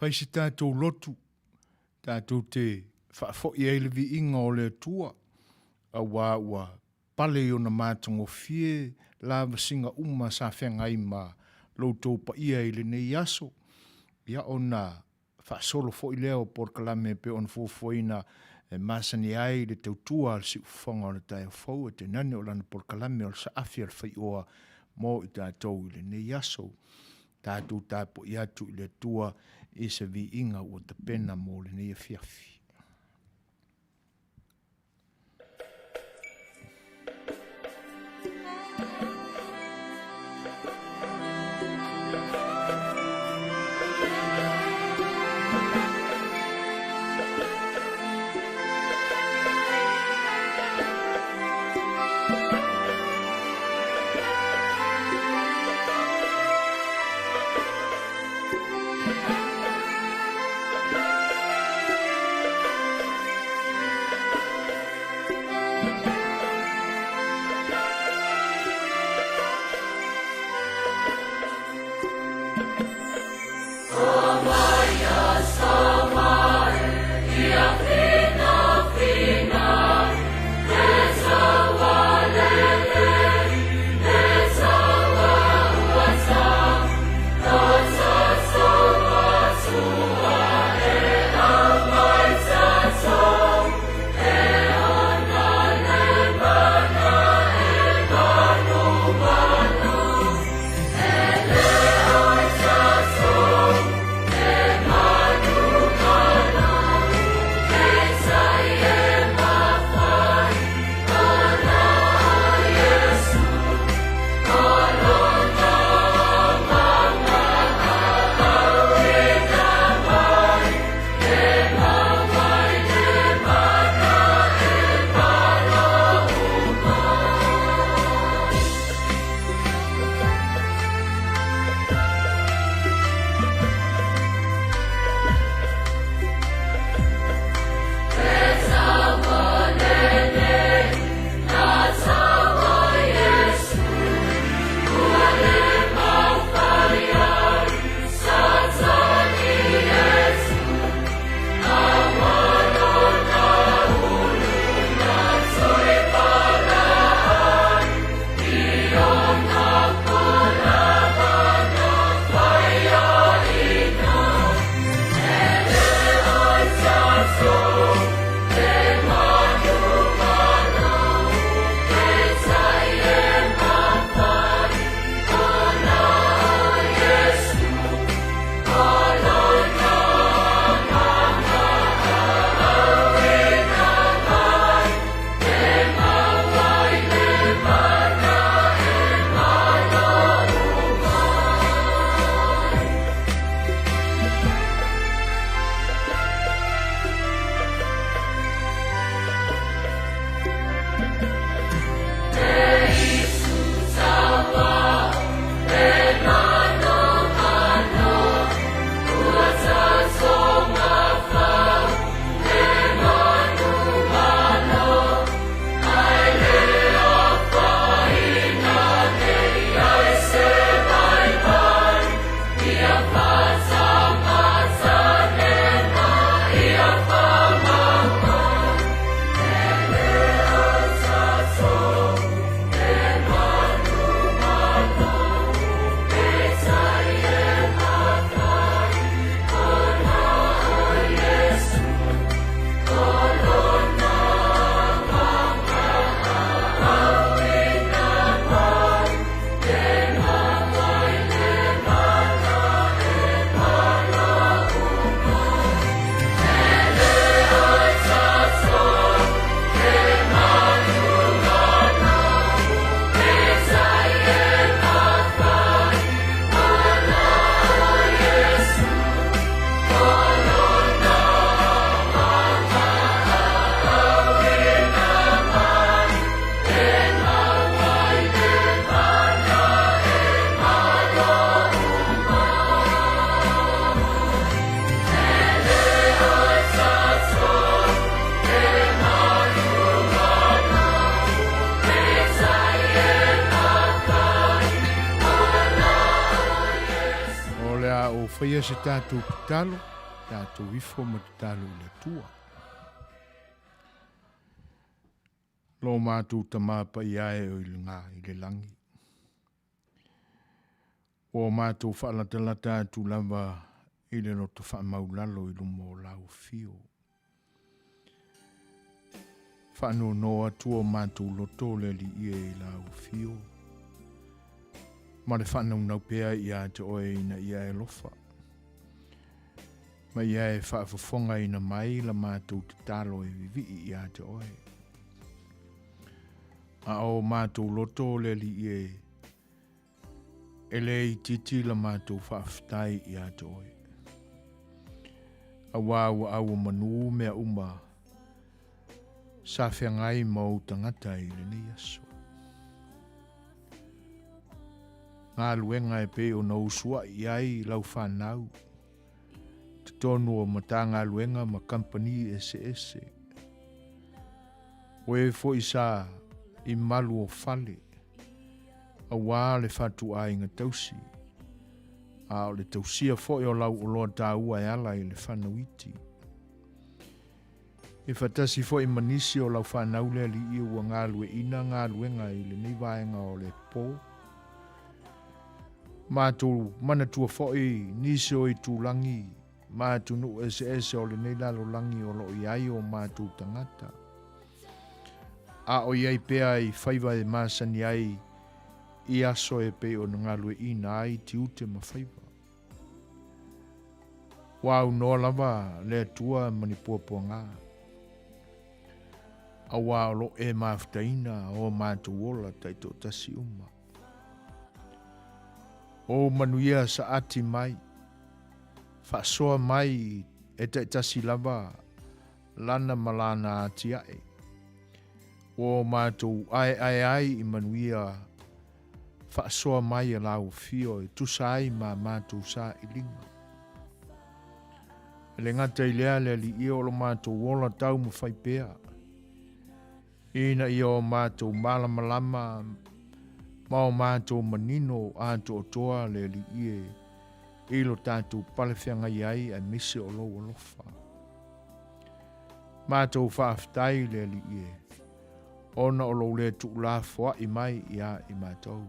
pai se tātou lotu, tātou te whaafo i eilevi inga o le tua, a ua pale o na mātongo fie, lava singa sa whenga ima loutou pa ia i le nei aso, ia o na whaasolo fo i leo por kalame pe on fuafuaina masani ai le tautua al si ufonga o le tai o fau, te nane o lana por kalame o sa afia al whai oa mo i tātou i le nei aso, tātou tāpo i atu i le tua i se vi inga o te pena mo le nei fiafi. whaia se tātou pitalo, tātou ifo ma te talo i le tua. Lo mātou tamapa i ae o i ngā i le langi. O mātou whalatalata atu lava i le roto whamaulalo i lumo o lau fio. Whanu noa tua mātou loto le li ia i lau fio. Ma le whanau nau pēa i a te oe ina i a e lofa. Ma i a e whaafafonga ina mai la mātou te talo e vivi i a te oe. A o mātou loto le li i e le i titi la mātou whaaftai i a te oe. A wāu au manu mea uma sa whiangai mau tangata i le ni aso. Ngā luenga e pe o na usua i ai lau whanau. Te tonu o mata ngā luenga ma company ese. O e fo i sa i malu o fale. A wā le whatu a inga tausi. A o le tausia fo i o lau o loa tā ua e ala i le whanauiti. E whatasi fo i manisi o lau whanau le li i ua ngā lue ina ngā luenga i le nivaenga o le pō. Mātou manatua fo'i nisi o i tūlangi, mātou nu ese o le neilalo langi o lo iai o mātou tangata. A o iai pea i whaiva e māsani ai i aso e pe o ngalue ina ai ti ute ma whaiva. Wau noa lava le tua manipua ngā. A wā lo e maftaina o mātou ola taito tasi uma. O manuia sa ati mai, whaasoa mai e te tasi lava lana malana ati ae. O mātou ai i manuia whaasoa mai e lau fio e tusa ai ma mātou sa i linga. Le ngata i lea le li i o lo mātou wola tau mu whaipea. Ina i o mātou malama ma o mātou manino ato o toa le li ie ilo tātou palewhianga iai a misi o lou alofa. Mātou whaaftai le li ie. Ona o lou le tu la foa i mai ia i mātou.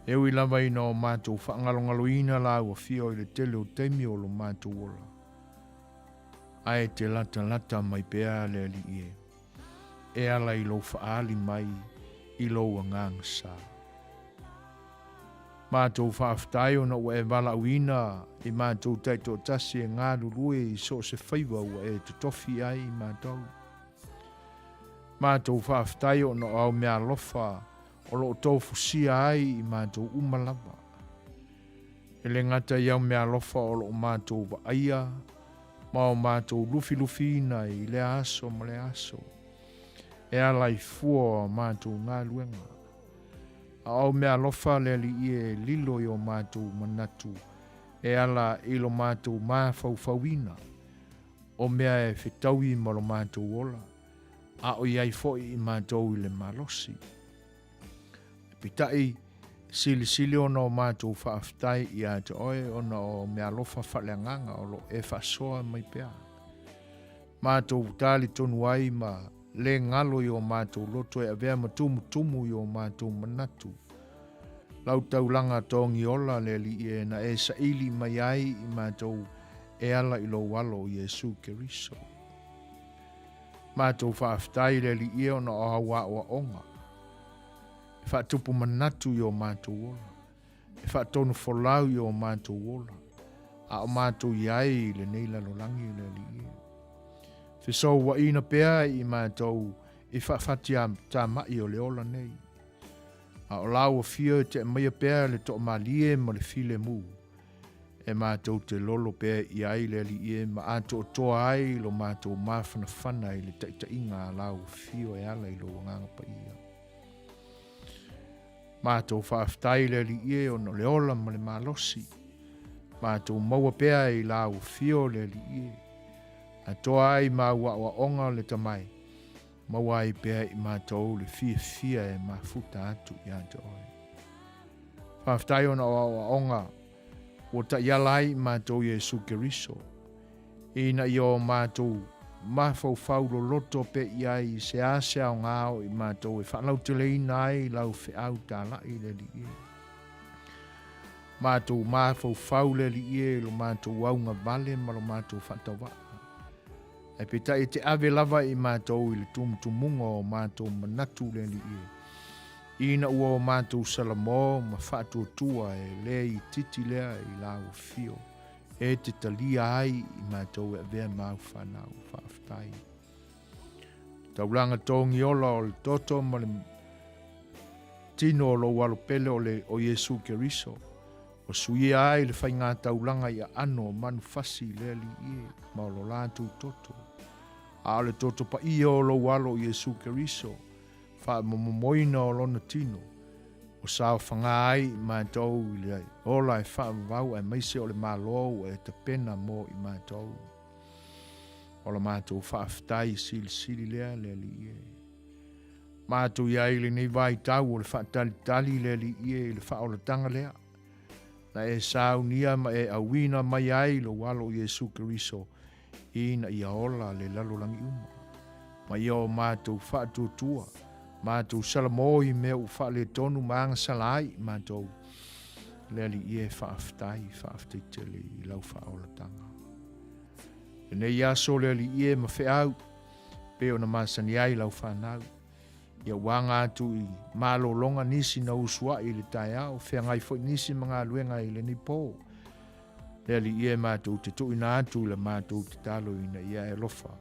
Ewi lava ina o mātou whaangalongalo ina la ua fio i le tele o teimi o lo mātou ola. Ai te lata mai pea le li ie. E ala i lo whaali mai i loa ngang sa. Mātou whaaftai o na ua e wala uina i mātou taito tasi e ngā rurue i so se whaiva ua e te tofi ai i mātou. Mātou whaaftai o na au mea lofa o lo tofu sia ai i mātou umalava. E le ngata i au mea lofa o lo mātou wa aia, ma o mātou lufi ina i le aso ma le aso. E ala i fua o mātou ngā luenga. A au mea lofa le li ie lilo i o mātou manatu. E ala i lo mātou māwhauwhauina. O mea e whetaui ma lo mātou ola. A o iai foi i mātou i le malosi. E pitai sili ona o mātou whaaftai i a te oe ona o mea lofa whaleanganga o lo e whasoa mai pea. Mātou tali tonu ai ma le ngalo i o mātou loto e avea matumu i o mātou manatu. Lau taulanga tongi ola le li e na e saili mai ai i mātou e ala i lo walo i Jesu Keriso. Mātou whaaftai le li e ona o hawa o onga. E whaatupu manatu i o mātou ola. E whaatonu folau i o mātou ola. A o mātou iai le neila lo langi le li e. Whisou wa ina pea i mātou i whawhatia tā mai o le ola nei. A o lau o fio te maia pea le to malie ma le file mu. E mātou te lolo pea i ai le li e ma ato o toa ai lo mātou mawhana i le taita inga a lau fio e ala i lo nganga pa ia. Mātou whawhtai le li e o no le ola ma le malosi. Mātou maua pea i lau fio le li e. A toa ai maua wa onga le tamai. Maua ai pea i mātou le fia e mafuta atu i ante oi. Whaftai ona o onga o ta ialai mātou Iesu Keriso. Ina i o mātou mafau lo loto pe iai se asea o ngāo i mātou e whanau te leina ai lau whiau tā lai le li e. Mātou mafau le li e lo mātou aunga vale ma lo mātou whatawa. E peta e te ave lava i mātou i le tumutumunga o mātou manatu le li e. Ina ua o mātou salamo ma whātua tua e le i titi lea i lau fio. E te talia ai i mātou e vea mau whanau whaaftai. Tauranga tōngi ola o le toto ma le tino o lo walo pele o Iesu Keriso. O sui ai le whai ngā tauranga i a ano manu fasi le li ie ma o lo lātou toto. A le toto pa ia o lo walo o Iesu Keriso. Wha momoina o lona tino. O sao whanga ai mātou i le ola e wha wau e maise o le mālo e te pena mo i mātou. O la mātou whaaftai sili lea le li ie. Mātou ia i le nei vai tau o le whaatali le li ie i le wha o le tanga lea. Na e sao nia ma e awina mai ai lo walo Iesu Keriso ina ia ola le lalolangi uma. Ma ia o mātou whaatutua. Mātou salamoi me u wha le tonu maanga salai mātou. Le li ie whaaftai tele i lau wha o la tanga. E nei aso le li ie ma whiau pe o na masani ai lau whanau. Ia wanga atu i malo longa nisi na usua i le tai au. Whea ngai fo nisi mga luenga i le nipo. Le li ie mātou te tuina atu le mātou te talo ina ia e lofa.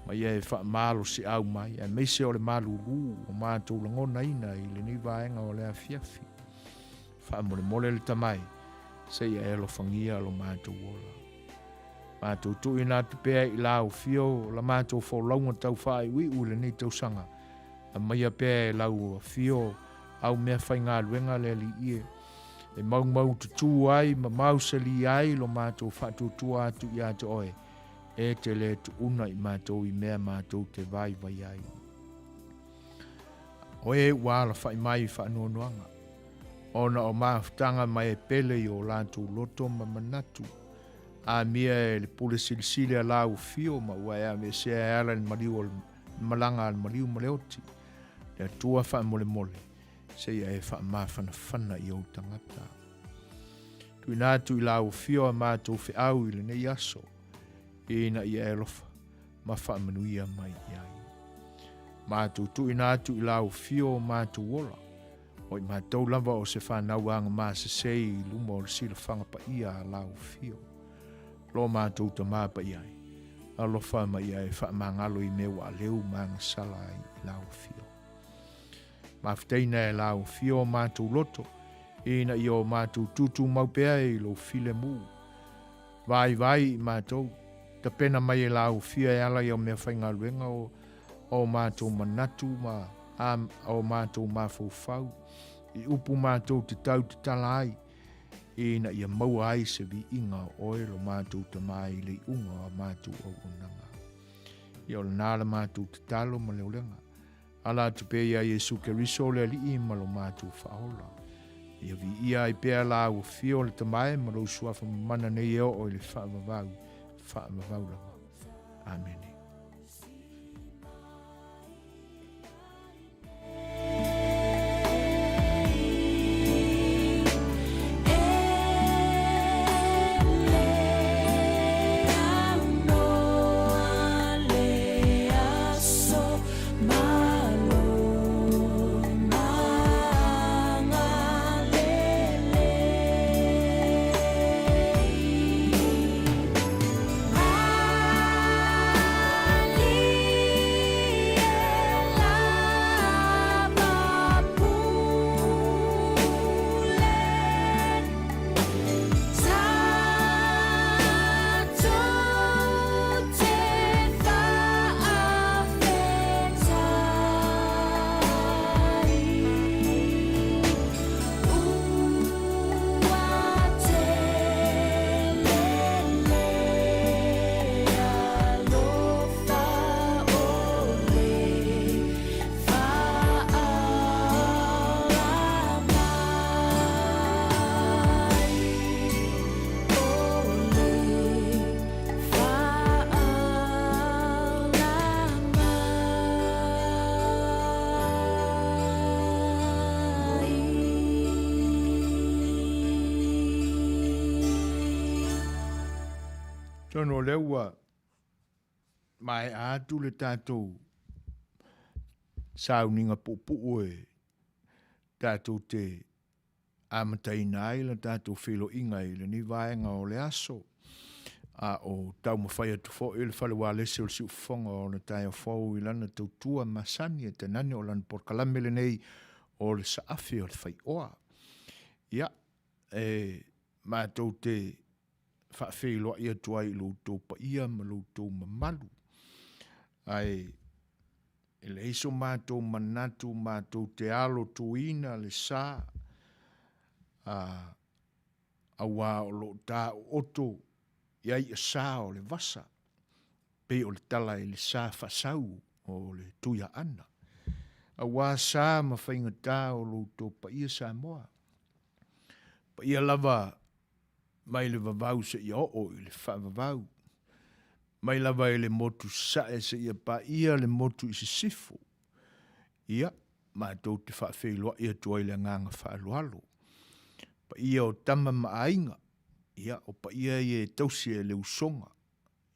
Ma ia e wha malo si au mai. E meise o le malu lu o mātou langona ina i le ni vaenga o le afiafi. Wha mole le tamai. Se ia e lofangia lo mātou ola. Mātou tuina atu pea i lau fio. La mātou fo launga tau whai ui u le ni tau sanga. A maia pea e lau fio au mea whai ngā luenga le li ie. E mau tutu ai, ma mau sali ai lo mātou whatutua atu i atu oe. E te le tu una i mātou i mea mātou te vai ai. O e wāla whai mai whanonoanga. Ona o maafutanga mai e pele i o lātou loto ma manatu. A mia e le pule silisile a lau fio ma ua ea me se e ala ni mariu o malanga al mariu maleoti. Le tua wha mole. Se ia e wha mawhana i o tangata. Tui nātu i lau fio a mātou whi au i le nei aso. Ina ia e lofa. Ma wha manuia mai iai. Mātou tui nātu i lau fio mātou ola. O i mātou lava o se whanau anga māsa sei i luma o le sila whangapa ia a lau fio. Lo mātou ta māpa iai. A lofa mai iai wha mangalo i mewa a leu manga sala i lau fio. Mafteina e lau fio mātou loto. Ina i o mātou tutu maupea i lo file mu. Vai i mātou. Ta pena mai e lau fio e ala i o mea whainga luenga o mātou manatu o mātou mafau. I upu mātou te tau te tala ai. Ina i a maua ai se vi inga oe lo mātou te mai le unga o mātou o unanga. I o nāla mātou te talo ma leulenga. Ala tu pe ia Iesu Keriso le li i malo mātou whaola. Ia vi ia i pea la o fio le tamae ma lo suafa mana nei eo o le whaamavau lava. Amen. Tono leua mai atu le tātou sauninga pupu e tātou te amataina ai la tātou whilo inga i le ni vaenga o le aso. A o tau mawhai atu fo i le whale wā lese o le siu whonga o le tai o whau i lana tautua masani e te nani o lana porkalame le nei o le saafi o le whai oa. Ia, mātou te whawhiloa i atu ai lo tau pa ia ma lo tau mamalu. Ai, ele iso mātou manatu mātou te alo tuina le sā a wā o lo tā oto iai a sā o le vasa pe o le tala i le sā whasau o le tuia ana. A wā sā ma whainga tā o lo tau pa ia sā moa. Pa ia lava mai le vavau se ia o i le whavavau. Mai lava i le motu sae se ia pa ia le motu i se sifu. Ia, mātou te whawhiloa ia tua i le nganga whaalualo. Pa ia o tama maainga. Ia, o pa ia i e tausi e le usonga.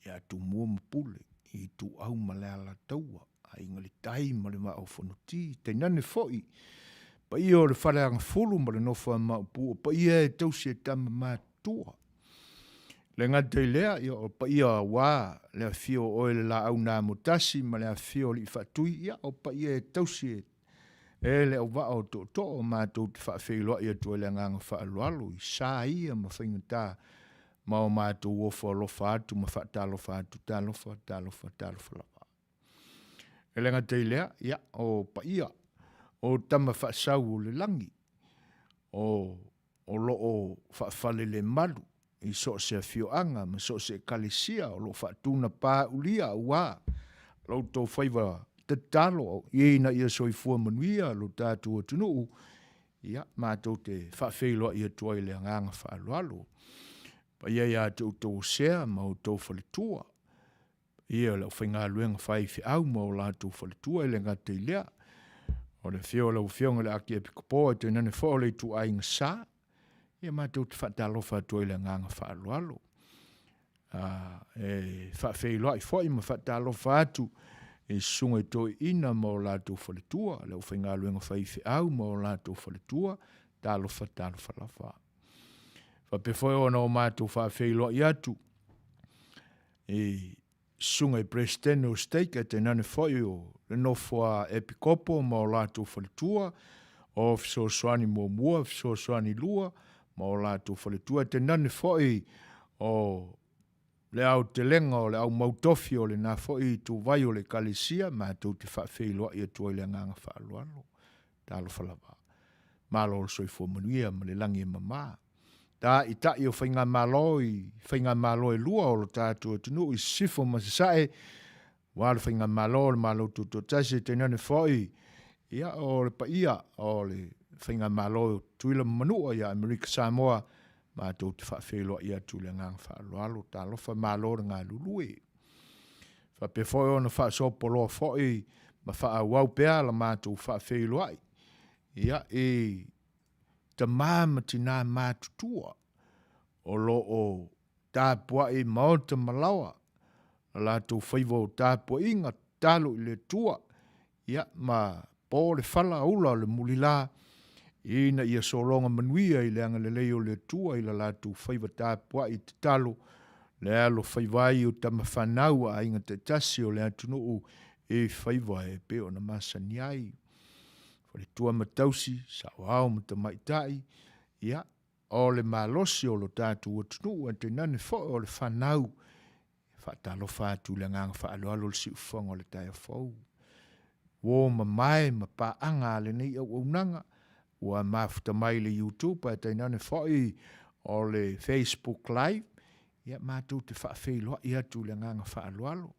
Ia tu mua mapule. I tu au maleala taua. A inga le tai ma le mao whanoti. Te nane foi. Pa ia o le whareanga fulu ma le nofa mao pu. Pa ia e tausi e tama mātua. Le ngate lea, ia o pa ia wā, lea fio o le la au nā mutasi, ma lea fio li whatui, ia o pa ia e tausi e le au wā o to o mātou te whawhiloa ia tua le nganga whaalualu, i sā ia ma whaingatā, ma o mātou ofa lofa atu, ma whata lofa atu, tā lofa lapa. E le ngate lea, ia o pa ia, o tama whaasau o le langi, o lo o whaafale le malu, i so se fioanga, ma so se kalisia, o lo whaatuna pā ulia ua, lo tau whaiva te talo, i na ia soi fua manuia, lo tātua tunu, ia, mātou te whawhiloa ia tua i le nganga whaalualo. Pa ia tau tau sea, ma o tau whalitua. Ia lau whainga luenga whai au, ma o la tau whalitua i le ngate lea. O le whio lau whionga le aki epikopoa, te nane whaole tu ainga saa, ia mātou te whaatalofa tua i le nganga whaalualo. E whawhiloa i whai ma whaatalofa atu e sunga i toi ina ma o lātou whalitua, leo whainga luenga whaiwhi au ma o lātou whalitua, talofa lafa. Whapewhoi ona o mātou whawhiloa i atu, e sunga i Preston o steak e te nane whai o le nofua epikopo ma o lātou whalitua, o fisosoani mua, fisosoani lua, ma o lātou whalitua te nane whoi o le au te lenga o le au mautofi o le nā whoi tu vai o le kalisia mātou te whawhiloa i atua i le nganga whaalualo. Tālo whalapa. Mālo o soi fōmanuia ma le langi e mamā. Tā i tai o whainga mālo e lua o lo tātou tunu i sifo masasae wāle whainga mālo le mālo tutotasi te nane whoi ia o le paia o le whainga mālo tuila manua ia Amerika Samoa mātou te whawhiloa i atu le ngang whaalualo tā lofa mālo ngā lulue. Whapewhoi ona whaasopoloa whoi ma whaawau pēa la mātou whawhiloa ia e ta māmati nā mātutua o lo o tāpua e maota malawa la lātou whaiva o tāpua inga talo i le tua ia ma po le whala ula le mulila ina ia solonga manuia i le anga le leo le tua i la lātou whaiva tāpua i te talo le alo whaivai o tama whanau a inga te tasi o le atunuu e whaiva e peo na masani ai. Whare tua matausi, sawao mata maitai, ia, o le malosi o lo tātou atunuu a te nane fo o le whanau whaatalo whātu le ngang whaaloalo le si ufonga o le taia whau. Wo ma mai ma pa anga le nei au nanga, ua mafuta mai le YouTube a te nane whai o le Facebook Live, ia mātou te whaafeiloa i atu le nganga whaaloalo,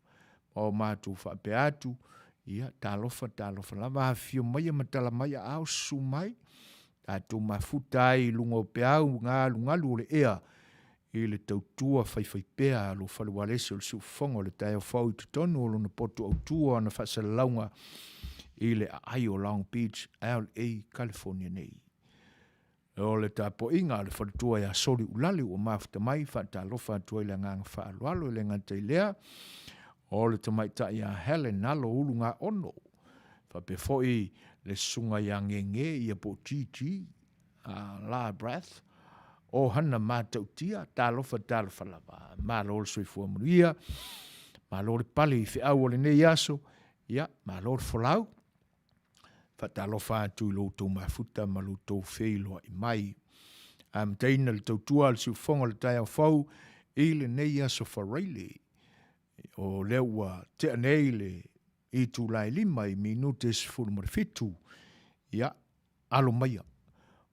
o mātou whaape atu, ia talofa lava hawhio mai matala mai a au su mai, tātou mafuta ai lunga o pe au ngā lungalu o le ea, i le tautua whaiwhaipea lo whalualese o le siufonga o le tae o whau i tutonu o lo na poto au tua na whaasalaunga i le ai o Long Beach, LA, California nei. o le tapo inga le whanatua ia sori ulali o mafuta mai whaatalofa atua i le nganga whaalualo i le ngata i lea o le tamaita ia Helen nalo ulu ngā ono whapefo i le sunga ia ngenge ia po titi la breath o hana mātau tia talofa lava malo le soifua manuia malo le pale i whiau o le nei aso ia malo le folau whaatalofa atu i loutou mafuta ma loutou wheiloa i mai. Teina le tautua le siufonga le tai au fau i le nei aso whareile o leua te anei le i tu lai lima i minutes fulmarifitu ia alo maia.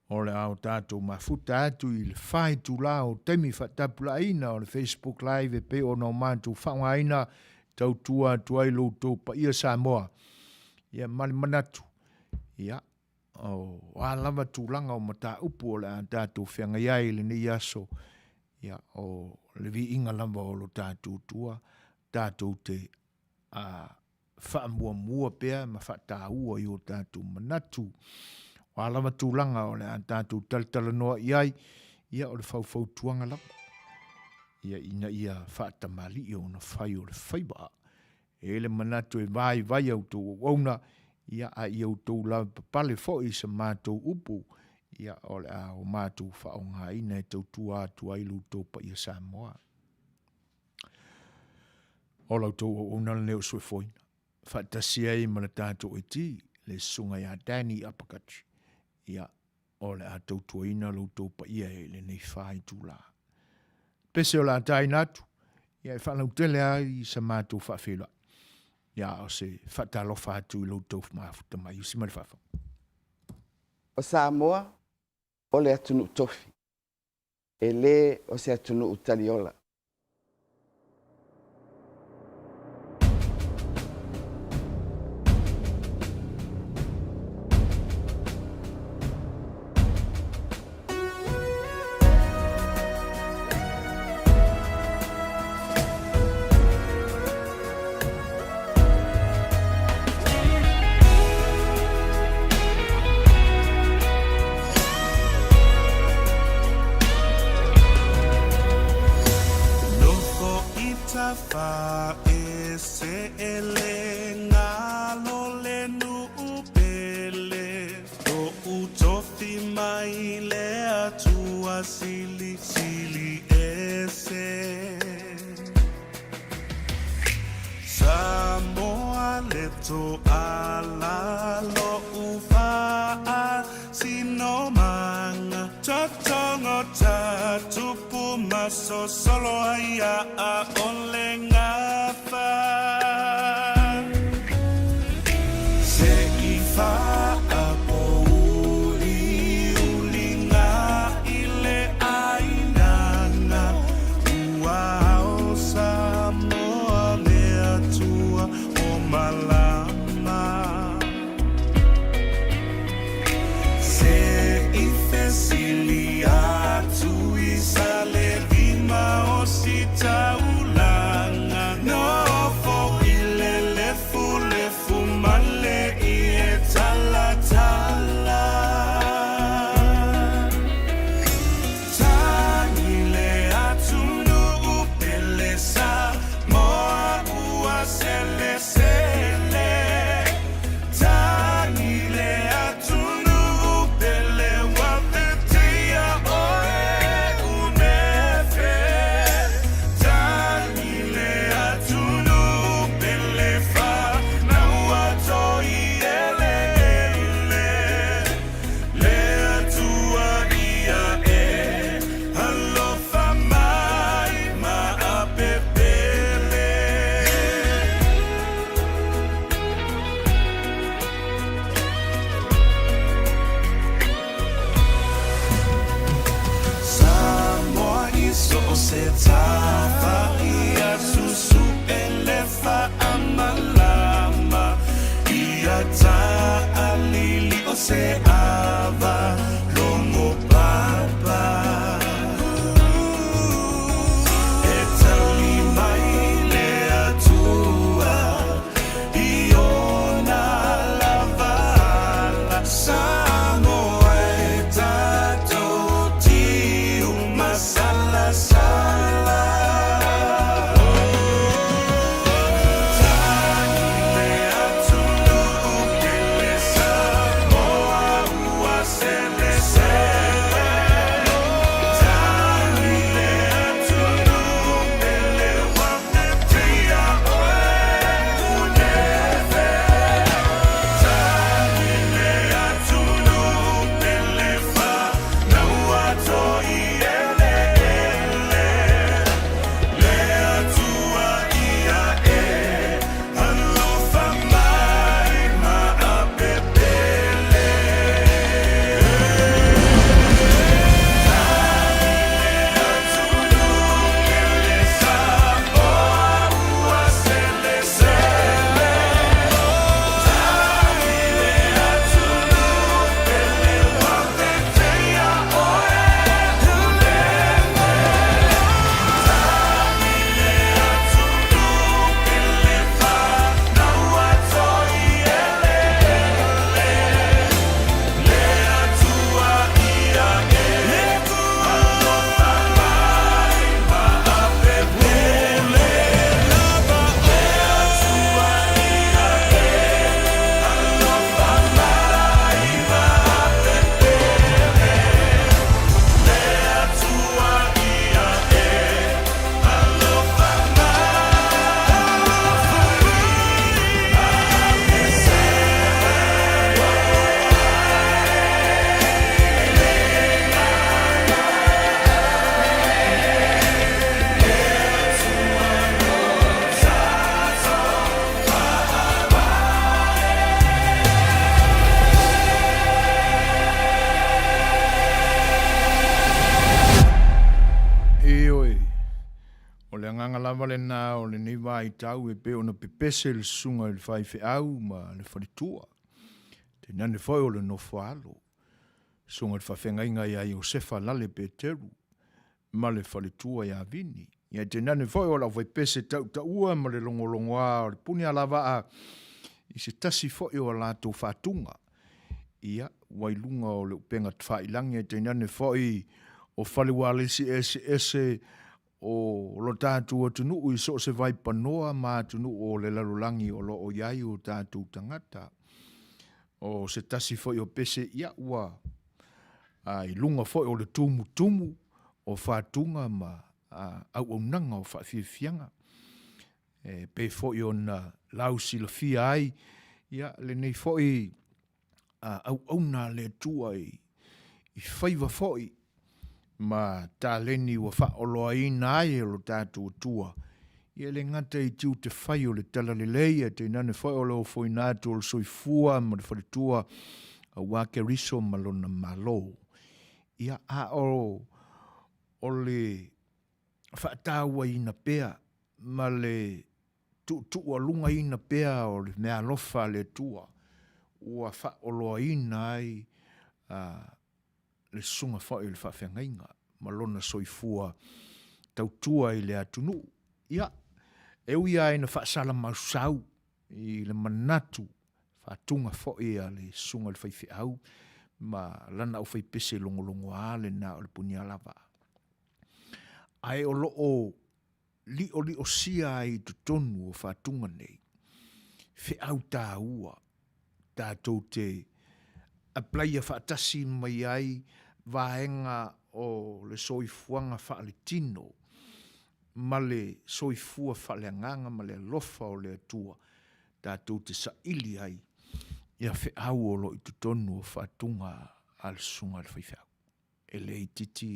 O le au tātou mafuta atu i le whai tu la o temi whaatapula ina o le Facebook Live e pe o no mātou whaunga ina tautua atu ai loutou pa ia Samoa. Ia mali manatu. Ia, o alama tūlanga o mata upu o le tātou whianga iai le nei aso. Ia, o le vi inga lamba o lo tātou tua, tātou te whaamua mua pea, ma whaataua i o tātou manatu. O alama tūlanga o le tātou talitala noa iai, ia o le whau tuanga lamba. Ia ina ia whaatamali i o na whai o le whaiba. E le manatu e vai au tō wauna, ia a i au tau la pale fo i sa mātou upu ia o le a o mātou whaonga ina e tau tua atu ai tau pa ia Samoa. O lau tau o unala leo sue foina. Whaatasia i mana tātou e ti le sunga ia Dani Apakachi. Ia o le a tau tua ina tau pa ia e le nei whai tu la. Pese o la tai natu. Ia e whanau tele ai sa mātou whawhela. Ia o se whaatalofa atu i loutou mafuta mai. Usi mare whawha. O Samoa, o le atunu tofi. E le o se atunu utaliola. Samoa e tato nganga lava le nā o le nei wai tau e pe ona pepese le sunga le whai whi au ma le whalitua. Te nane whai o le no whaalo. Sunga le whawhenga inga ia Iosefa lale Peteru ma le whalitua ia vini. Ia te nane whai o la whai pese tau ta ua ma le longolongo a o le puni a lava a i se tasi whai o la tō whatunga. Ia wailunga o le upenga twhailangi te nane whai o whaliwalesi ese o lo tātou o tunu i so se vai panoa mā tunu o le lalulangi o lo o iai o tātou tangata. O se tasi foi o pese ia ua i lunga foi o le tumu o whātunga ma au nanga o whawhiawhianga. Pe foi o na lausi la fia ai, ia le nei foi au na le tua i whaiva foi ma tā leni ua whaoloa i nāi e lo tātou tua. Ia le ngata i tiu te whai o le tala le leia, te nane whai o leo whoi nātou o le soifua ma le wharitua a wake riso ma lona malo. Ia a o le whaataua i na pea ma le tua lunga i na pea o le mea lofa le tua. Ua whaoloa i nāi le sunga whai le whawhengainga, ma lona soifua tautua i le atunu. Ia, ui ai na whaasala mausau i le manatu, whaatunga whai a le sunga le whaiwhi au, ma lana au whaipese longolongo a le na o le puni alava. Ai o li o sia ai tutonu o whaatunga nei, whi au tā ua, tātou te a plaia whaatasi mai ai, vaenga o le soifuanga whaaletino, ma le soifua whaleanganga, ma le lofa o le atua, tātou te sa ili ai, ia whi au o lo i tutonu o whaatunga al sunga le whaiwhau. E le titi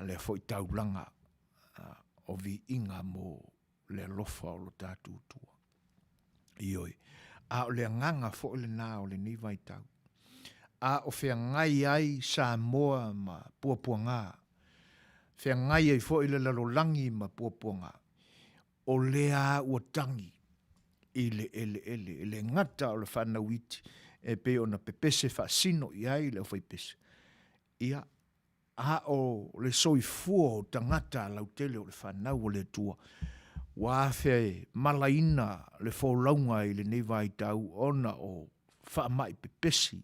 le foi taulanga o vi inga mo le lofa o lo tātou tua. Ioi, a o le anganga fo le nā o le nivai tau. A o whea ngai ai Samoa ma puapuanga. Whea ngai ai fo i le lalolangi ma puapuanga. O lea ua tangi i le ngata o le whanauiti e pe o na pepese whaasino i ai le whaipese. Ia a o le soifua o tangata lautele o le whanau o le tua. Wāwhea malaina le whaulaunga i le nevai tau ona o whaamai pepesi.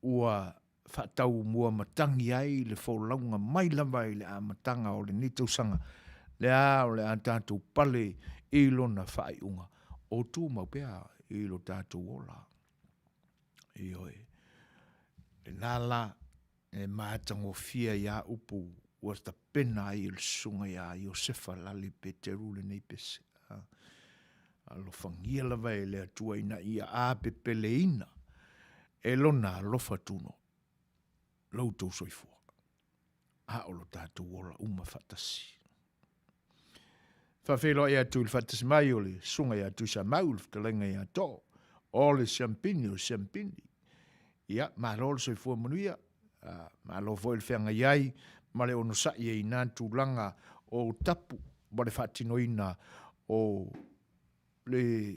Ua whaatau mua matangi ai le whaulaunga mai lava i le a matanga o le nitausanga. Le a o le a tātou pale i lona whaaiunga. O tū maupea i lo tātou ola. Ioi. Le nala e mātango fia ia upu ua ta pena i le sunga ia Iosefa lali Peteru le nei pese. Alo whangia lava e le atua ina ia a pepele ina. E lona lofa tuno. Loutou soifua. A o lo tātou ola uma whatasi. Whawhelo e atu le whatasi mai o le sunga e atu sa mau le whatalenga e ato. O le siampini o siampini. Ia, ma lo le soifua manuia. Ma lo foi le whenga iai. Ma le ono sa i nātu langa o tapu. Ma le whatinoina o le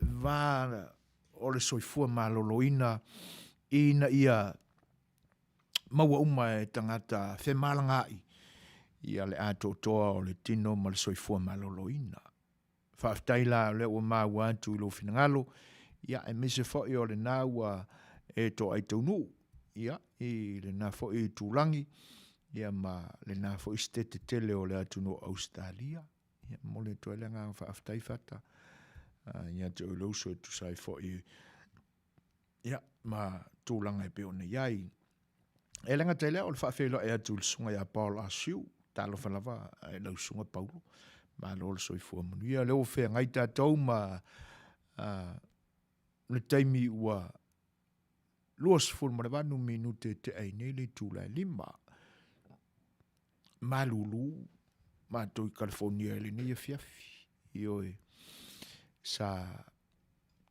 vāna o le soifua maloloina ina ia maua uma e tangata whemalangai ia le ato toa o le tino ma le soifua maloloina. Whaaftaila le ua mau atu ilo finangalo ia e mise fo i o le nāua e to ai taunu ia i le nā fo i tūlangi ia ma le nā fo i stete tele o le atu no Australia ia mo le toelenga whaaftaifata ia te uloso tu sai fo i ia ma tūlanga e peone iai. E lenga te lea o le whaafelo e atu le sunga ia Paul Asiu, talo whalava e lau sunga Paulo, ma lo le soifua manu. Ia leo whea ngai tātou ma le taimi ua luas ful maravanu minute te ainele tūlai lima. Ma lulu, ma toi California ele nei a fiafi. Ioe, sa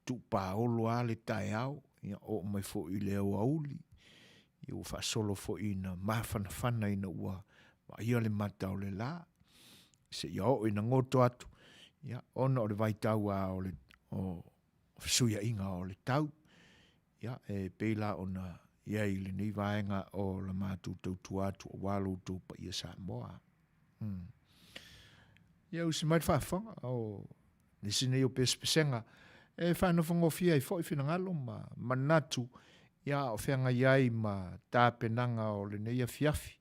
tupa olo a le tae au, ia o mai fo i leo auli. Ia ua whaasolo fo i na mawhanawhana i na ua ia le matau le la. se ia o ina ngoto atu. Ia, ona o le vai tau a o suia inga o le tau. Ia, peila ona ia i le nei vaenga o la mātou tautu atu o walo tau pa ia Samoa. Ia usi mai whaafonga o nisi nei o pesenga. Whanawhango fia i fo i whinangalo ma manatu. Ia o whianga iai ma tāpenanga o le nei a fiafi.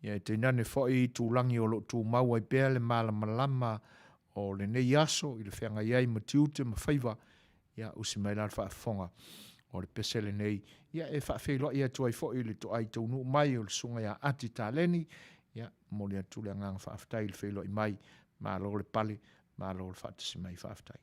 Ia te nane fo i tūlangi o lo tū maua i pēr le malama o le nei aso i le whianga iai ma tiute ma whaiva. Ia usi mai lar whaafonga o le pesele nei. Ia whaafeilo ia tuai fo i le to ai taunu mai o le sunga ia ati tāleni. Ia mo le atu le ngang whaaftai le whailo i mai ma lo le pale ma lo le whaatasi mai whaaftai.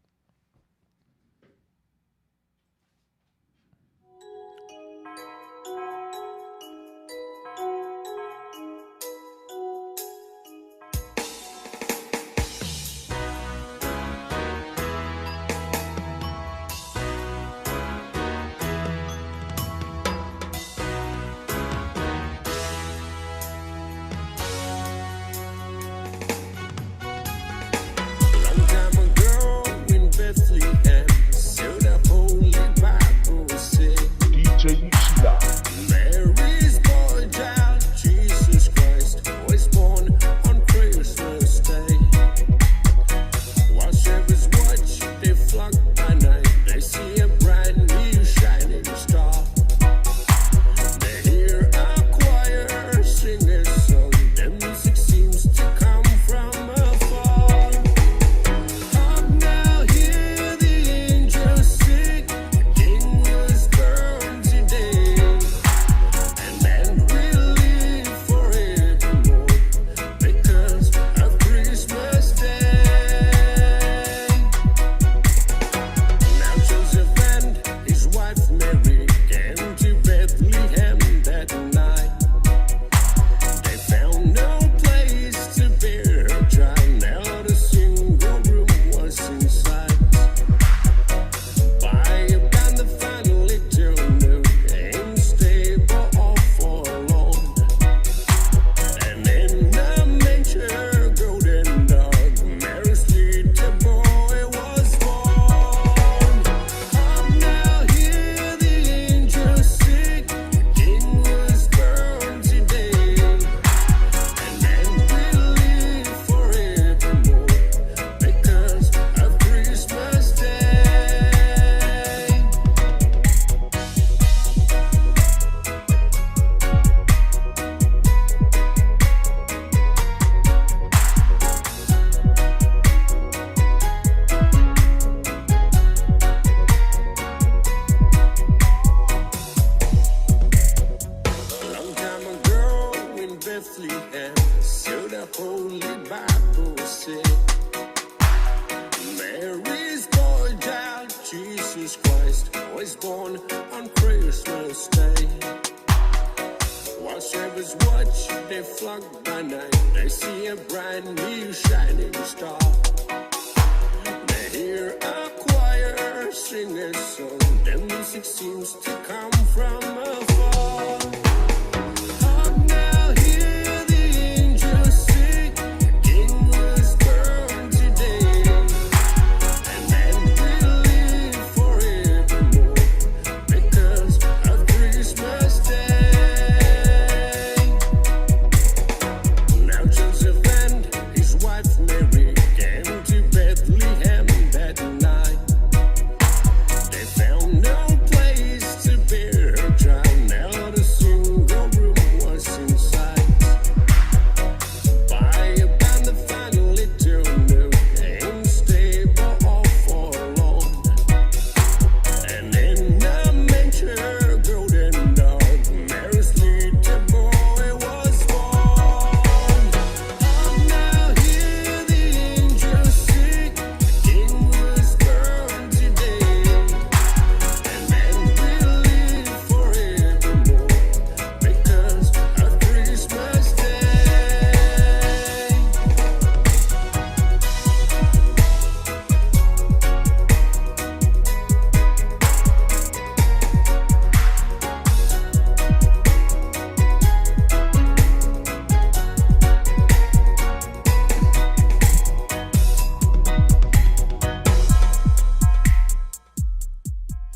Try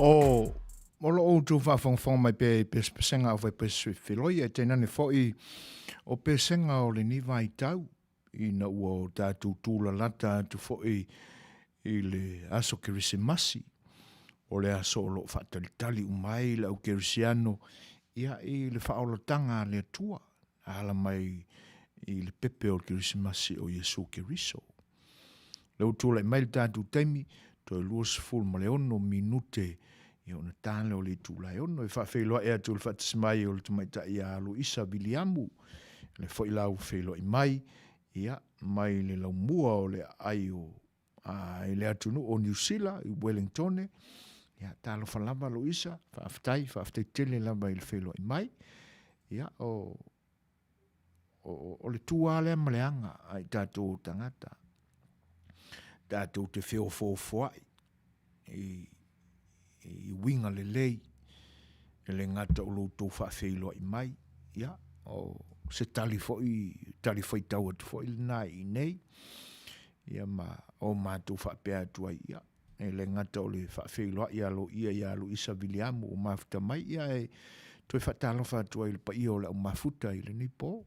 O lo o tu whawhongwhong mai pe senga o vai pe whiwhiloi e tēnā ne fōi o pe senga o le ni vai tau i na ua o tātou tūla lata tu fōi i le aso kirisimasi o le aso o lo whātalitali umai le au kirisiano ia i le whaolotanga le tua ala mai i le pepe o kirisimasi o Yesu Kiriso. Le utula i mai le tātou teimi to e luas full ma le ono minute i ona tāle o le tūlai ono, e whawhiloa ea tu le whatismai o le tumaita i alu isa biliamu, le whailau whiloa i mai, ia, mai le lau mua o le ai o i le atunu o New Zealand, i Wellington, ia, tālo whalama lo isa, whawhtai tele lama i le whiloa i mai, ia, o le tuale maleanga ai tātou tangata, tātou te whio i winga le lei e le ngata o loutou whawhiloa i mai ia o se tali foi tau atu foi na i nei ia ma o mātou whapea atua ia e le ngata o le whawhiloa ia lo isa Viliamu o mafuta mai ia e toi whatalo whatua i le pa ia o le o mafuta i le nipo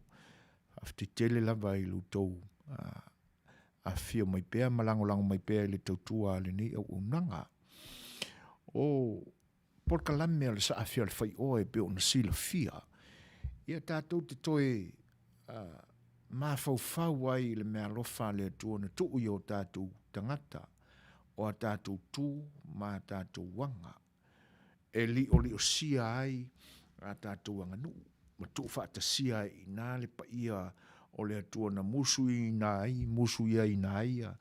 hafti tele lava i loutou a fio mai pea malango mai pea i le tautua le ni au unanga por kalame le sa afia le fai o e pe ona sila fia ia tātou te toi mafau ai le mea lofa le atua na tuu i o tātou tangata o a tātou tū ma tātou wanga e li o sia ai a tātou wanga nu ma tuu whaata sia i nā le pa ia o le atua na musu i nā ai musu ia i nā ia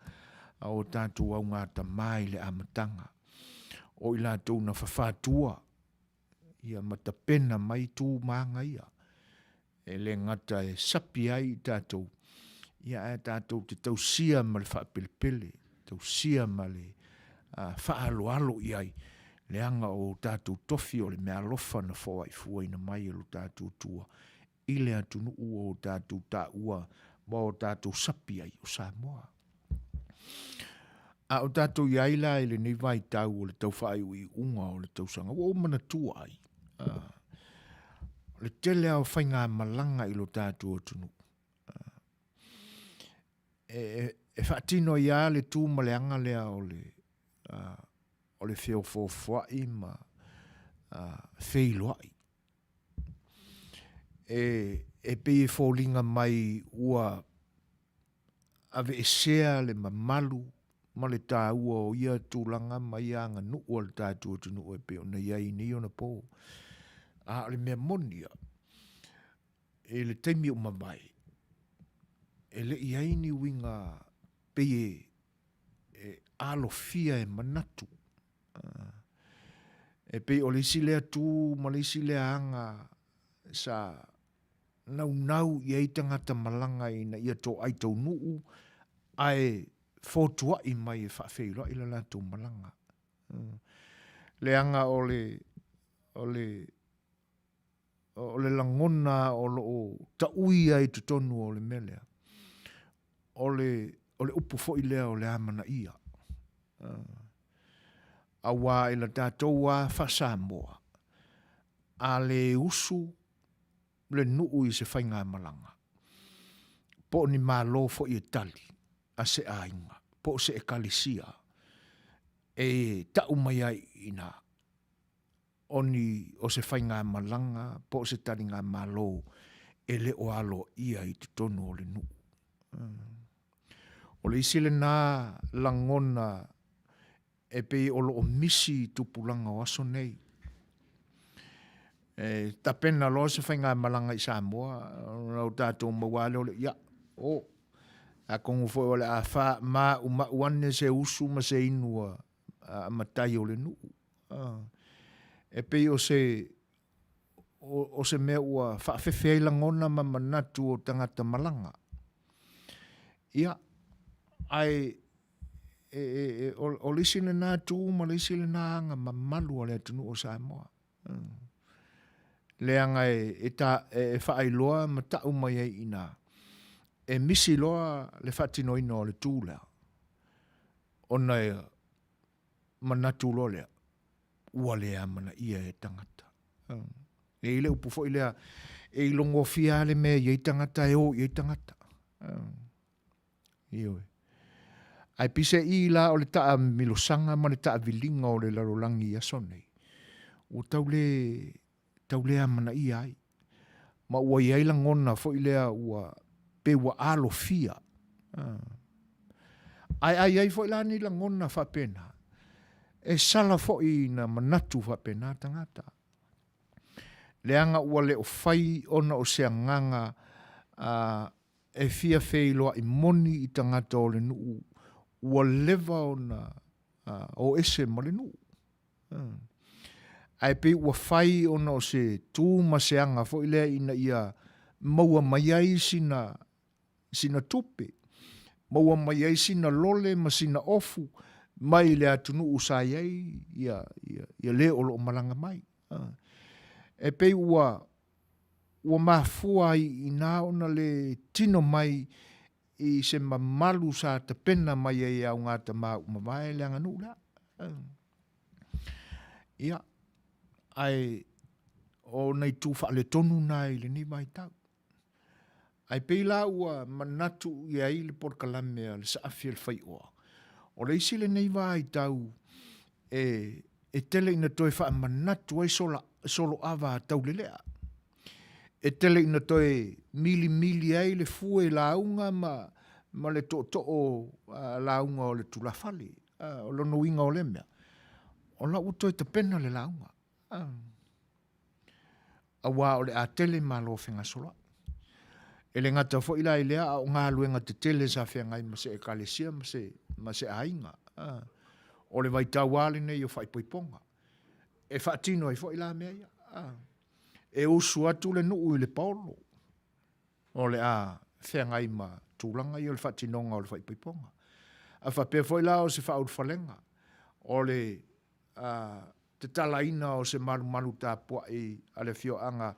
o tātou au ngāta mai le amatanga o ila tau na whawhātua ia matapena mai tū maanga ia e le ngata e sapi ai tātou ia e tātou te tausia ma le whaapilipili tausia ma le whaaloalo iai le anga o tātou tofi o le mea lofa na whawa i fuai na mai o tātou tua i le atunu o tātou tā ua ma o tātou sapi ai o Samoa a o tātou iaila i le nei vai tau o le tau whai ui unga o le tau sanga o mana tua ai le tele au whainga malanga i lo tātou atunu e whaatino ia le tū maleanga lea o le whio whai ma whiloai e pe e wholinga mai ua ave e sea le mamalu ma le tāua o ia tūlanga mai anga nuu al tātua tu nuu e peo na iai ni ona pō. A le mea monia, e le teimi o mamai, e le iai ni winga peye e alo fia e manatu. E peye o le isi lea tū, ma le isi lea anga sa nau iai tangata malanga i na ia tō aitau nuu, ai fotua i mai e whawhiroa i la lātou malanga. Leanga o le langona o taui ai tutonu o le melea. O le upu fo i lea o le amana ia. A wā i la tātou wā whasamoa. A le usu le nuu i se whainga malanga. Po ni malo fo i tali. A se ainga, po se e kalisia, e tau mai ai ina, o se whainga malanga, po se taringa malo, e le o alo ia i te tonu o le nu. O le isi le nā langona, e pe o lo o misi tupulanga o aso nei. Tapena lo se whainga malanga i Samoa, o tātou mawale o le, ia, a kongo foi ole a fa ma uane se usu ma se inua a matai o le nuu. E pei o se mea ua whaafewhei langona ma manatu o tangata malanga. Ia, ai o lisine nā tū ma lisine nā anga ma malu o le atunu o Samoa. Le anga e whaailoa ma tau mai e ina. E misi loa le whatino ino o le tūlea. Ona e manatu lo lea. ua lea mana ia e tangata. E ile upu fo ilea e ilongo fia le mea iei tangata e o iei tangata. Ioi. Ai pise i la o le taa milosanga ma le taa vilinga o le larolangi aso nei. O taule amana i ai. Ma ua iai la ngona fo ilea ua pe ua alo fia. Ai fo ila ni la ngona fa pena. E sala fo i na manatu fa pena tangata. Leanga ua le o fai ona o se nganga e fia feiloa i moni i tangata o le nuu. Ua leva ona o ese ma le nuu. Ai pe ua fai ona o se tū ma se anga fo ilea ina ia maua maiai sina tupe. Maua maiai sina lole ma sina ofu. Mai le atunu usai ai ia le o lo malanga mai. E pe ua mafua i nā ona le tino mai i se mamalu sa te pena mai ai au ngata mawai le anga nula. Ia, ai o nei tu fa le tonu nai le ni mai tau. Ai pe la ua manatu i ai le porkalame le sa afiel fai oa. O le isi le nei vai tau e tele ina toi fa manatu ai solo ava tau le lea. E tele ina toi mili ai le fue launga ma le to launga o le tulafali. O lo nuinga o le mea. O la utoi te pena le launga. Awa o le a tele ma lo whenga sola. E le ngata fo ila i lea o ngā luenga te tele sa whengai ma se e kalesia ma se ainga. O le vai tau wale nei o whai poiponga. E whaatino ai fo ila mea ia. E usu atu le nuu i le paolo. O le a whengai ma tūlanga i o le whaatinonga o le whai poiponga. A whapea fo ila o se whaur whalenga. O le te talaina o se malu tā pua i a le fio anga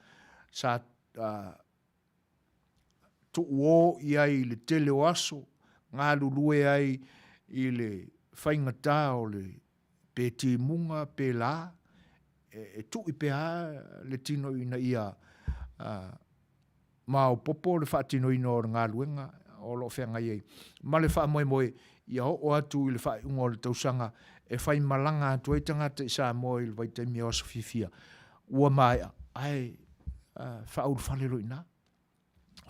sa tu o i ai le tele o aso, ngā lulue ai i le whaingata o le pēti munga, pē la, e tu i pēa le tino ina ia mao popo le whaatino ina o ngā luenga o lo whenga iei. Ma le wha moe ia o atu i le wha ungo le tausanga e whai malanga atu e tangata i sa moe i le vaitaimi o aso fifia. Ua mai ai wha uru whalero ina.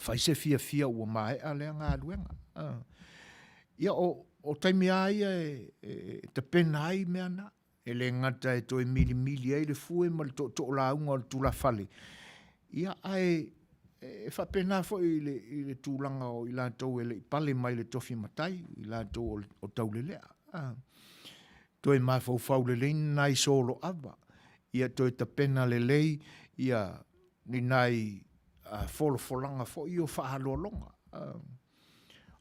Whai se fia ua mai a lea ngā luenga. Ia o taimi ai te pena ai mea na. E le ngata e toi mili ai le fue ma le to launga o le tula whale. Ia ai e whapena fo i le tūlanga o i lātou e le pale mai le tofi matai i lātou o taulelea. Toi mai fau le lein nai solo ava. Ia toi ta pena le lei ia ni nai folanga fo i o whaahalolonga.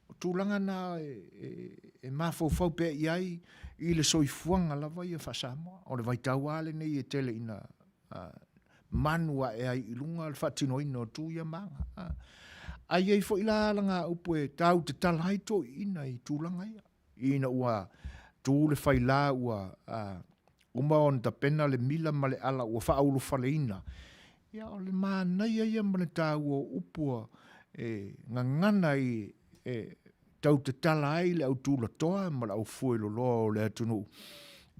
O tūlanga nā e mafau pe iai i le soifuanga lava i a whasamoa. O le vaitau ale nei e tele ina manua e ai ilunga le whatino ina o tū ia manga. Ai ei fo ila alanga upo e tau te talaito ina i tūlanga ia. Ina ua tū le whaila ua uma on ta pena le mila ma le ala ua whaulu whale ina. Ia o le mānai ia ma le tau o upua ngangana i tau te tala ai le au tūla toa ma le au fue lo loa o le atunu.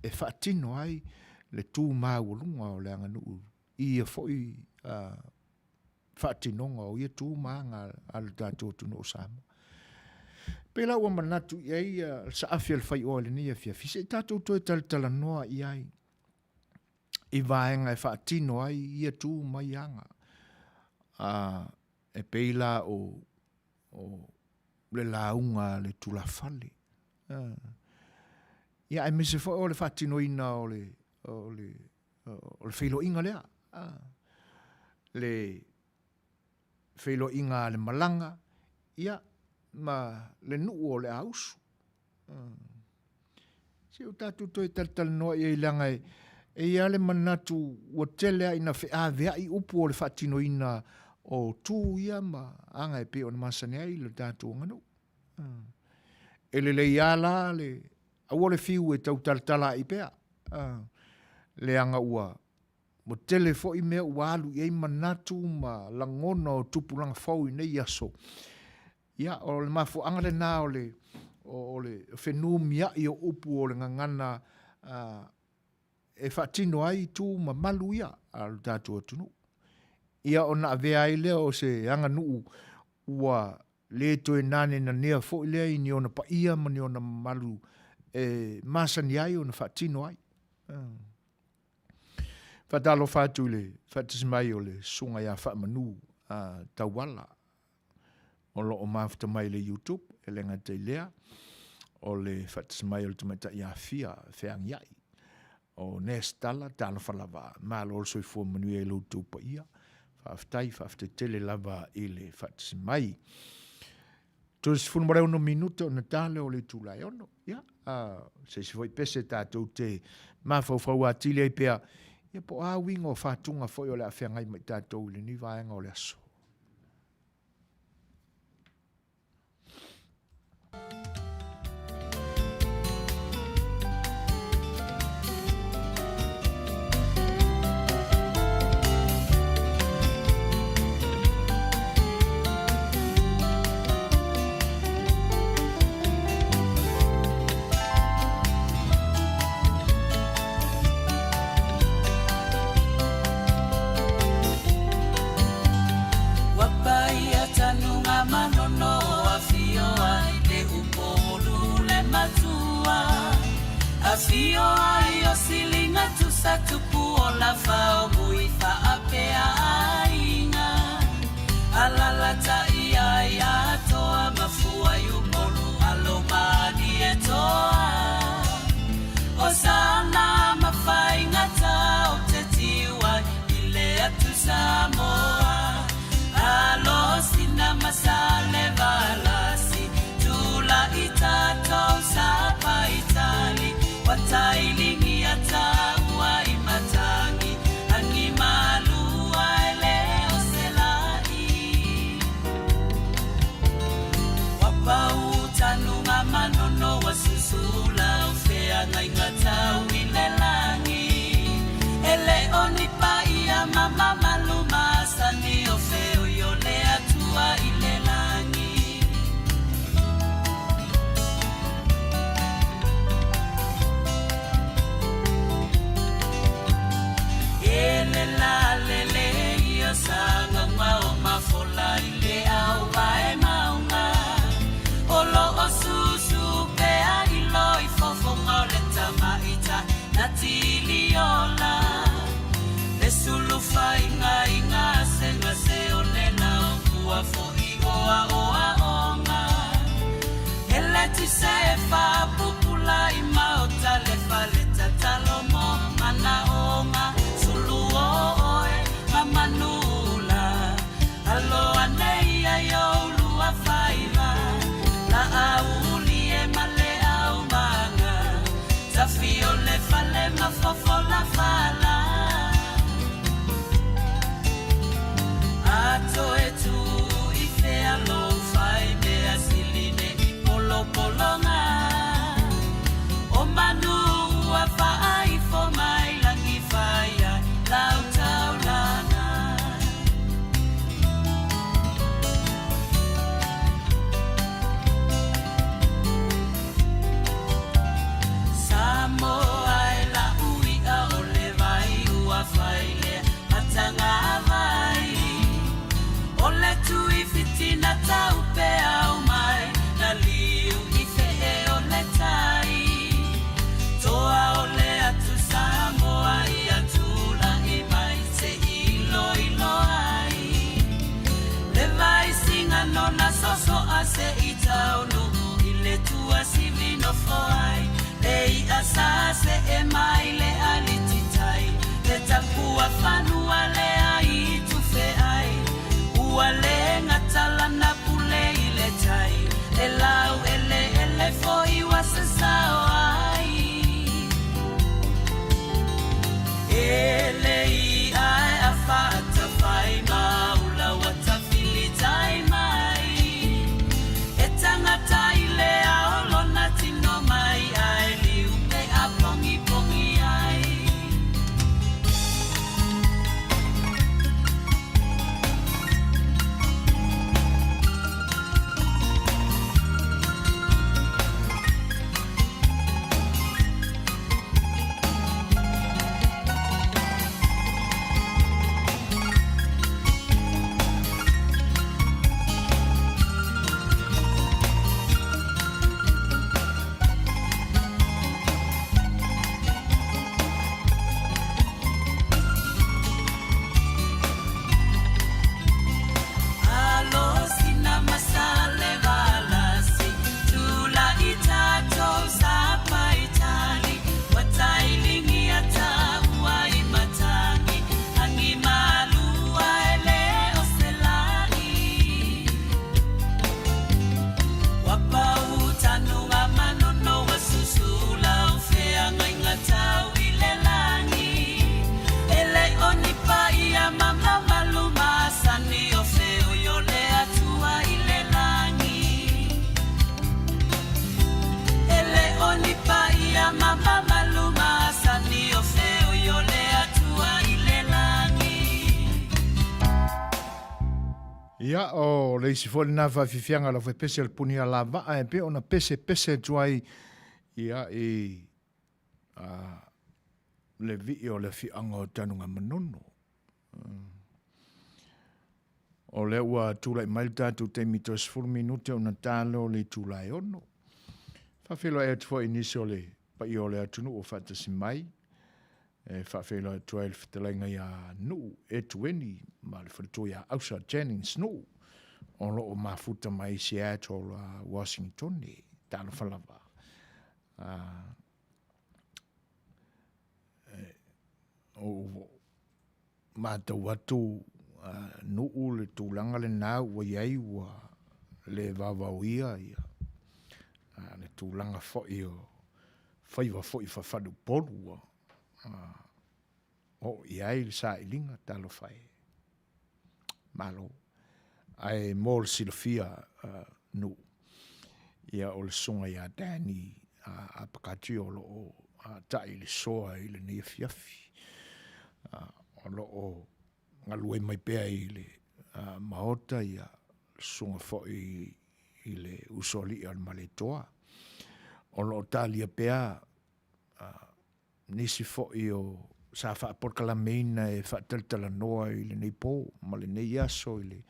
E whaatino ai le tū māulunga o le anganu. Ia foi whaatinonga o ia tū maanga al tātou tunu o Samoa. Pela ua manatu i ai sa awhia le whai o le nia fia fisa i tātou toi tala noa i ai. I vaenga e whaatino ai ia tū mai anga. E peila o le launga le tula whale. Ia e mese fo o le whaatino ina o le whilo inga lea. Le whilo inga le malanga. Ia ma le nuu o le ausu. Si o tātou toi tal noa i langa e ia le manatu ua telea ina whea i upu o le whaatino ina o tū ia ma anga e pe o na masane ai le tātou nganu. E le ia la le awole fiu e tau tala i pea. le anga ua mo telefo i mea ua alu i manatu ma langona o tupulanga fau i nei aso. Ia, o le mafu angale nā o le whenua mia i o upu o le ngangana e whaatino ai tū ma malu ia alu tātua tunu. Ia o na avea ai lea o se anga nuu ua le toe nane na nea fo i lea i ni ona pa ia ma ni ona malu masani ai o na whaatino ai. Whatalo whātu le whaatisimai o le sunga ia whaamanu tauala. O lo o mafuta mai le YouTube, e lenga te lea, o le whaatisimai o le tumaita ia fia, whiang iai. O nestala, tāna whalava, maa lo soi fua manui e lo tūpa ia, whaafitai tele lava i le whaatisimai. Tos funu mareo no minuto na tale o le tūlai ono, ia, se si foi pese tātou te mawhauwhau a tile i pia, ia po a wingo o whātunga foi o le a whiangai mai tātou le ni vaenga o le aso. Afio ai o silinga tu satupu o la fao mui fa apea ainga alalata ia ia toa mafua yumolu alomani e toa o sana mafai ngata o te tiwa ile atu Samoa alo sina masale valasi tula itato sapa itali watailingi ataua imatangi angi malua eleo selai wapau tanunga manono wasusula ufea ngaingatau ilelangi ele onipa ia mama maluma sani ofeo yole atua ilelangi la lele yo sanga ma mafola ile au vai maunga olo osusu pe ilo ifofo ngole tamaita natiliola esulu fainga inga senga se onena kuwa fo igoa oa onga eleti se fa pupula ima otale faleta talomo mana onga oe mamanula alo aneia yo lua faiva la auli e male au manga tafio le fale mafofo la fala ato etu ife alo fai me asiline polo polonga Ia o le isi fo na fa fianga la fe pese le puni ala va e pe ona pese tuai ia le vi o le fi anga tanunga manono. O le ua tūlai mailta tu te mitos 4 minute o na talo le tūlai ono. Whawhelo e atu inisi o le pa i o le atunu o whatasi mai. Whawhelo e atu le whitalenga ia nuu e tueni ma le whatua ia Ausa Jennings nuu. O lo o mafuta mai Seattle Washington ni talo whalawa. O mātou atu nuu le tūlanga le nāu wa iai wa le vavauia ia. Le tūlanga fwoi o whaiwa fwoi whawhadu porua. O iai le sa ilinga talo whai. Malo. Ai mōl silofia nuu. Ia o le songa ia Dani apakati o lo o tai le soa i le nia fiafi. O lo o ngalue mai pea i le maota ia songa fwoi i le usoli al maletoa. O lo talia pea nisi fwoi o sa whaporkala meina e whaataltala noa i le neipo, ma le nei aso i le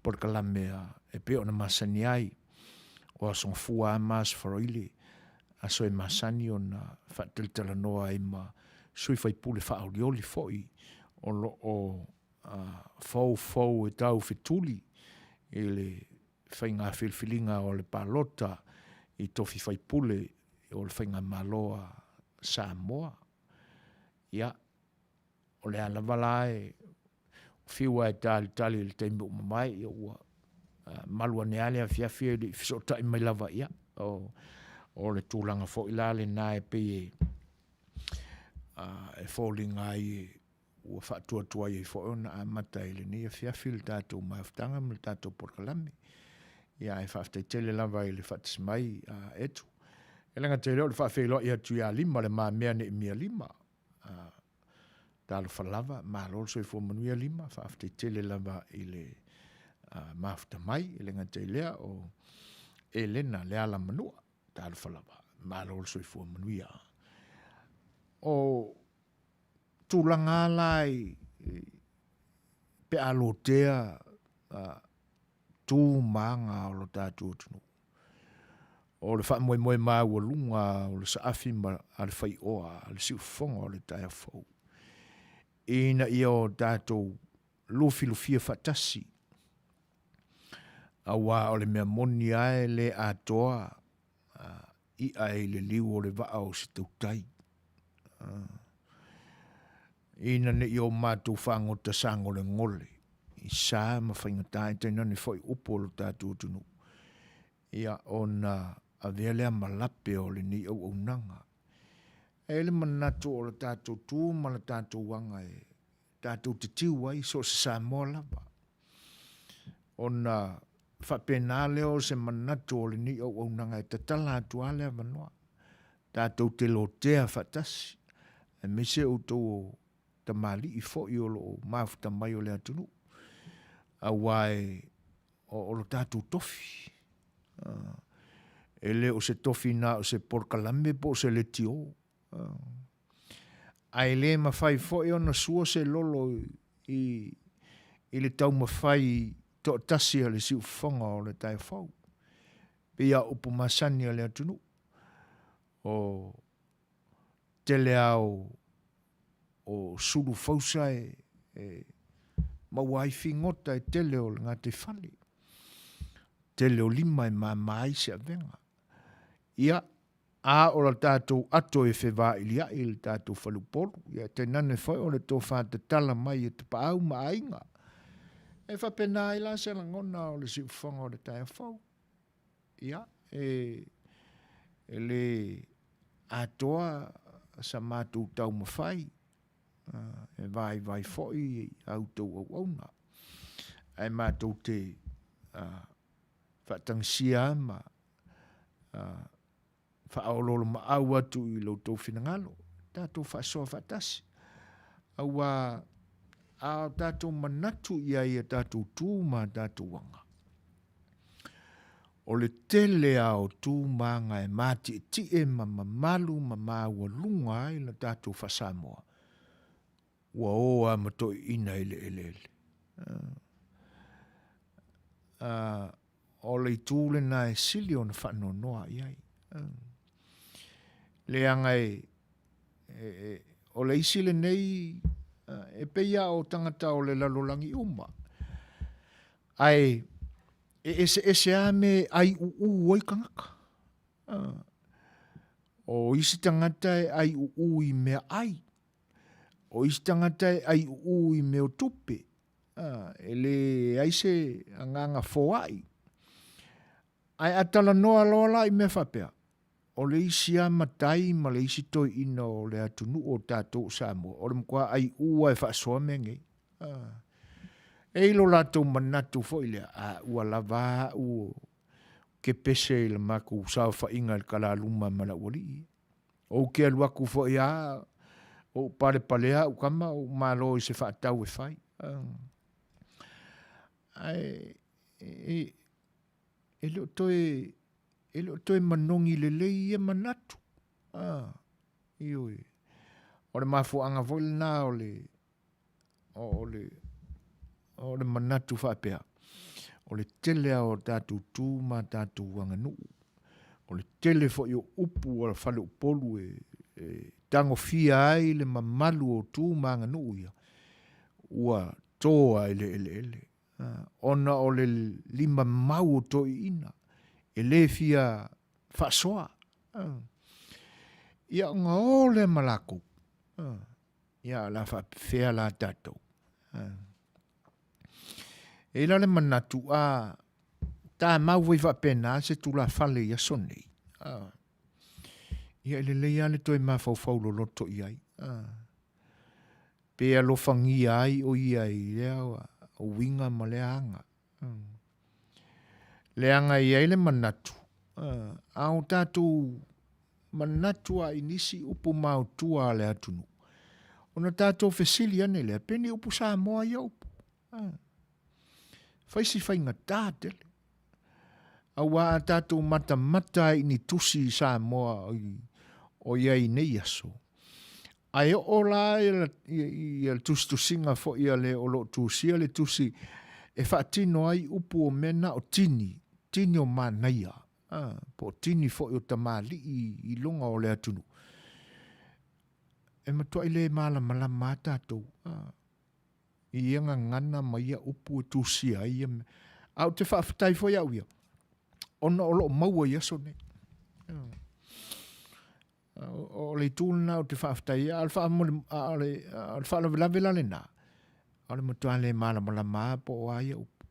porkala mea e peo na masani ai o asong fua mas faroile aso e masani o na whaataltala noa i ma sui whaipule whaaulioli fwoi o lo o fau e tau fituli i le whainga whilwhilinga o le palota i tofi whaipule o le whainga maloa Samoa. Ia, o le alawala e whiua e tali le teimbo mamai o malua neale a fiafia li fisota i mai lava ia o le tūlanga fo ila le na e pe e fōlinga i ua whaatua tua i fo ona a mata i le ni a fiafi le tātou maafutanga me le tātou porkalame. Ia e whaaftai tele lava i le whaatismai etu. E langa te reo le whaafeilo i atu ia lima le maa mea ne i mia lima. Tālo whalava, maa lolo so i fō manuia lima, whaaftai tele lava i le maafuta mai, e langa te lea o Elena le ala manua, tālo whalava, maa lolo so i fō manuia. O tūlanga lai pe alotea tū maanga o lo tātou tunu. O le wha moe maa ua lunga o le saafi ma ale whai oa, ale siu whonga o le taia whau. Ina ia o tātou lufi lufia whatasi. Awa o le mea moni ae le atoa i ae le liu o le waa o si tautai. Ina ne i o mātou whangota sango le ngole. I sā ma whaingatai tēnā ne whai upo lo tātou tunu. Ia o na a velea malape o le ni au nanga. E le manatu o le tātou tū ma le tātou wanga e tātou te tiwai so se Samoa lava. O na whapena leo se manatu o le ni au nanga e tatala atu ale a manoa. Tātou te lo tea whatasi. E mese o tō ta mali i fo i o lo mafuta mai o le atunu. A wai o lo tātou tofi. Ele o se tofi na o se porkalame po se le tio. Ai le mawhai fo i ona sua se lolo i le tau mawhai to tasi a le siu whonga o le tai whau. Pia upu masani a le atunu. O tele au o suru fausa mawai fingota e tele o ngā te whale. Tele o lima e mai se a venga. Ia, a o la tātou ato e whewā ili a ili tātou whalupolu. Ia, te nane whai o le tō whāta tala mai e te paau ma ainga. E whapena i la se langona o le si whanga o le taia whau. Ia, e le atoa sa mātou tau mawhai. E vai whoi au tau au auna. Ai mātou te whatangsia ma whaololo ma au atu i lo tau whinangalo. Tātou whasoa whatasi. Aua a tātou manatu ia ia tātou tū ma tātou wanga. O le tele ao tū manga e mati e ma mamalu ma maua lunga ai la tātou whasamoa. Ua oa matoi ina ele. O le tūle na e sili o na whanonoa iai. Le angai o le isile nei e peia o tangata o le lalolangi uma. Ai ese ame ai oi kangaka. O isi tangata ai i mea ai. O isi tangata ai i mea tupe. Ele aise anganga foai. Ai atala noa lola i mea whapea. O le isi amatai ma le isi toi ina o le atunu o tātou Samoa. O le mkua ai ua e whaasoa menge. Eilo lato manatu fo ile ua lava u ke pese le maku sa fa inga le kala luma mala wali. O ke aluaku fo ia o pare palea u kama o malo i se fa tau e fai. Elo toe manongi le lei e manatu. Ioi. O le mafu anga vole na o le manatu whapea. O le tele o tātou tū ma tātou wanganu. O le tele fo i o upu o le whale upolu tango fia ai le mamalu o tū ma nganu ia. Ua toa ele. Ona o le lima mau o toi ina. Ele fia whasoa. Ia ngā ole malaku. Ia la whapea la tātou. E la le manatu tā mau i whapena se tu la whale ia sonei. Ia ele leia le toi mawhau lo loto iai. Pea lo whangi ai o iai lea o winga ma le anga. Le anga iai le manatu. Au tātou manatu a inisi upu mau tua le atunu. Ona tātou fesili ane lea peni upu Samoa ia upu. Faisi whainga tātele. Awa a tātou mata ini tusi Samoa o iai nei aso. Ai o la i al tusinga fo ia le o lo tusia le tusi e whaatino ai upu o mena o tini o manaia. Po tini fo i o tamali i longa o le atunu. E matua i le malama tātou. I ianga ngana mai a upu e tusia i au te whaafatai fo iau ia. Ona o lo maua i aso ne. O le tūna o te whaafatai ia. Al whaalavelawela le nā. Ale matua le malama po o aia upu.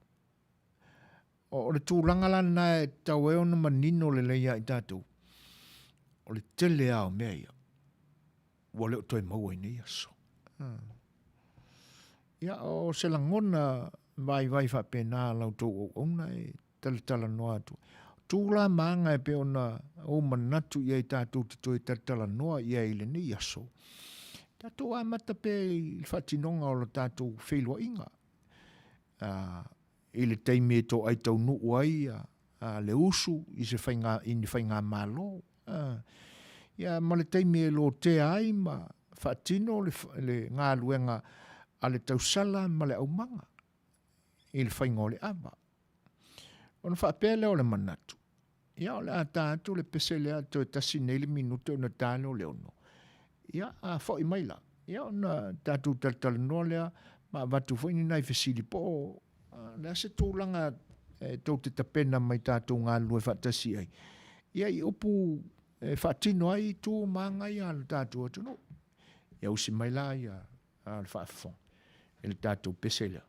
O le tūlanga lana e tau e ona manino le leia i tātou. O le tele ao mea ia. Ua leo toi maua i nei aso. Ia o se langona vai whapena lau tō o ona e tala noa atu. Tūla maanga e pe ona o manatu ia i tātou te toi tala noa ia i le nei aso. Tātou a mata pe i whatinonga o lo tātou whelua inga. I le teime to ai tau nuu ai le usu i se whainga malo. Ia ma le teime lo te ai ma whatino le ngā luenga a le tausala ma le aumanga. I le whainga o le ama. Ona whapea leo le manatu. Ia o le a tātou le pese lea to e tasi nei le minuto na tāno le ono. Ia a fo i maila. Ia ona tātou taltala noa lea ma watu fo ini nai fesili po lea se tūlanga tau te tapena mai tātou ngā lue whatasi ai. Ia i upu whatino ai tū māngai a le tātou atu no. Ia usi maila ai a le whaafong. E le tātou pese lea.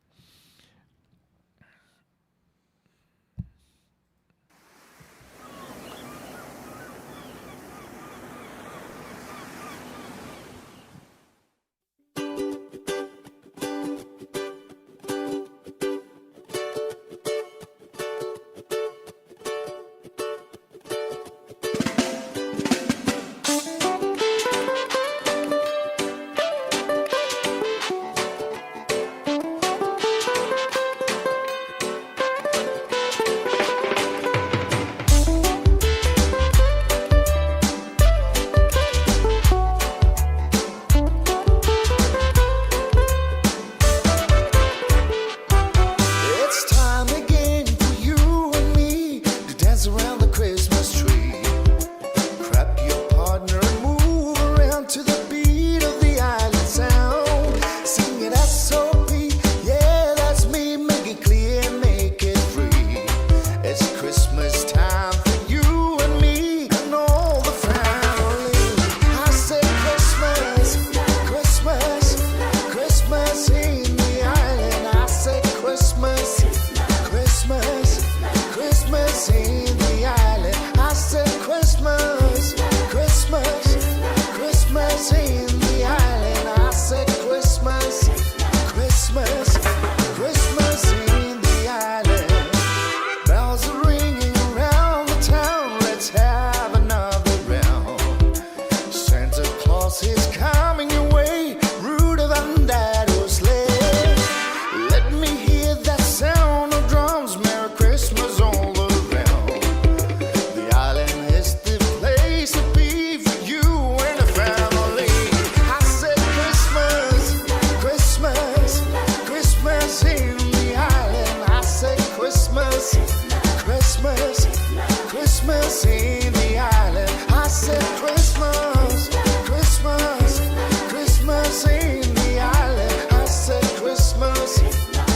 Christmas in the island. I said Christmas, Christmas, Christmas in the island. I said Christmas,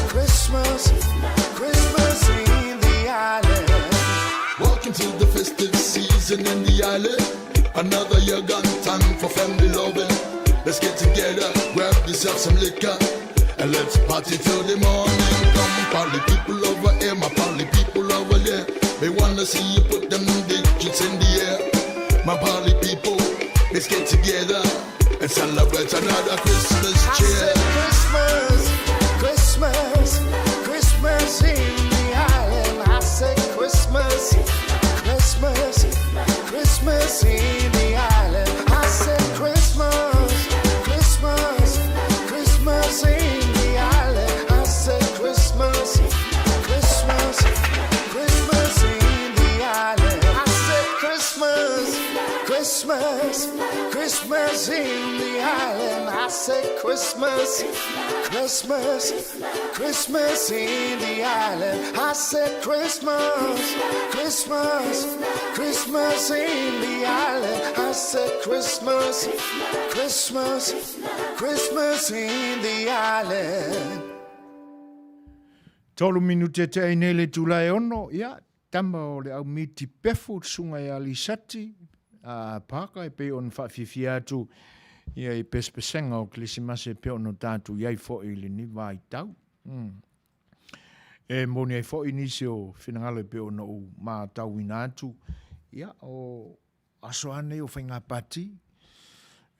Christmas, Christmas in the island. Walking through the festive season in the island. Another year gone, time for family loving. Let's get together, grab yourself some liquor, and let's party till the morning. Come party people over here, my party people over there. They wanna see you put them digits in the air. My party people, let's get together and celebrate another Christmas cheer. I said Christmas, Christmas, Christmas in the island. I said Christmas, Christmas, Christmas in the island. I said Christmas, Christmas, Christmas in the island. I said Christmas, Christmas, Christmas in the island. I said Christmas, Christmas, Christmas in the island. I said Christmas, Christmas, Christmas in the island. I said Christmas, Christmas, Christmas in the island. I said Christmas, Christmas, Christmas in the island. Tolu minute te ainele tulai ono, ia, tama o le au miti pefu tsunga ia lisati, paka e pe on whawhiwhi atu, ia i pespesenga o klisimase pe ono tātu iai fo i le ni vai tau. E moni ai fo i nisi o whinangale pe ono o mā tau ina atu, ia o aso ane o whainga pati,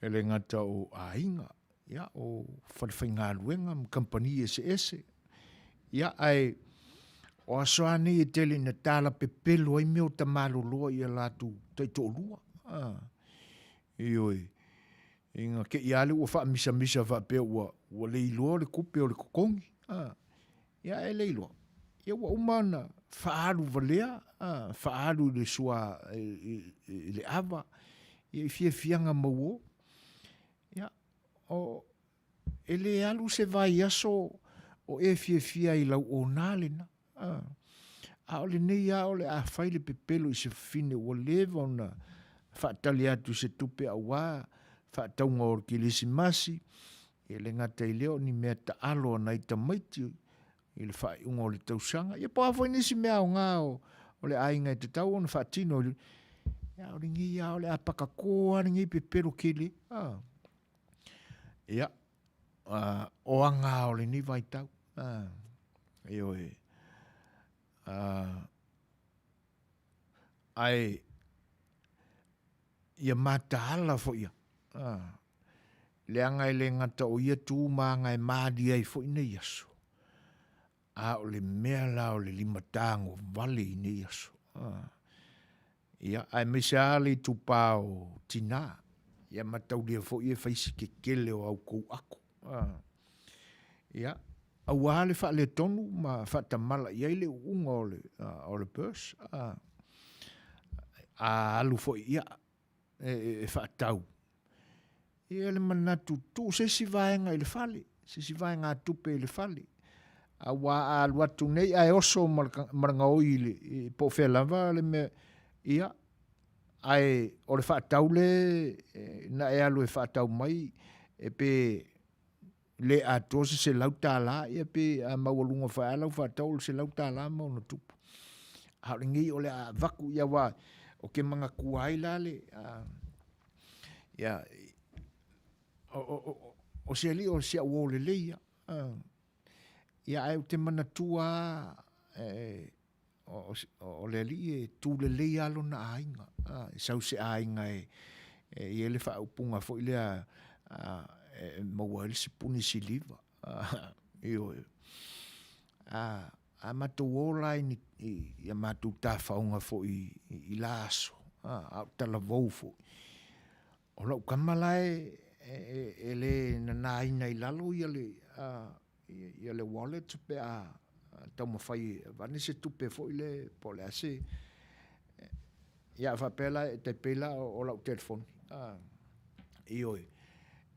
e le ngata o ainga, ia o whainga luenga, mkampani ese. Ia ai o asoani e tele na tala pepelo ai meo tamaloloa ia latu taitolua. Ioi. Inga ke iale ua wha misa pe ua leiloa le kupe o le kokongi. Ia e leiloa. Ia ua umana whaaru valea, whaaru le sua le ava. Ia i fianga mauo. Ia o ele alu se vai aso o e fia i lau o nālena. A ole nei a ole a whaile pepelo i se fine o lewa ona whaatali atu se tupe a wā, whaataunga o ki lisi masi, e le ngata i leo ni mea ta alo na i ta maiti, i le whaaiunga o le tausanga. Ia poa fwoi nisi mea o ngā o le ainga i te tau ona whaatino, ia ole ngi a ole a pakakoa, ngi pepelo kele. Ia, o anga o le ni vai tau. Ioi. Ai ia mataala fo ia. Le anga i le ngata o ia tū maanga e maadi ai fo ina iaso. O le mea la o le limatango vale ina iaso. Ia ai mese ale tu pao tina. Ia matau lia fo ia faisi ke kele o au kou ako. Ia. Au ale wha le tonu ma whata mala ia le unga o le pers. Alu fo ia e whaatau. Ia le manatu tu se si vaenga i le fale. Se si vaenga tupe i le fale. Awa alu atu nei ai oso maranga oi le po whelava le me ia. Ai o le whaatau le na e alu e whaatau mai e pe le atose se lautala ia pe a mawalunga whaala whaatau se lautala ma ona tupu. Haringi o le a vaku ia wa o ke mga kuai lale ia o se li o se o le leia ia ai te mana tua o le li e tu le leia alo na ainga sau se ainga e ele wha upunga fo ile maua ele se puni si liva a matu ola ia matu ta whaunga fo i laso a tala vau fo o lau kamalai e le na ina i lalo ia le wallet pe a tau mawhai vane se tupe fo i le pole ase ia whapela e te pela o lau telefoni ioi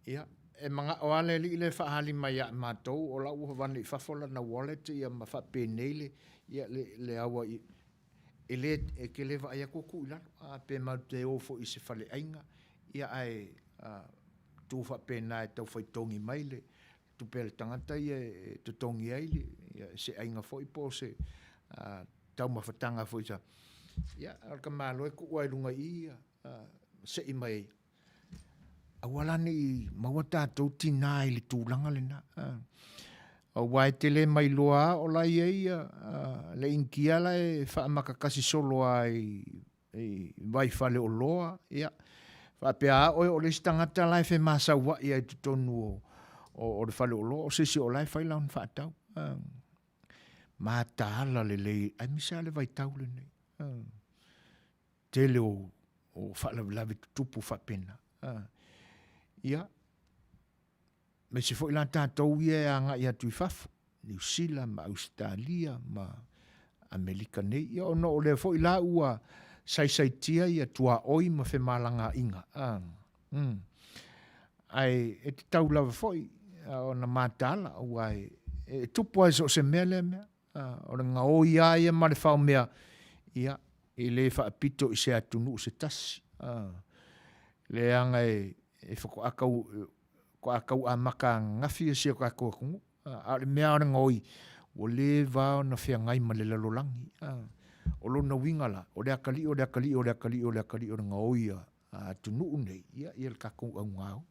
ia e mga oale li le whahali mai a mātou o lau vane i whafola na wallet ia ma whapenele ia le awa e ke le vai ko ku la pe ma te o fo i se fale ainga ia ai tu fa pena e tau fai tongi maile tu pe tangata ia tu tongi ai ia se ainga fo i po se tau mafatanga fo ia ia al ka malo e ku ai lunga ia se i mai awala ni mawata tau tina i le tūlanga le na o wai te le mai loa o la ia le inkia la e wha makakasi solo ai vai fale o loa ia wha pia o le stangata la e whe masa wa ia i tutonu o le fale o loa o sisi o la e whai laun wha tau ma taala le ai misa le vai tau le nei te le o wha lawe tupu wha pena ia me se foi lan tātou ia anga ia tui fafu, New Zealand, ma Australia, ma Amerika nei, ia ono o le foi la ua sai tia ia tua oi ma fe malanga inga. Ai, e te tau lava foi, o na mātala, o ai, e tupu ai so se mele mea, o na ngā oi ai ma le whao mea, ia, e le wha apito i se atunu se tasi. Le anga e whako akau, ko akau a maka ngafi e ko akau kungu a le mea ora ngoi o le va na fia ngai ma le lalolangi o lo na wingala o le akali o ngoi a tunu nei ia le kakau au ngau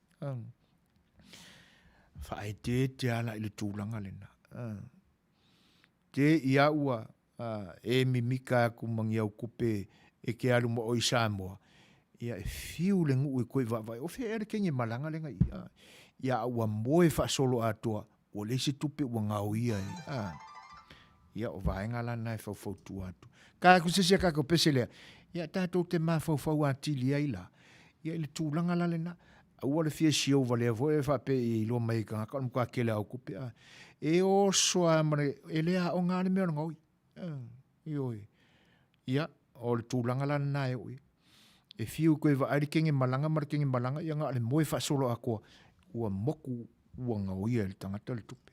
fa te ala ile tūlanga lena te ia ua e mimika ku mangi au kupe e ke alu mo o Samoa ia e fiu le ngu e koe vai o fe ere kengi malanga lenga ia ua moe fa solo atua o le se tupe ua ngau ia ia o vaenga lana e fau tu atu ka ku se ka ko pesele ia tatou te ma fau atili ai la ia le tūlanga la lena ua le fia sio vale vo e fa pe i lo mai ka ka ko akele au kupe e o soa mare ele a o ngale me ngoi ioi ia o le tūlanga lana e oi e fiu koe wa ari kengi malanga ia ngā le moe wha solo a koa ua moku ua ngau ia le tangata le tupe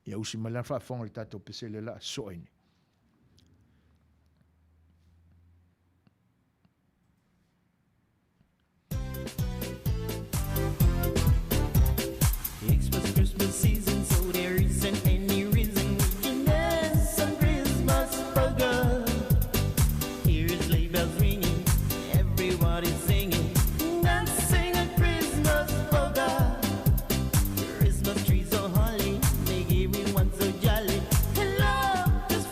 ia usi malana wha whonga le tātou pesele la soaine It's Christmas season, so there isn't any reason we can dance on Christmas burger. Here is sleigh bells ringing, everybody's singing, dancing a Christmas polka. Christmas trees so holly, make everyone so jolly. Hello, just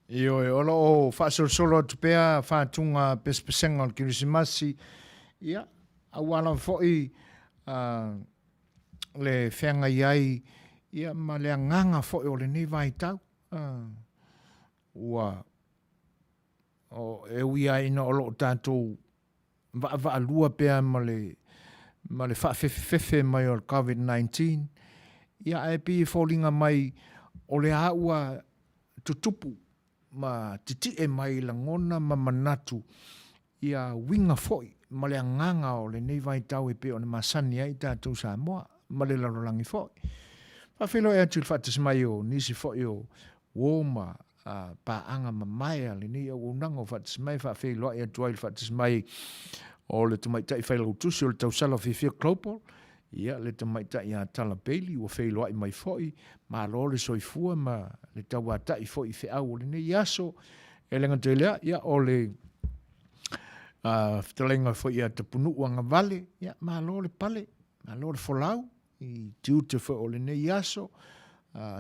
Io e olo o whaasolo tu pea whaatunga pespesenga o kirisimasi. Ia, awala fo'i le whenga iai, ia ma le nganga fo'i o le nei vai tau. Ua, o e ui ai na olo o tātou va lua pea ma le whaafefe mai o COVID-19. Ia e pi fōlinga mai o le aua tutupu ma titi e mai la ngona ma manatu ia winga foi ma le nganga o le nei vai tau e pe o le masani ai tātou Samoa ma le larolangi foi. Whawhelo e atu whatas mai o nisi foi o woma paanga ma mai le nei o unanga o whatas mai whawhelo e atu ai whatas mai o le tamaitai whailau tusi o le tausala whiwhia Klopol. Ia le tamaitai a tala peili o whelo ai mai foi ma lo le soifua ma le tauatai foi fe au le nei aso e lenga te lea ia o le ftalenga foi a te punu anga vale ia ma lo le pale ma lo le folau i tiute foi o le nei aso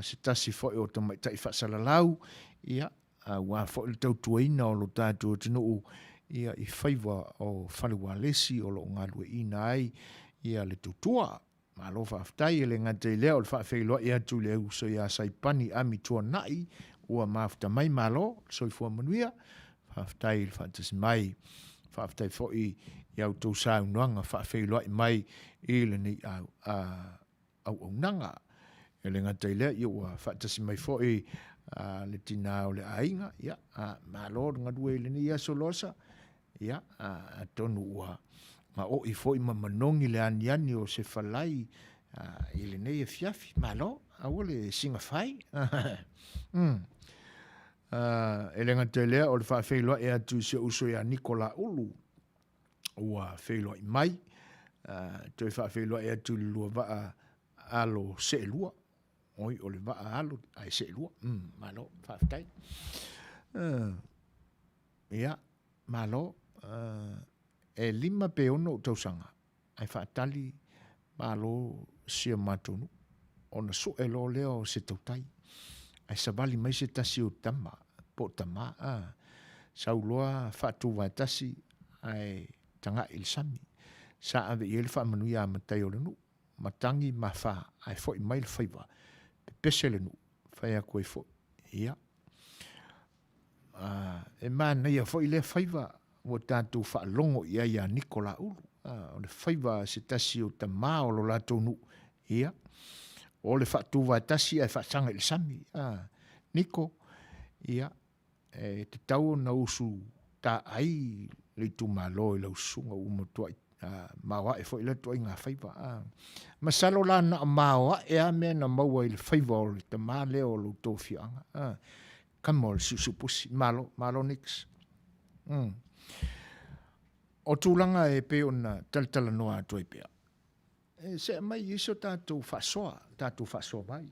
se tasi foi o tamaitai whasalalau ia wa foi le tautuaina o lo tātua tinu ia i whaiva o whalewalesi o lo ngalue ina ai ia le tutua ma lo whaftai le ngate lea o le whawhailoa ia tu le uso ia saipani ami tua nai ua mafta mai malo soifua manuia whaftai le whatas mai whaftai foi i au tau saunuanga whawhailoa mai i le ni au nanga e le ngate lea ia ua whatas mai foi le tina o le ainga ia malo ngadue le ni ia solosa ia tonu ua ma o i foi ma manongi le aniani o se falai i le nei e fiafi malo au le singa fai e le ngate lea o le whawhailoa e atu se uso ia Nikola Ulu ua whailoa i mai toi whawhailoa e atu lua vaa alo se lua oi o le vaa alo ai se lua malo whawhai ia malo e lima pe ono tausanga ai whaatali malo sia matonu ona so e lo leo se tautai ai sabali mai se tasi o tama po tama sauloa whaatu waitasi ai tanga ilsami sa ave i ele whaamanu ia matai o lenu matangi ma wha ai foi mai le whaiva pese lenu whai a koe foi ia e mana ia foi le whaiva o tātou whaalongo ia ia Nikola Ulu. O le whaiva se tasi o tamā o lo lātou nu. Ia. O le whaatuwa tasi ai whaatanga ili sami. Niko. Ia. Te tau na usu tā ai le tu malo i lau sunga umatua mawa e fo i letua i ngā whaiva. Masalo la na mawa e a mea na maua i le whaiva o le tamā leo o lo tōwhianga. Kamol susupusi. Malo nix. O tūlanga e pe ona talatala noa atu e pea. Se mai iso tātou whasoa mai.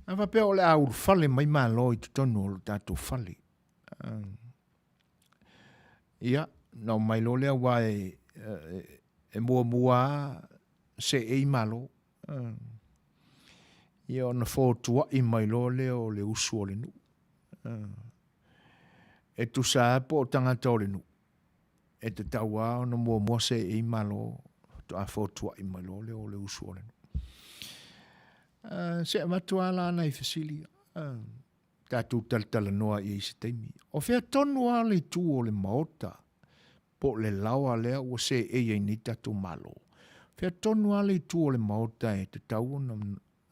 A wha pea o le auru whale mai maa loi tutonu o le tātou whale. Ia, nau mai lo lea wa e mua se e malo. Ia ona fōtua i mai lo lea o le usu o le nu. E tu sa po o tangata o le nu. E te taua o na mua se e malo to a fōtua i mai lo lea o le usu o le nu. Se matua la na i fasili. Tātou talatala noa i se teimi. O whea tonu a le tū o le maota. Po le lawa lea o se e i ni tātou malo. Whea tonu a le tū o le maota e te tau na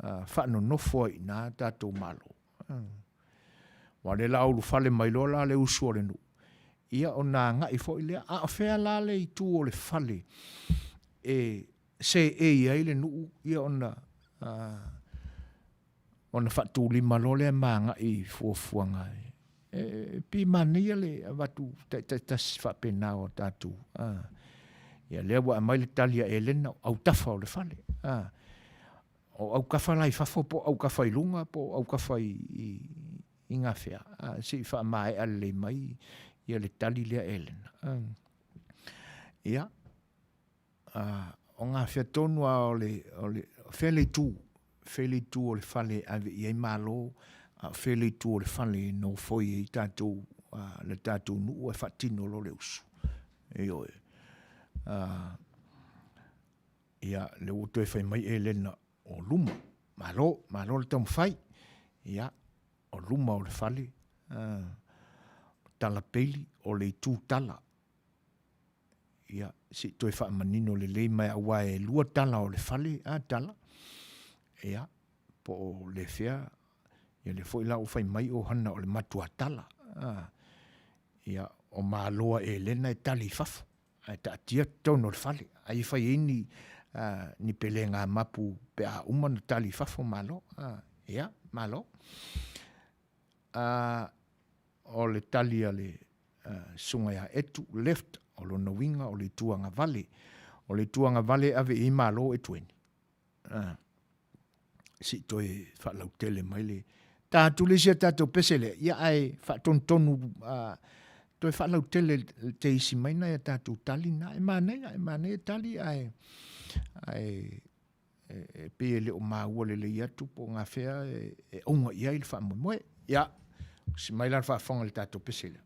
whaano nofo i nā tātou malo. Wa le la ulu fale mai lo la le usu o le nu. Ia o nā ngai fo i lea. A whea la le i tū o le fale. E se e i le nu. Ia o na... ona whatu lima lo le maanga i fuafuanga. Pi mania le watu tas whapena o tātou. Ia lea wa mai le talia e lena au tafa o le fale. O au kafa lai fafo po au kafa i lunga po au kafa i ngā whea. Si wha mai ale mai ia le tali lea e lena. Ia. O ngā whea tonua o le whele tū. Feli tu o le fale ave i ai malo a whele tu o le whale no foi i tātou le tātou nuu e whatino lo le usu. E oe. Ia, le uto e whai mai e lena o luma. Malo le tam whai. Ia, o luma o le whale. Tala peli o le tū tala. Ia, si toi wha manino le lei mai awa e lua tala o le whale, tala. Ia, po o le whea, ia le foi la o whai mai o hana o le matua tala. Ia, o māloa e lena e tali whafo. Ai ta tia tono le whale. Ai whai ni pele ngā mapu pe a umana tali whafo malo. Ia, malo. O le tali a le sunga ia etu left o lo na winga o le tuanga vale. O le tuanga vale ave i malo e tueni. Si toi whalau tele mai le. Tātu le sia tātou pesele. Ia ai whatonu toi whalau tele te isi mai na ia tātou tali na. E manei tali ai pe le o maua le ia tu po ngā whea e onga ia il whamoe. Ia, si mai lan whafonga le tātou pesele.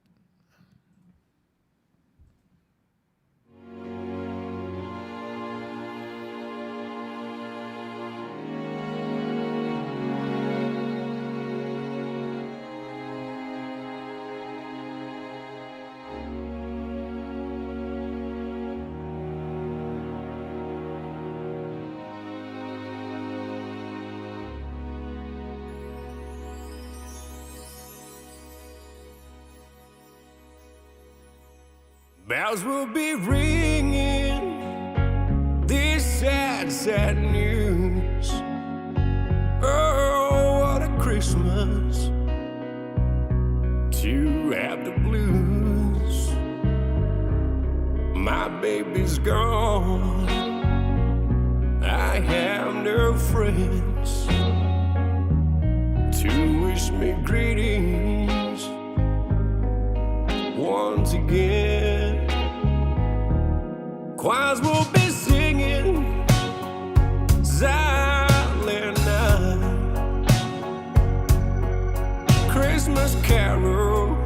Bells will be ringing this sad, sad news. Oh, what a Christmas to have the blues. My baby's gone, I have no friends to wish me greetings once again. Choirs will be singing silent night, Christmas carols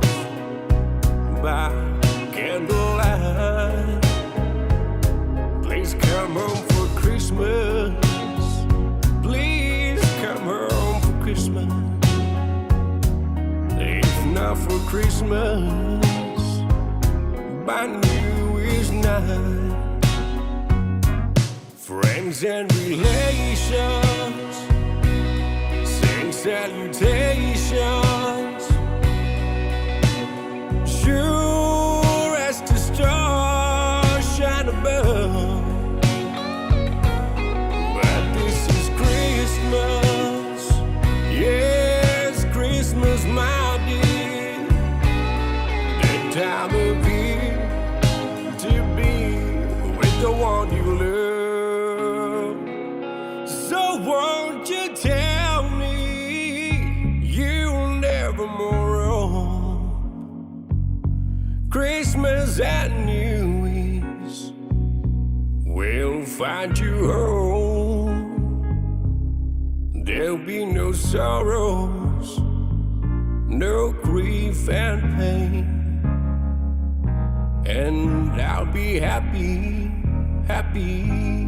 by candlelight. Please come home for Christmas. Please come home for Christmas. If not for Christmas, by New Year's night. Friends and relations sing salutations, sure as the stars shine above. But this is Christmas, yes, Christmas, my dear, the time of year to be with the one you love. Won't you tell me you'll never more roam? Christmas and New Year's will find you home. There'll be no sorrows, no grief and pain, and I'll be happy, happy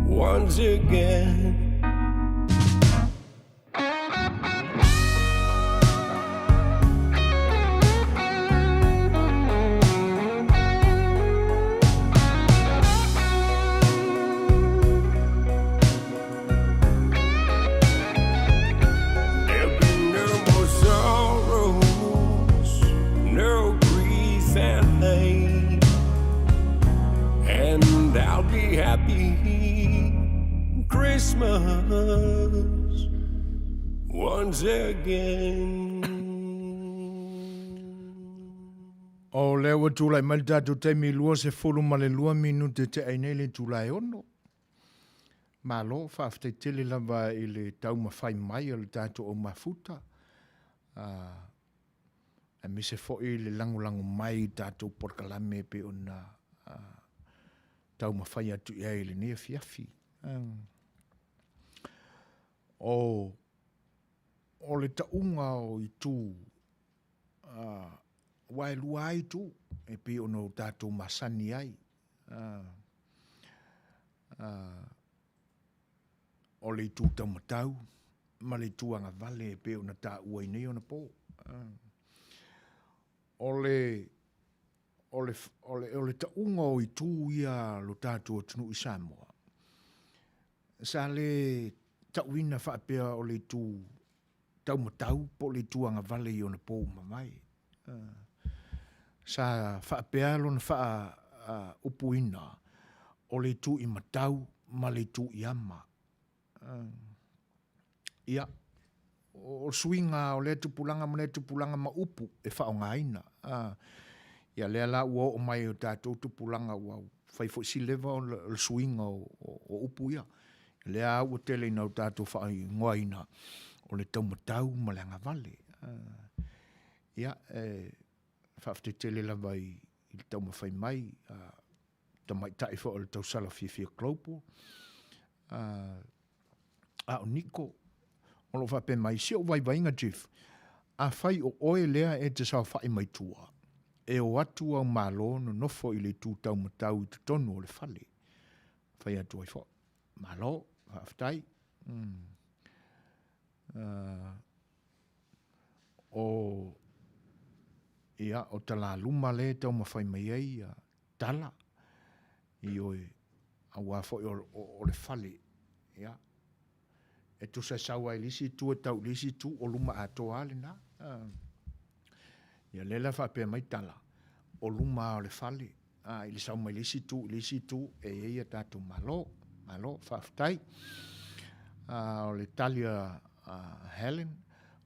once again. Christmas once again. O lewa tūlai mai tātou teimi lua se fulu ma le lua minute te ainele tūlai ono. Ma lo whaaftei tele lava i le tau mawhai mai o le tātou o mafuta. A mi se fo i le langu mai tātou porkalame pe o na tau mawhai atu ia i le nea fiafi. O o le taunga o i tū wai lua ai tū e pe ono tātou masani ai o le tū taumatau ma le tūanga vale e pe ona tā ua nei ona pō o le taunga o i tū ia lo tātou tunu i Samoa sa le tauina whaapea o le tū taumatau po le tūanga vale i ona pō mamai. Sa whaapea lona wha upuina o le tū i matau ma le tū i ama. Ia, o swinga o le tupulanga ma le tupulanga ma upu e whaongaina. Ia lea la ua o mai o tātou tupulanga ua whaifo si lewa o le swinga o upu ia. Lea ua tele nau tātou whaai ngoaina o le taumatau ma le anga vale. Ia, whaafte tele lawa i le taumawhai mai, tamai tai wha o le tausala Whiawhia Global. A o Niko, o lo whape mai, si o vai vainga Jeff, a whai o oe lea e te sao whai mai tua. E o atu au malo no nofo i le tū taumatau i te tonu o le whale. Whai atu ai wha. Malo, whaaftai. Ia, o tala luma le tau mawhai mai ei, tala. I oe, a wafo i o le whale. Ia. E tu sa sawa i lisi tu e tau lisi tu o luma ato ale na. Ia lela whapea mai tala. O luma o le whale. I le sau mai lisi tu e eia tātou malo. Malo, whaaftai. O le talia Helen.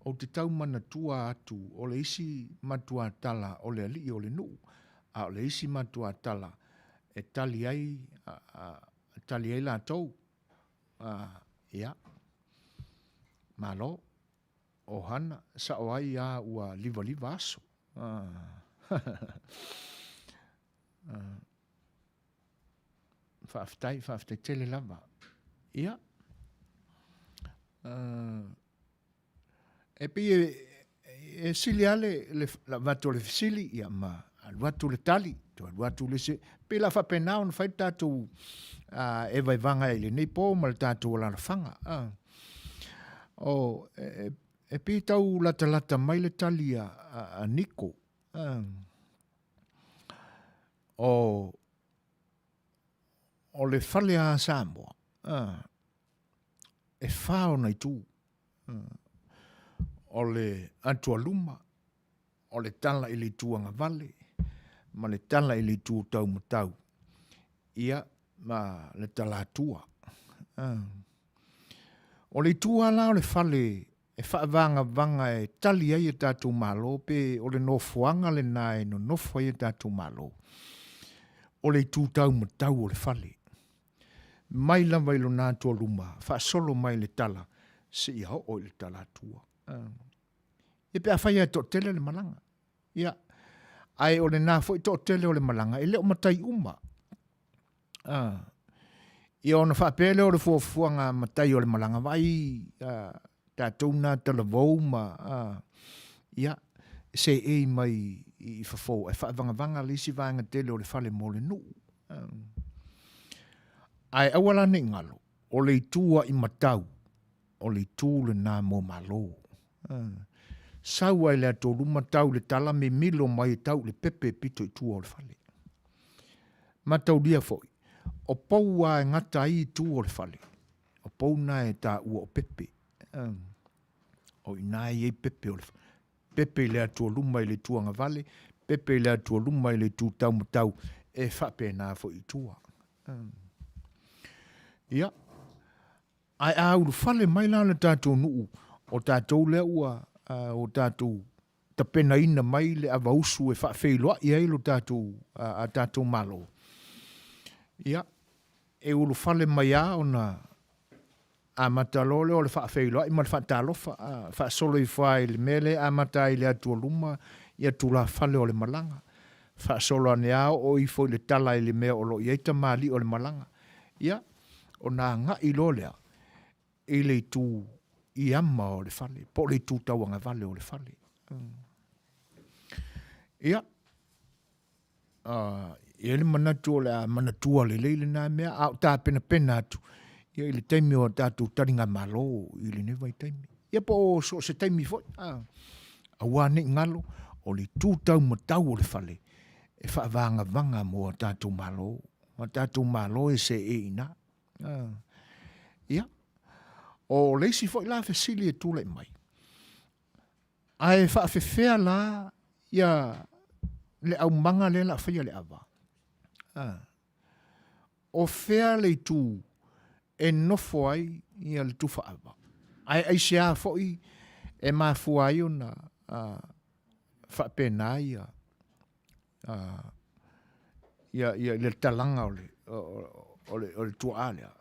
O te tau mana tua atu, o le isi matua tala, o le ali o le nuu, o le isi matua tala, e tali ai la tau, ia, malo, o hana, sa o ai a ua liva aso. Whaaftai tele lava. Ia. E pi e sili ale la watu le fisili ia ma al watu le tali to al watu le se pe la fa pena on fa tatu e vai vanga ele nei po mal tatu la fanga o e pi tau lata mai le tali a Niko o le fale a Samoa e fa ona i tu o le atua luma, o le tala i le tuanga vale, ma le tala i le tu tau matau. Ia, ma le tala atua. O le tua la o le fale, e whaavanga e tali ai e tātou malo, pe o le nofuanga le nae no nofu ai e tātou malo. O le tu tau matau o le fale. Mai lava i lo nātua luma, solo mai le tala, se ia o le tala atua. E pe a whai e tō tele le malanga. Ia. Ai o le nā fo i tō tele o le malanga. E leo matai uma. Ia ona whapele o le fuafuanga matai o le malanga. Vai tātou nā tala vau ma. Ia. Se e mai i whafo. E whaavanga lisi vanga tele o le whale mo le nu. Ai awala ne ngalo. O le tua i matau. O le tū le nā mo malo. Sau ai le ato luma tau le tala me milo mai tau le pepe pito i tua o le fale. Ma tau lia foi. O pou a ngata i tua o le fale. O pou na e ta ua o pepe. O ina e pepe o le fale. Pepe le ato luma i le tua nga vale. Pepe le ato luma i le tu tau matau. E whape na foi i tua. Ia. Ai au le fale mai la le tātou nuu. O tātou le ua, o tātou tapena ina mai le avausu e whawheiloa i eilo tātou, a tātou malo. Ia, e ulu whale mai a ona a matalole o le whawheiloa i ma le whatalofa, whaasolo i whae le mele a mata i le atua luma i atu la whale o le malanga. Whaasolo ane ao o i fo le tala i le mea o lo i eita mali o le malanga. Ia, o nā ngā i lolea i le tū i ama o le fale, po le tūtauanga vale o le fale. Ia, ia le manatu o le manatua le leile nā mea, au tā pena atu. Ia i le taimi o tātou taringa malo, i le newa i taimi. Ia po so se taimi foi, aua ne ngalo, o le tūtau matau o le fale, e whaavanga vanga mo tātou malo, o tātou malo e se e ina. Ia, o leisi foi la fesili e tūle mai. Ai whaafewhea la, ia le au manga le la whaia le awa. O whea le tū, e nofo ai, ia le tū whaawa. Ai se a foi, e mā fuai o na whaapena ia, ia le talanga o le tua alea.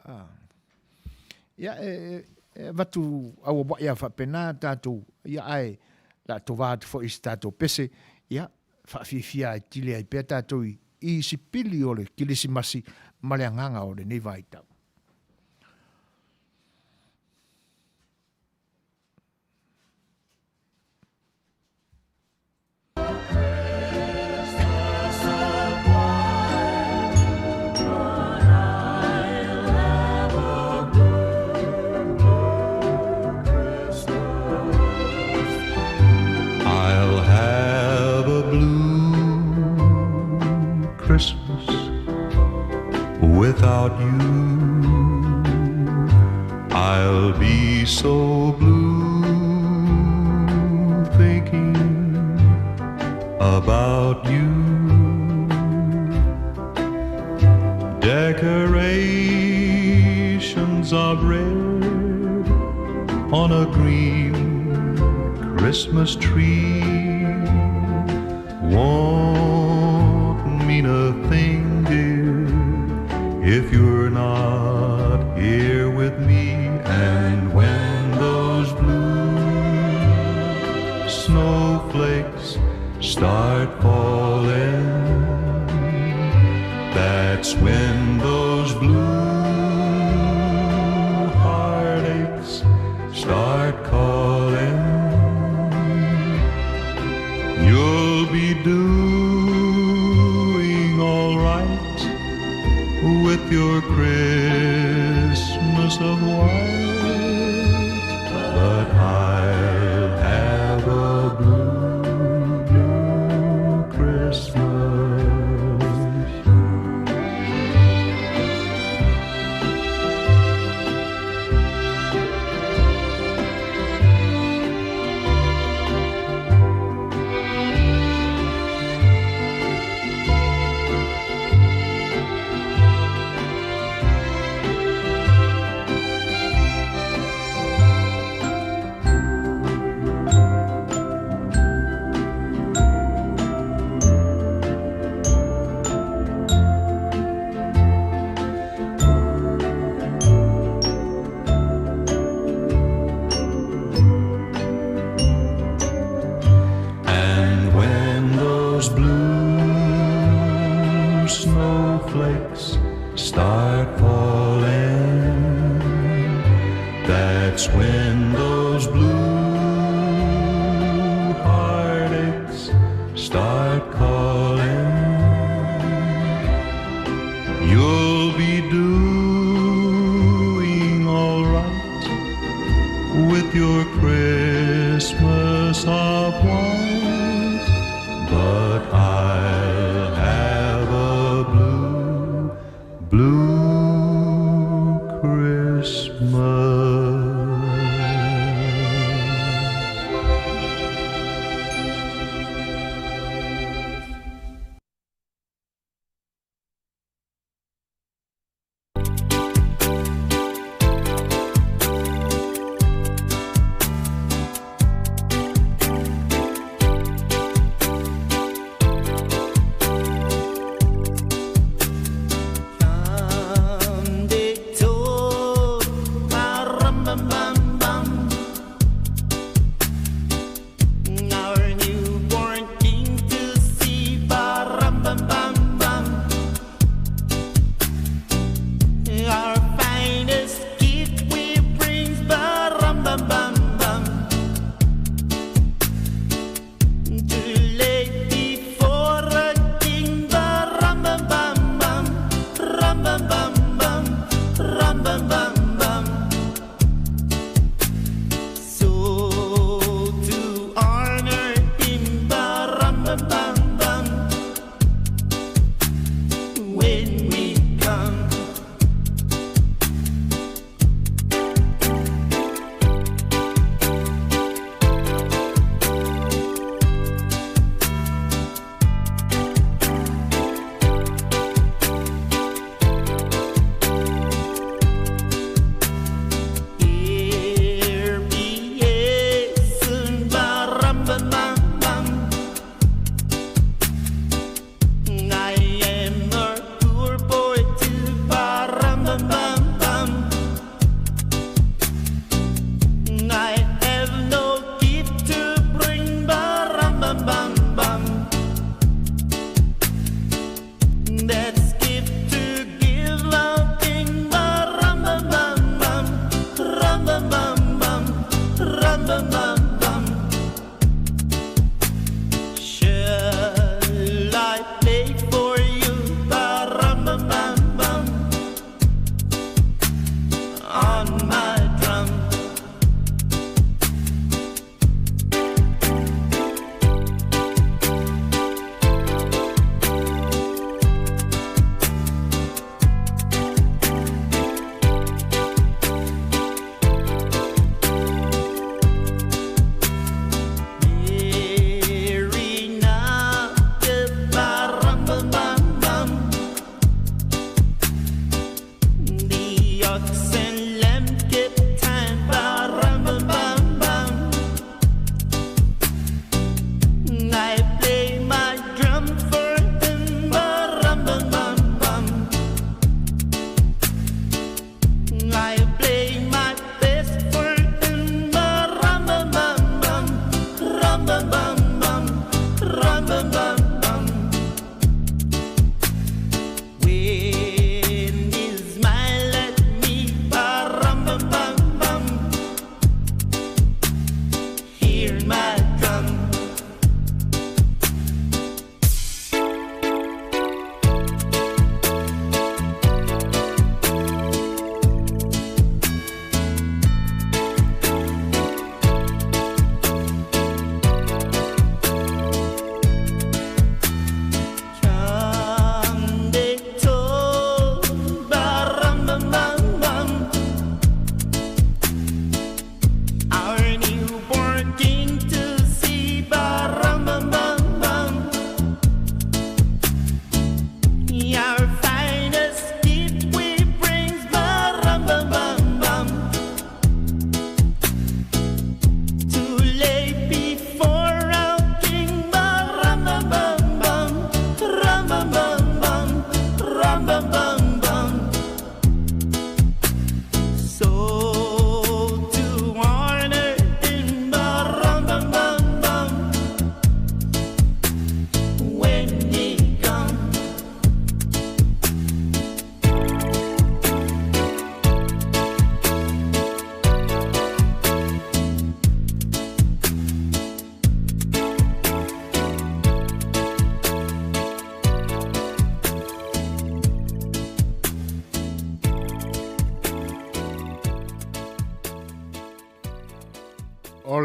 Ia watu au wa ia whaapena tātou, ia ai, la tovāt fo is tātou pese, ia, whaafifia i tile ai pēr tātou i si pili o le kilisimasi maleanganga o le newa i tau. Christmas without you. I'll be so blue thinking about you. Decorations of red on a green Christmas tree won't mean a thing, dear, if you're not here with me. And when those blue snowflakes start falling, that's when those blue heartaches start calling. You'll be doing all right with your Christmas of white, but I'll have a blue, blue Christmas. Snowflakes start falling, that's when those blue heartaches start calling. You'll be doing all right with your Christmas of white, but I'll have a blue, blue Christmas.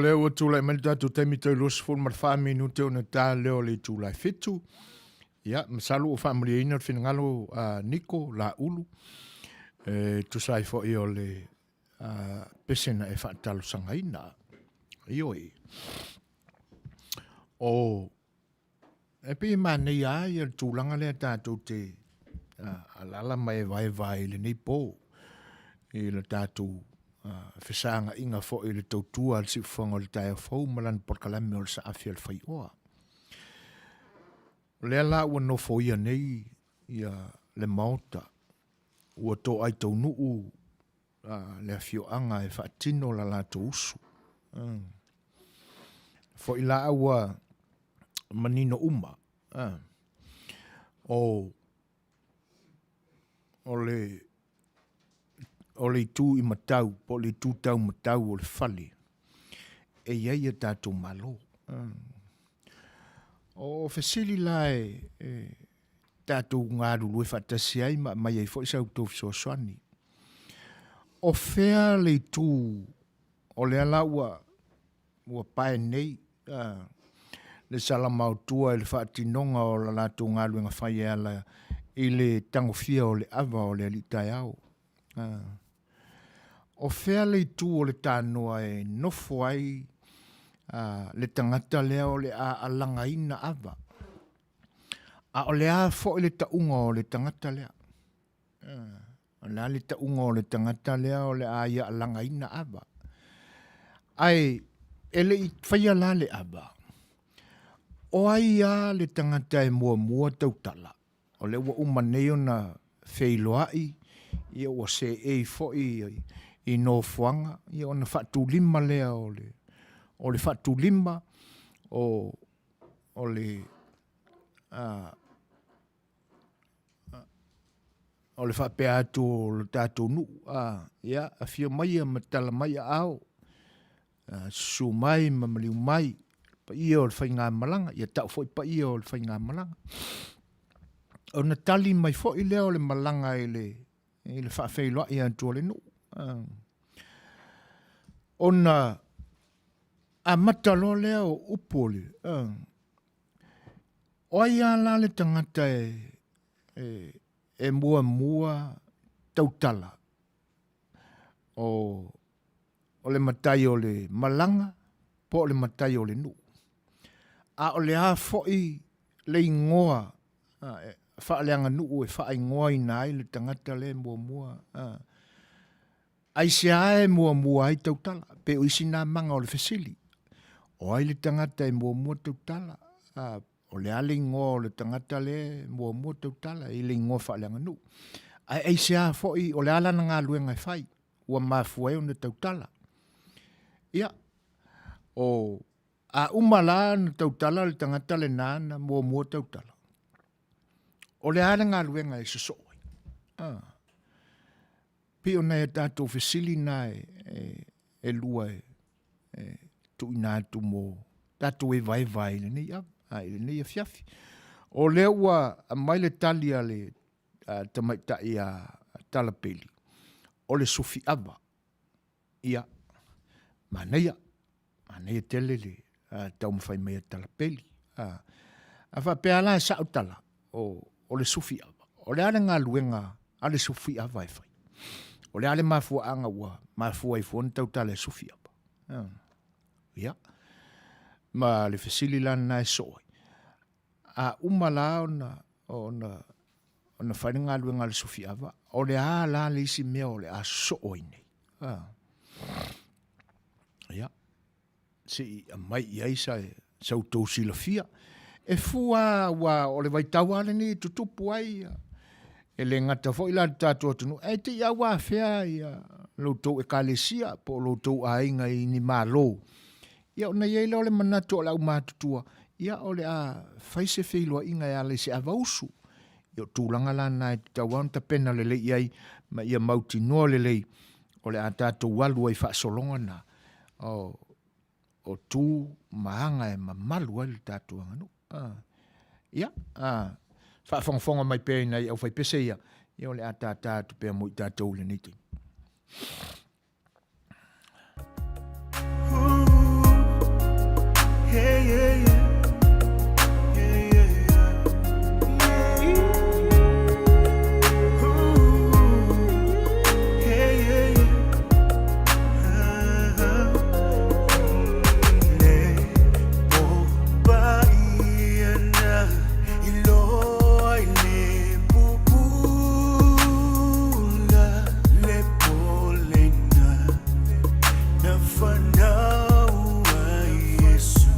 le ua tūlai mani tātou taimi tau losi fulu mar 5 minute o na tā leo le tūlai fitu. Ia, masalu o whaamuri ina whinangalo Niko la ulu. Tu sai fo i o le pesena e whaatalo sanga ina. Ioi. O e pi nei ai e tūlanga lea tātou te alala mai vai le nei pō. I le tātou whisanga inga fo i le tautua al si whanga le tae fau malan porkalame o le sa awhia le whai oa. Lea la ua no fo ia nei ia le maota ua tō ai tau nuu le awhio anga e whaatino la la tō usu. Fo i la ua manino uma. O le tū i matau, po le tū tau matau o le whale. E iei e tātou malo. O whesili la tātou ngāru lue whatasi ai, mai ei fo isa utofi so swani. O whea le tū, o le ala ua pae nei, le salamau tua i le whaatinonga o la lātou ngāru ngā whai ala i le tangofia o le awa o le alitai au. O whea le tū o le tānoa e nofo ai le tangata lea o le alanga ina awa. A o le fo i le taunga o le tangata lea. O le taunga o le tangata lea o le ia alanga ina awa. Ai, ele i whaia la le awa. O ai le tangata e mua tautala. O le ua umaneo na wheiloai, ia ua se e fo i no fuanga, ia ona whatu lima lea o le whatu lima o le whapea atu o le tātou nu. Ia, a whia mai a matala mai a au. Su mai, mamaliu mai, pa ia o le whainga malanga, ia tau foi pa ia o le whainga malanga. O na tali mai fo i lea o le malanga i le whawheiloa i antua le nu. Ona a matalo lea o upole. O ai ala le tangata e mua tautala. O le matai o le malanga, po o le matai o le nu. A o le a foi le ingoa, whaaleanga nuu e wha ingoa i nai le tangata le mua. Ai se ae mua ai tautala, pe o isi nā manga o le whesili. O ai le tangata e mua tautala, o le ale ingoa o le tangata le mua tautala, i le ingoa whaaleanga nuu. Ai se ae foi, o le ala na ngā luenga e whai, ua mafua e o na tautala. Ia, o a umala na tautala le tangata le nana mua tautala. O le ala ngā luenga e sosoi. Pio nei e tātou whesili nai e lua tu ina atu mō tātou e vai le nei a fiafi. O le ua a mai le tali a le tamaita i a talapeli. O le sufi awa. Ia. Maneia tele le tau mawhai mai a talapeli. A whapea la e sautala o le sufi awa. O le ale ngā luenga a le sufi awa e whai. O le ale mafua anga ua, mafua i fuon tautale sufi apa. Ia. Ma le whesili lana e soi. A umala ona whainga luenga le sufi apa. O le a la le isi mea o le a soi nei. Ia. Si a mai iai sa tau sila fia. E fua o le waitawa le ni tutupu ai. E le ngata fo ila tātua tunu, e te ia wā whea ia loutou e kālesia, po loutou a inga i ni mālo. Ia o na iei leo le manatu o lau mātutua, ia o le a whaise whiloa inga ia le se a vausu. Ia o tūlanga lana e tauan ta pena le lei iai, ma ia mauti noa le lei, o le a tātou walu ai whaasolonga na. O tū maanga e mamalu ai le tātua nganu. Ia, whaafonga mai pēi nei au whai pese ia. Ia o le a tātou pēa mo i tātou le niti. Yeah, yeah, yeah. Yeah, yeah, yeah. Ooh. Yeah, yeah, yeah. Le Obaiana Iloi le Pupula le Polena Nafanawa Yesu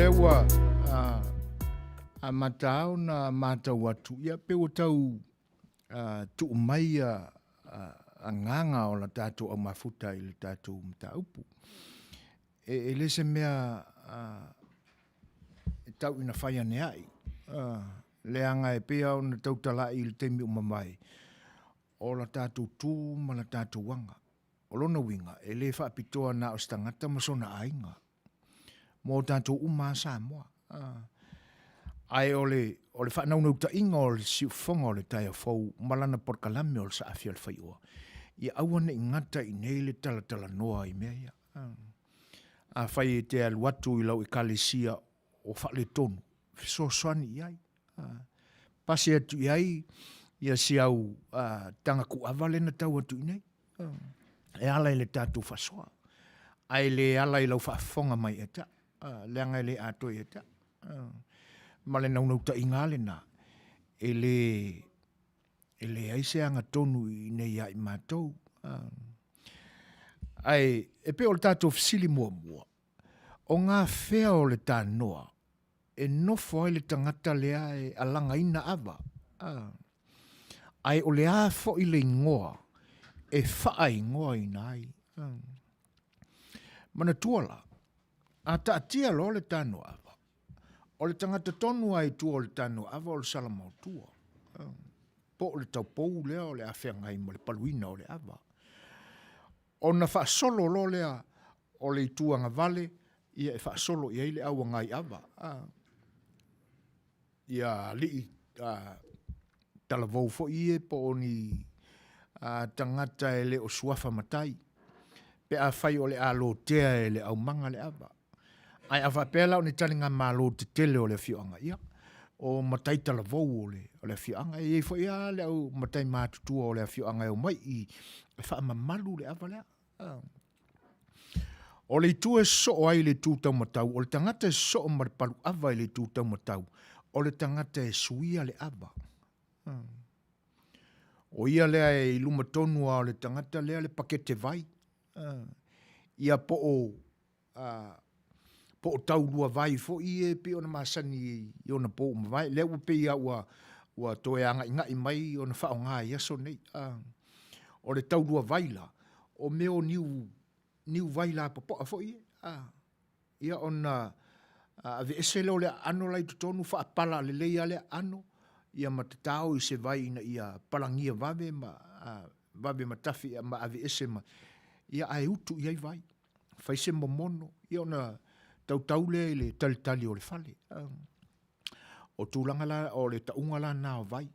le ua a matau na matau atu ia pe o tau tu mai a nganga o la tātou au mafuta i le tātou mtaupu. E le se mea e tau ina whai ane ai. Le anga e pea o na tau tala i le temi umamai. O la tātou tū ma la tātou wanga. O lona winga, e le whaapitoa na o stangata masona ainga. Mō tātou umasa moa. Ai ole whanau nau ta inga o le siufonga o le taia fau malana porkalame o le sa afia le whaioa. Ia awane ingata i nei le tala noa i mea ia. A whai e te aluatu i lau i kalesia o whale tonu. So swani i ai. Pasi atu i ai, ia si au tanga ku awale na tau atu i nei. E ala i le tātou whasoa. Ai le ala i lau whaafonga mai e ta. Leanga i le ato i e ta. Ma le naunau ta ingale na. E le aise anga tonu i nei ai mātou. Ai, e pe o le tātou fisili mua. O ngā whea o le tā noa. E nofo ai le tangata lea e alanga ina ava. Ai o le a fo i le ingoa. E wha ingoa ina ai. Mana tuala. A taatia lo le tā noa ava. O le tangata tonu ai tua o le tā noa ava o le salamau tua. Po o le tau pou lea o le a whea ngai mo le paluina o le ava. O na wha solo lo lea o le tua ngā vale. Ia e wha solo i eile aua ngai ava. Ia li tala vau fo i e po o ni tangata e le o suafa matai. Pe a whai o le a lo tea e le au manga le ava. Ai awa pēla o ni talinga mā lo te tele o le whioanga ia. O matai tala vau o le whioanga. E fo ia le au matai mātutua o le whioanga e o mai i e wha mamalu le ava lea. O le tu e so ai le tūtau matau. O le tangata e so o maripalu ava i le tūtau matau. O le tangata e suia le ava. O ia lea e iluma tonua o le tangata lea le pakete vai. Ia po o tau lua vai fo i e pe o na masani i o na po uma vai. Lea ua pe ia ua toe anga inga i mai o na whao ngā i aso nei. O le tau lua vai la. O meo niu vai la popoa fo i e. Ia o na ave ese leo le ano lai tutonu wha apala le leia le ano. Ia matatao i se vai ina ia palangia vave ma tafi ma ave ese ma. Ia ai utu iai vai. Fai se momono. Ia o na tau le le tali o le fale. O tūlanga la o le taunga la nao vai.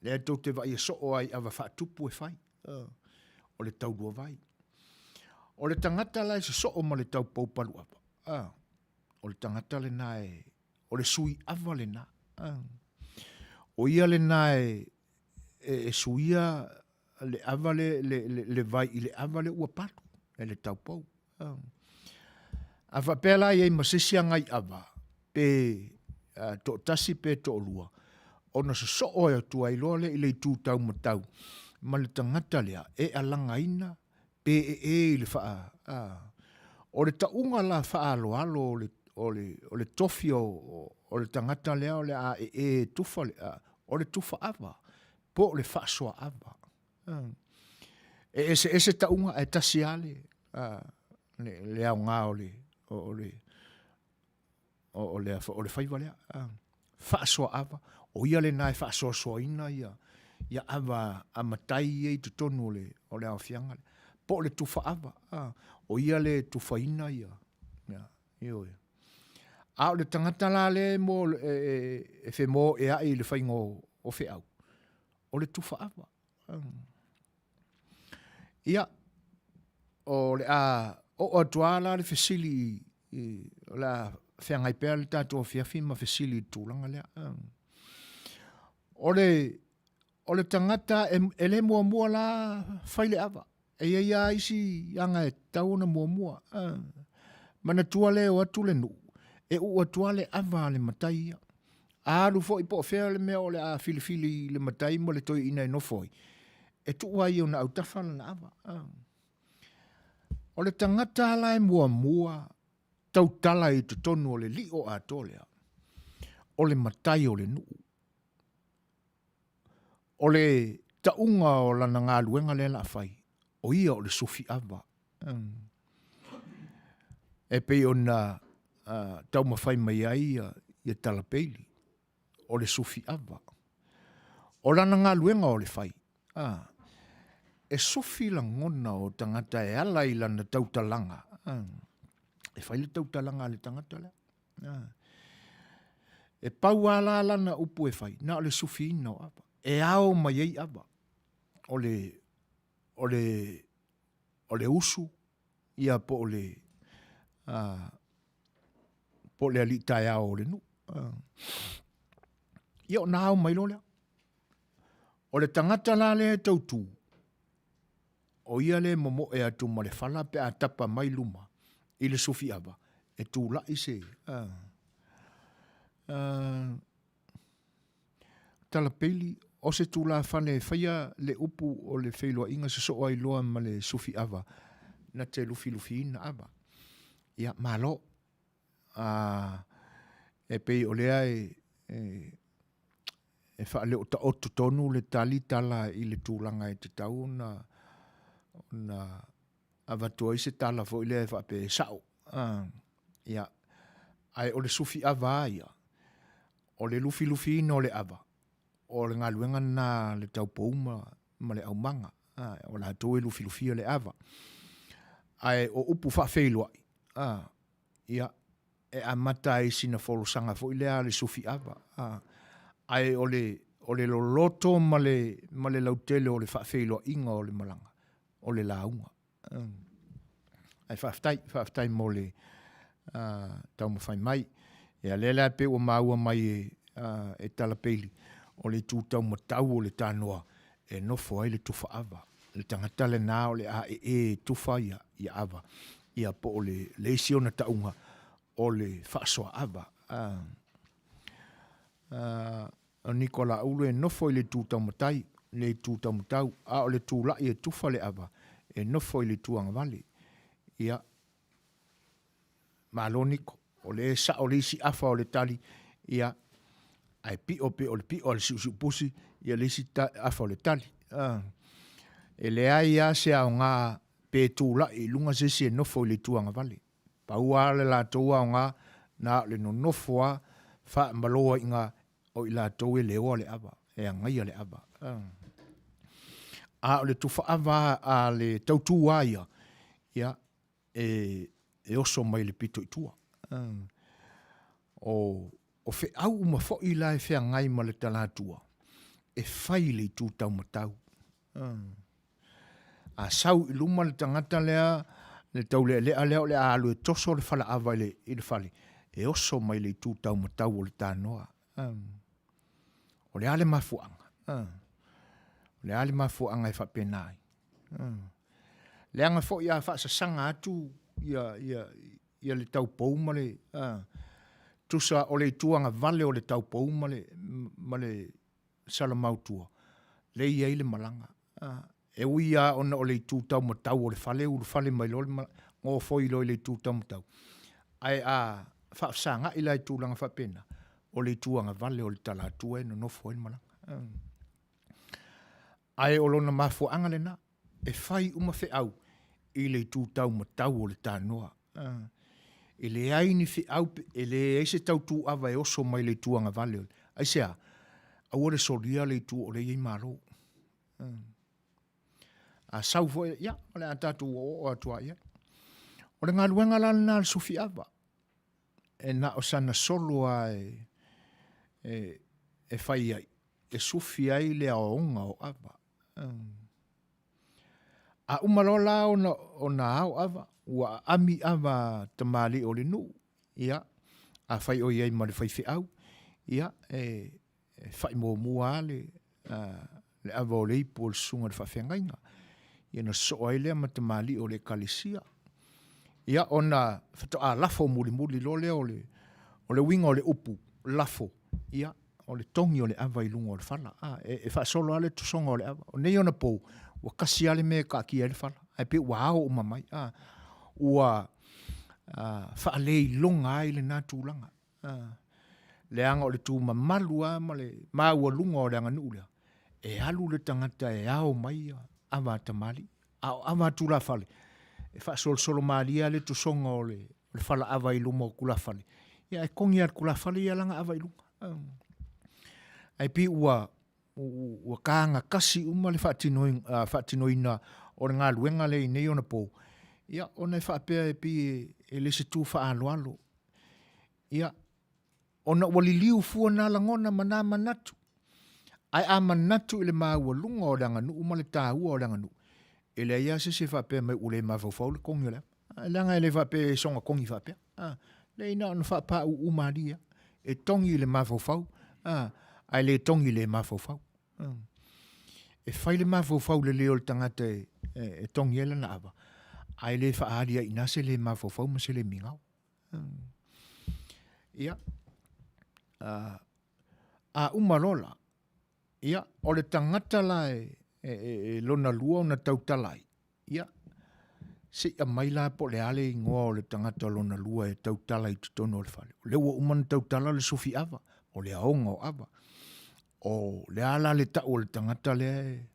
Le tau te vai e so o ai awa wha tupu e fai. O le tau dua vai. O le tangata la e se so o ma le tau paupalu ava. O le tangata le na e o le sui ava le na. O ia le na e suia le ava le vai i le ava le ua patu. E le tau pau. Awa pēla i ei masisia ngai ava. Pe to tasi pe to lua. O na so o e tua i loa le i le tūtau matau. Ma le tangata lea e alanga ina. Pe i le wha. O le taunga la wha alo o le tofi o le tangata lea o le a tufa le o le tufa ava. Po le wha soa ava. Ese taunga e tasi ale. Le au ngā o le whaiva lea. Wha soa ava. O ia le nai wha soa ina ia. Ia ava amatai e tutonu o le au fianga le. Po le tufa ava. O ia le tufa ina ia. Io ia. A o le tangata la le mo e fe mo e ai le whaingo o fe au. O le tufa ava. Ia. O le o atuala le fesili o la whengai pēr le tātua whiawhi ma fesili tūlanga lea. O le tangata e le mua la whaile ava. E ia isi anga e tauna mua. Mana tuale o atu le nu. E u atuale ava le matai ia. Aru fo i po whea le mea o le a filifili le matai mo le toi ina e nofoi. E tu ai o na autawhala na ava. O le tangata la e mua tautala i te tonu o le li o ato lea. O le matai o le nuu. O le taunga o lana ngā luenga le la whai. O ia o le sufi ava. E pei o na tau mawhai mai ai ia talapeili. O le sufi ava. O lana ngā luenga o le whai. E sufi la ngona o tangata e ala i lana tautalanga. E whai le tautalanga le tangata lea. E pau ala lana upu e whai. Na o le sufi ina o ava. E ao mai ei ava. O le usu. Ia po o le alita e ao o le nu. Ia o na ao mai lo lea. O le tangata la le tautu. O ia le momo e atu ma le whala pe a tapa mai luma. I le sufi ava. E tū la i se. Tala peili. O se tū la whane whaia le upu o le whailua inga se so ai loa ma le sufi ava. Na te lufi ina ava. Ia malo. E pei o lea e wha leo ta otu tonu le tali tala i le tūlanga e te tau na avatua i se tala fo i lea wha pe sao. Ia, ai o le sufi ava ia. O le lufi ina o le ava. O le ngā luenga na le tau pouma ma le au manga. O la toe lufi o le ava. Ai o upu wha whailua. Ia, e amata i sina wholosanga fo i lea le sufi ava. Ai o le loloto ma le lautele o le whaafeilua inga o le malanga. O le launga. Ai whaaftai mo le tau mawhai mai. E a lela pe o maua mai e talapeli. O le tūtau matau o le tānoa. E nofo ai le tufa ava. Le tangata le nā o le a tufa ia ava. Ia po o le leisi o na taunga. O le whaasoa ava. O Nikola Ulu e nofo i le tūtau matai, le tūtau matau, a o le tūla i e tufa le ava, e nofo i le tūanga vale. Ia, malo Niko, o le sa o le isi afa o le tali, ia, ai pi o le pi o le siusiu pusi, ia le isi afa o le tali. E le ai a se au ngā pe tūla i lunga sesi e nofo i le tūanga vale. Paua le la tōua o ngā, na le no nofo a, wha maloa i ngā, o i la tau e leo le ava, e a ngai le ava. A o le tufa ava a le tautu aia, ia, e oso mai le pito i tua. O fe au uma fo i la e fea ngai ma le talatua, e fai le tu tau matau. A sau i luma le tangata lea, le tau lea leo le alu e toso le fala ava i le fale, e oso mai le tu tau matau o le tanoa. O le ale mafuanga. O le ale mafuanga e whapenai. Le anga fo ia whaasasanga atu ia le tau pouma le tusa o le tuanga vale o le tau pouma ma le salamautua. Le ia i le malanga. E ui a ona o le tu tau matau o le fale mai lo le ngō foi lo le tu tau matau. Ai a whaasanga i lai tūlanga whapena. O le tuanga vale o le talatua e no nofo e malanga. Ai o lona mafuanga le na, e whai uma whi au i le tūtau matau o le tānoa. E le aini whi au, e le eise tau tū awa e oso mai le tuanga vale. Ai sea, au ore soria le tū o le iei maro. A sau fo e, ia, o le atatu o atua ia. O le ngā luenga lana le sufi awa. E na o sana solo a e whai ai. E sufi ai le aonga o awa. A umalola o na au awa. Ua ami awa tamali o le nu. Ia. A whai o iei ma le whai whi au. Ia. E whai mua le awa o le ipo o le sunga le whawhengainga. Ia na so ai lea ma tamali o le kalisia. Ia ona whatoa lafo muli lo le o le winga o le upu. Lafo. Ia. O le tongi o le awa i lunga o le whala. E whaasolo ale tusonga o le awa. O nei ona pou, ua kasi ale me ka ki ale whala. Ai pe ua ao umamai. Ua whaalei longa ai le nā tūlanga. Le anga o le tū mamalu ma le māua lunga o le anga nuulea. E alu le tangata e ao mai awa tamali. Awa tūla whale. E wha solo maalia le tu songa o le whala awa i lunga o kula whale. Ia e kongi at kula whale ia langa awa i lunga. Ai pi ua kāanga kasi uma le whaatinoina o le ngā luenga le nei ona pō. Ia, ona e whaapea e pi e le se tū whaaloalo. Ia, ona wali liu fua nā langona mana manatu. Ai a manatu i le māua lunga o le anganu, uma le tāua o le anganu. E le ia se whaapea mai ule mawhawhau le kongi o le. Langa e le whaapea e songa kongi whaapea. Le ina ona whaapea u umaria. E tongi le mawhawhau. Ai le tongi le mawhawhau. E whai le mawhawhau le leo le tangata e tongi ele na awa. Ai le whaaria ina se le mawhawhau ma se le mingau. Ia. A umarola. Ia. O le tangata la e lona lua o na tautalai. Ia. Se a maila po le ale i ngoa o le tangata lona lua e tautalai tutono o le whale. Le ua umana tautala le sofi awa. O le aonga o awa. O le ala le ta o le tangata le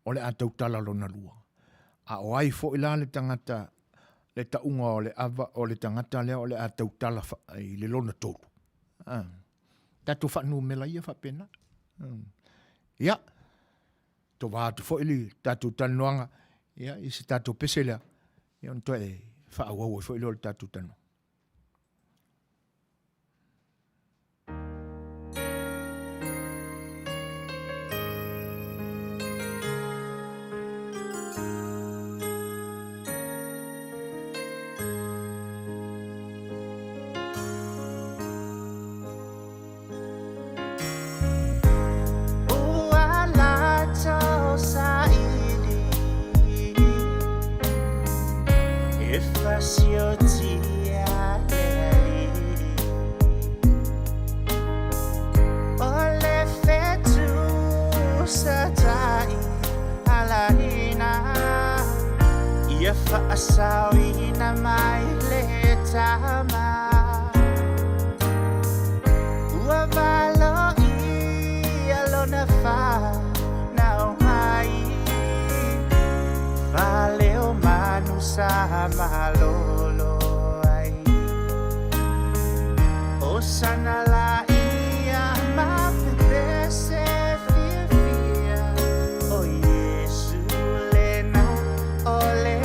o le a tautala lona lua. A o ai fo ila le tangata le taunga o le ava o le tangata lea o le a tautala i le lona tolu. Tatu whanu mela ia whapena. Ia. To wātu fo ili tatu tanuanga. Ia, isi tatu peselea. Ia, onto e whaawau fo ili o le tatu tanu. Asawi na mai le tama Ua valo I alona fa na o mai Vale o manu sa malolo ai O sana la ia ma pepe se fia O Yesu lena o le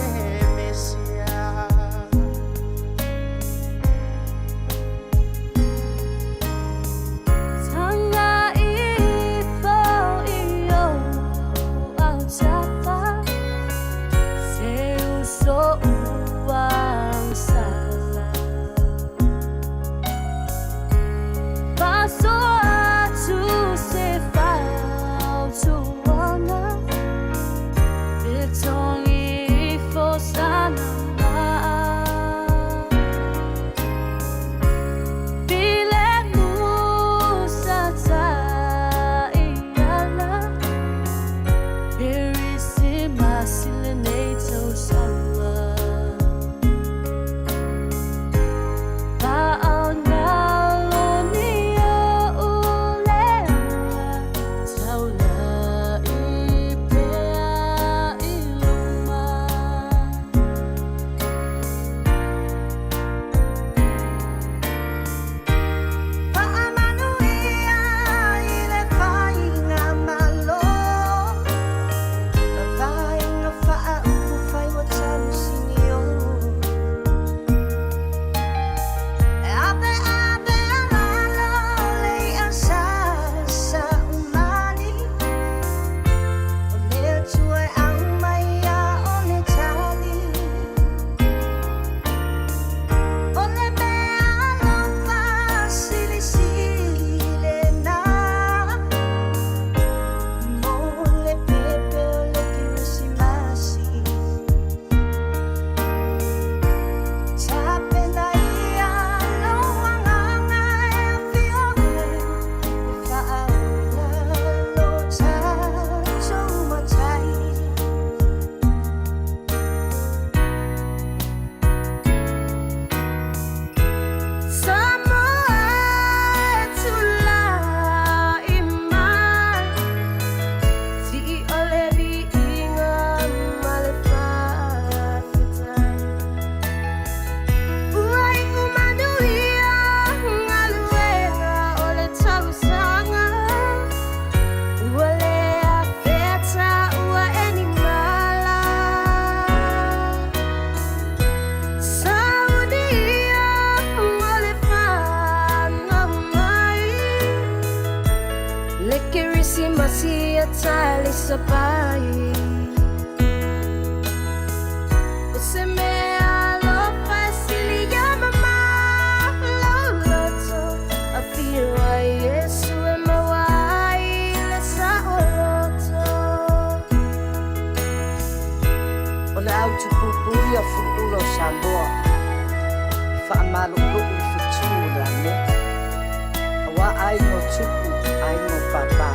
tali sa pai se me alo fasili ya mama loto a feel ai Yesu e mawai la sa oloto Ola au tu pupuri a fuulo Samoa fa malu lu fitula ne wa ai no tupu ai no papa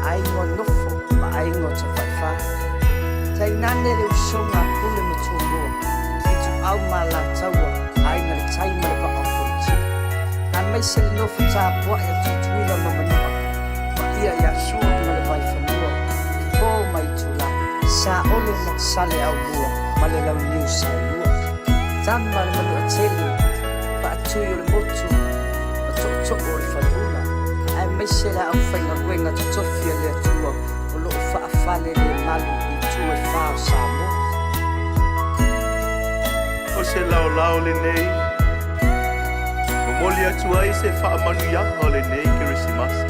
ai no nofo ma ai no tafafa tai nane le usonga pule mutumo itu au mala tawa ai na tai ma fa ofuti na mai se no futa po ya tutuila mamani wa ia ya su ma le vai famua po mai tula sa ole na sale au bua ma le lau niu sa lua tan ma le manu ateli fa tu yo le motu ma to o le faluna ai mai se la au fa ngā ruenga tu tofia le atua o lo fa afale le malu i tu e fa o Samoa O se lao le nei Momoli atu ai se wha manu yanga o le nei Kirisimasi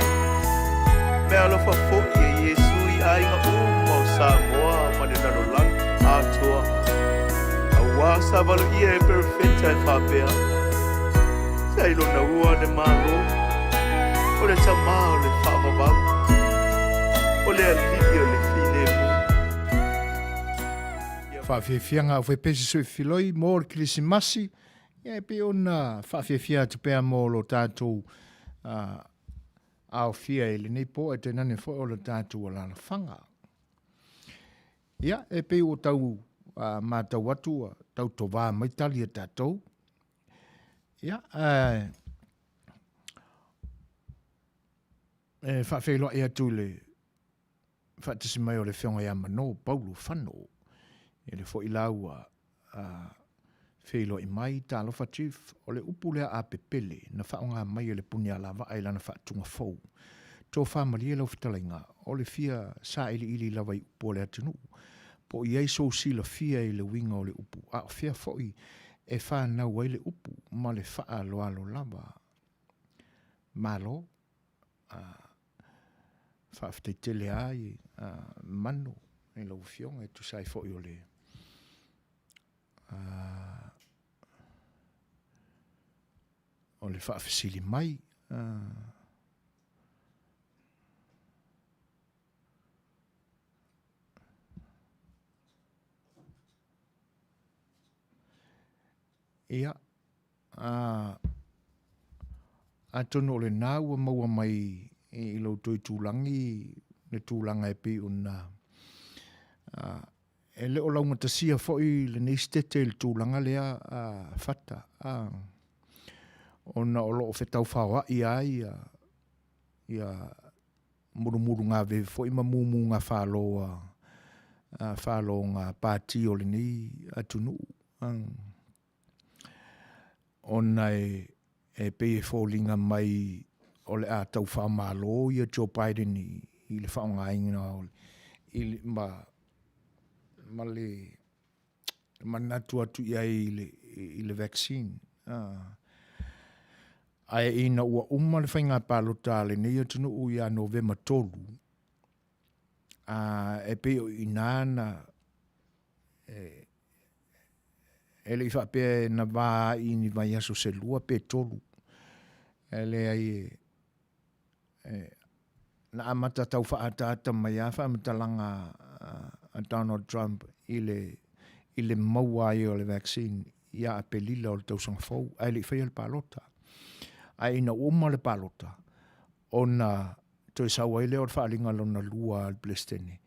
Mea alofa foki e Yesu i ai ngā uma o Samoa ma le narolang atoa Awa sa walu ia e perfecta e whapea Se ailo na ua de malo O le tama o le whaavavau O le alili o le file mu Whawhiawhianga o whepesi sui filoi mō le Kirisimasi. Ia e pe ona whawhiawhia te pēr mō lo tātou au fia e le nei po e te nane fo o lo tātou o lana whanga. Ia e pe o tau mātau atu tau to wā maitali e tātou. Ia e whawhiawhia e atu le whaatisi mai o le whionga ia mano Paulo whanau. E le fo ilaua whilo i mai tā lofa chief o le upulea a pepele na whaonga mai o le puni ala wa ai lana whaatunga fau. Tō whamaria lau whitalainga o le fia sa ili lawa i upu o le atinu. Po i eiso sila fia i le winga o le upu. A o fia foi e whanau ai le upu ma le wha loalo lawa. Malo whaaftei ai mano e lau fionga e tu sai foi o le o le whaafisili mai. Ia. Atono o le nāua maua mai i lau toi tūlangi, le tūlanga e pi una e le o launga tasia foi le neistete le tūlanga lea fata. Ona o loo whetau whaua i ai ia murumuru ngā ve foi ma mumu ngā whalo ngā pāti o le ni atunu. Ona e pei e fōlinga mai o le a tau whamalo ia Joe Biden i le whaonga ingina i le ma le manatu atu ia i le vaccine. Ai ina ua uma le whainga pālota le nei atunu u ia November tolu. E peo i nāna e le i whapea na wā i ni vai aso se lua pe tolu. E le ai na amata tau whaatata mai a whaamatalanga a Donald Trump i le maua i o le vaccine ia a pelila o le tausanga fau. Ai le i whaia le pālota. Ai ina uma le palota ona toi sawa ile or whaalinga lona lua al plestene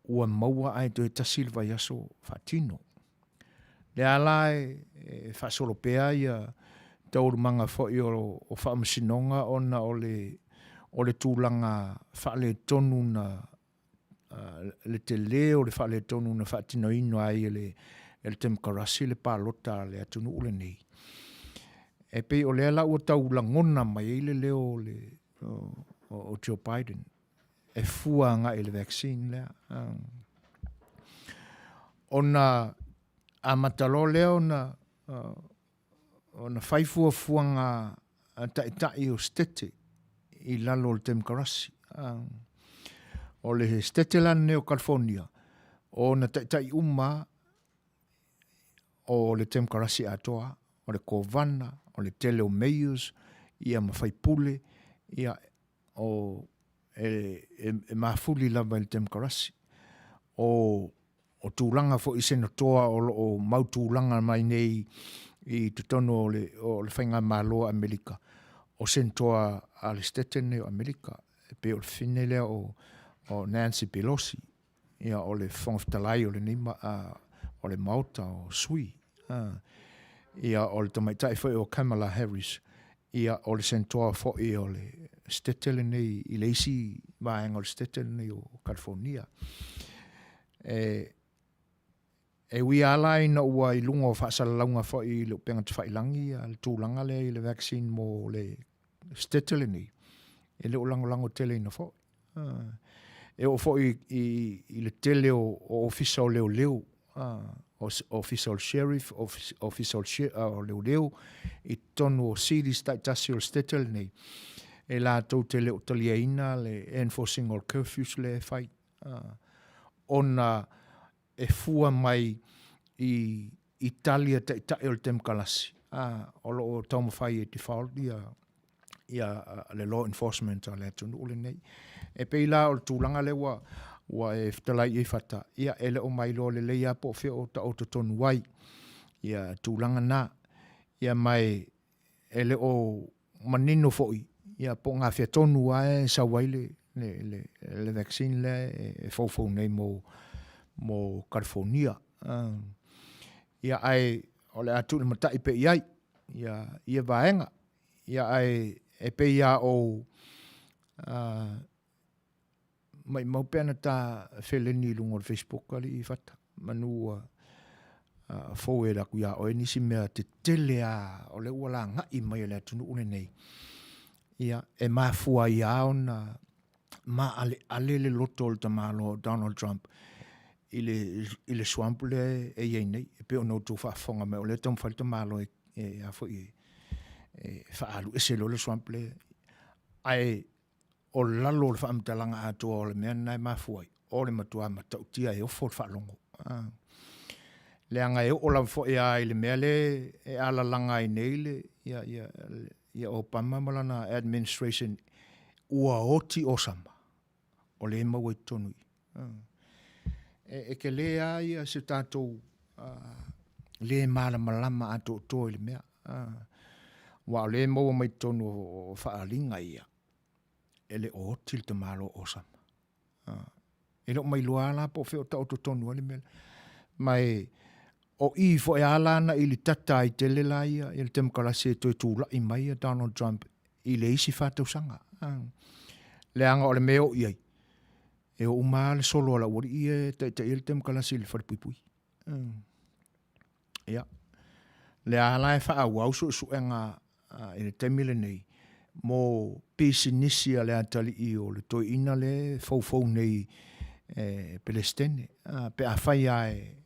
ua maua ai toi tasilva yaso fatino le alai whaasolo pea ia tauru manga foi o whaamasinonga ona o le tūlanga whaale tonu na le te leo le whaale tonu na whaatino ino ai le temkarasi le palota le atunu ule nei. E pei o lea la ua tau langona mai eile leo o Joe Biden. E fua nga ele vaccine lea. Ona a matalo leo ona fua nga tai o stete i lalo le temkarasi. o le Stetelan o California, o na tai uma o le Temkarasi atoa, o le Kovana, o le Teleo Mayors, ia mawhaipule, ia o e mafuli lava le Temkarasi. O tūlanga fo i sena toa o mau tūlanga mai nei i tutono o le whainga malo Amerika. O sen toa a le Stetene o Amerika, pe o le fine lea o Nancy Pelosi, ia o le whangaftalai o le nima o le Mauta o Sui, ia o le tamaitai fo o Kamala Harris, ia o le sen toa fo i o le Stetele nei i le isi vaenga o le Stetele nei o California. E wi ala ina ua i lunga o whaasalaunga fo i le penga te whailangi a le tūlanga le i le vaccine mo le Stetele nei. E le o lango tele ina fo. E o fo i le tele o official leo, official sheriff, official o leo, i tonu o cities tasi o Stetele nei. E la tau tele o talia ina le enforcing or curfews le fai. Ona e fua mai i Italia ta o le Temkalasi. O lo tau mawhai e default ia le law enforcement a le atunu o le nei. E pei la o le tūlanga le wa e whtalai e whata. Ia ele o mai lo le leia po whio o ta o te tonu wai. Ia tūlanga nā. Ia mai ele o manino foi. Ia po ngā whia tonu wae sa waile le vaccine le e fau nei mo California. Ia ai o le atu le matai pe iai. Ia vaenga. Ia ai e pe ia o mai mau pena ta wheleni lungo le Facebook ali i whata. Manu fau e raku ia o e nisi mea te tele o le ua la ngai mai le atunu une nei. Ia e mafua ia ona ma ale le loto le tamalo Donald Trump i le swamp le e iei nei e pe o no tu whaafonga me o le tam whali tamalo e a fo i whaalu e se lo le swamp le ai o lalo le whaamtalanga atua o le mea nai mafuai o le matua matautia e ofo le whaalongo le anga e o lam fo e ai le mea le e ala langa i nei le ia Obama malana administration ua oti osama o le mau e tonui. E ke le ai se tātou le malama ato to le mea. Wa le mau mai tonu o whaalinga ia. E le oti le te malo osama. E lo mai luala po wheo ta oto tonu le mea. Mai o i fo e alana i li tata i te le laia i le temkalasi e toi tūla i mai a Donald Trump i le isi whātau sanga. Le anga o le meo iai. E o umaa le solo ala wari i e te il temkalasi i le wharipui. Ia. Le ala e wha au au su enga i le temile nei. Mo pisi nisi a le atali i o le toi ina le fau nei Palestine. Pe a whai ai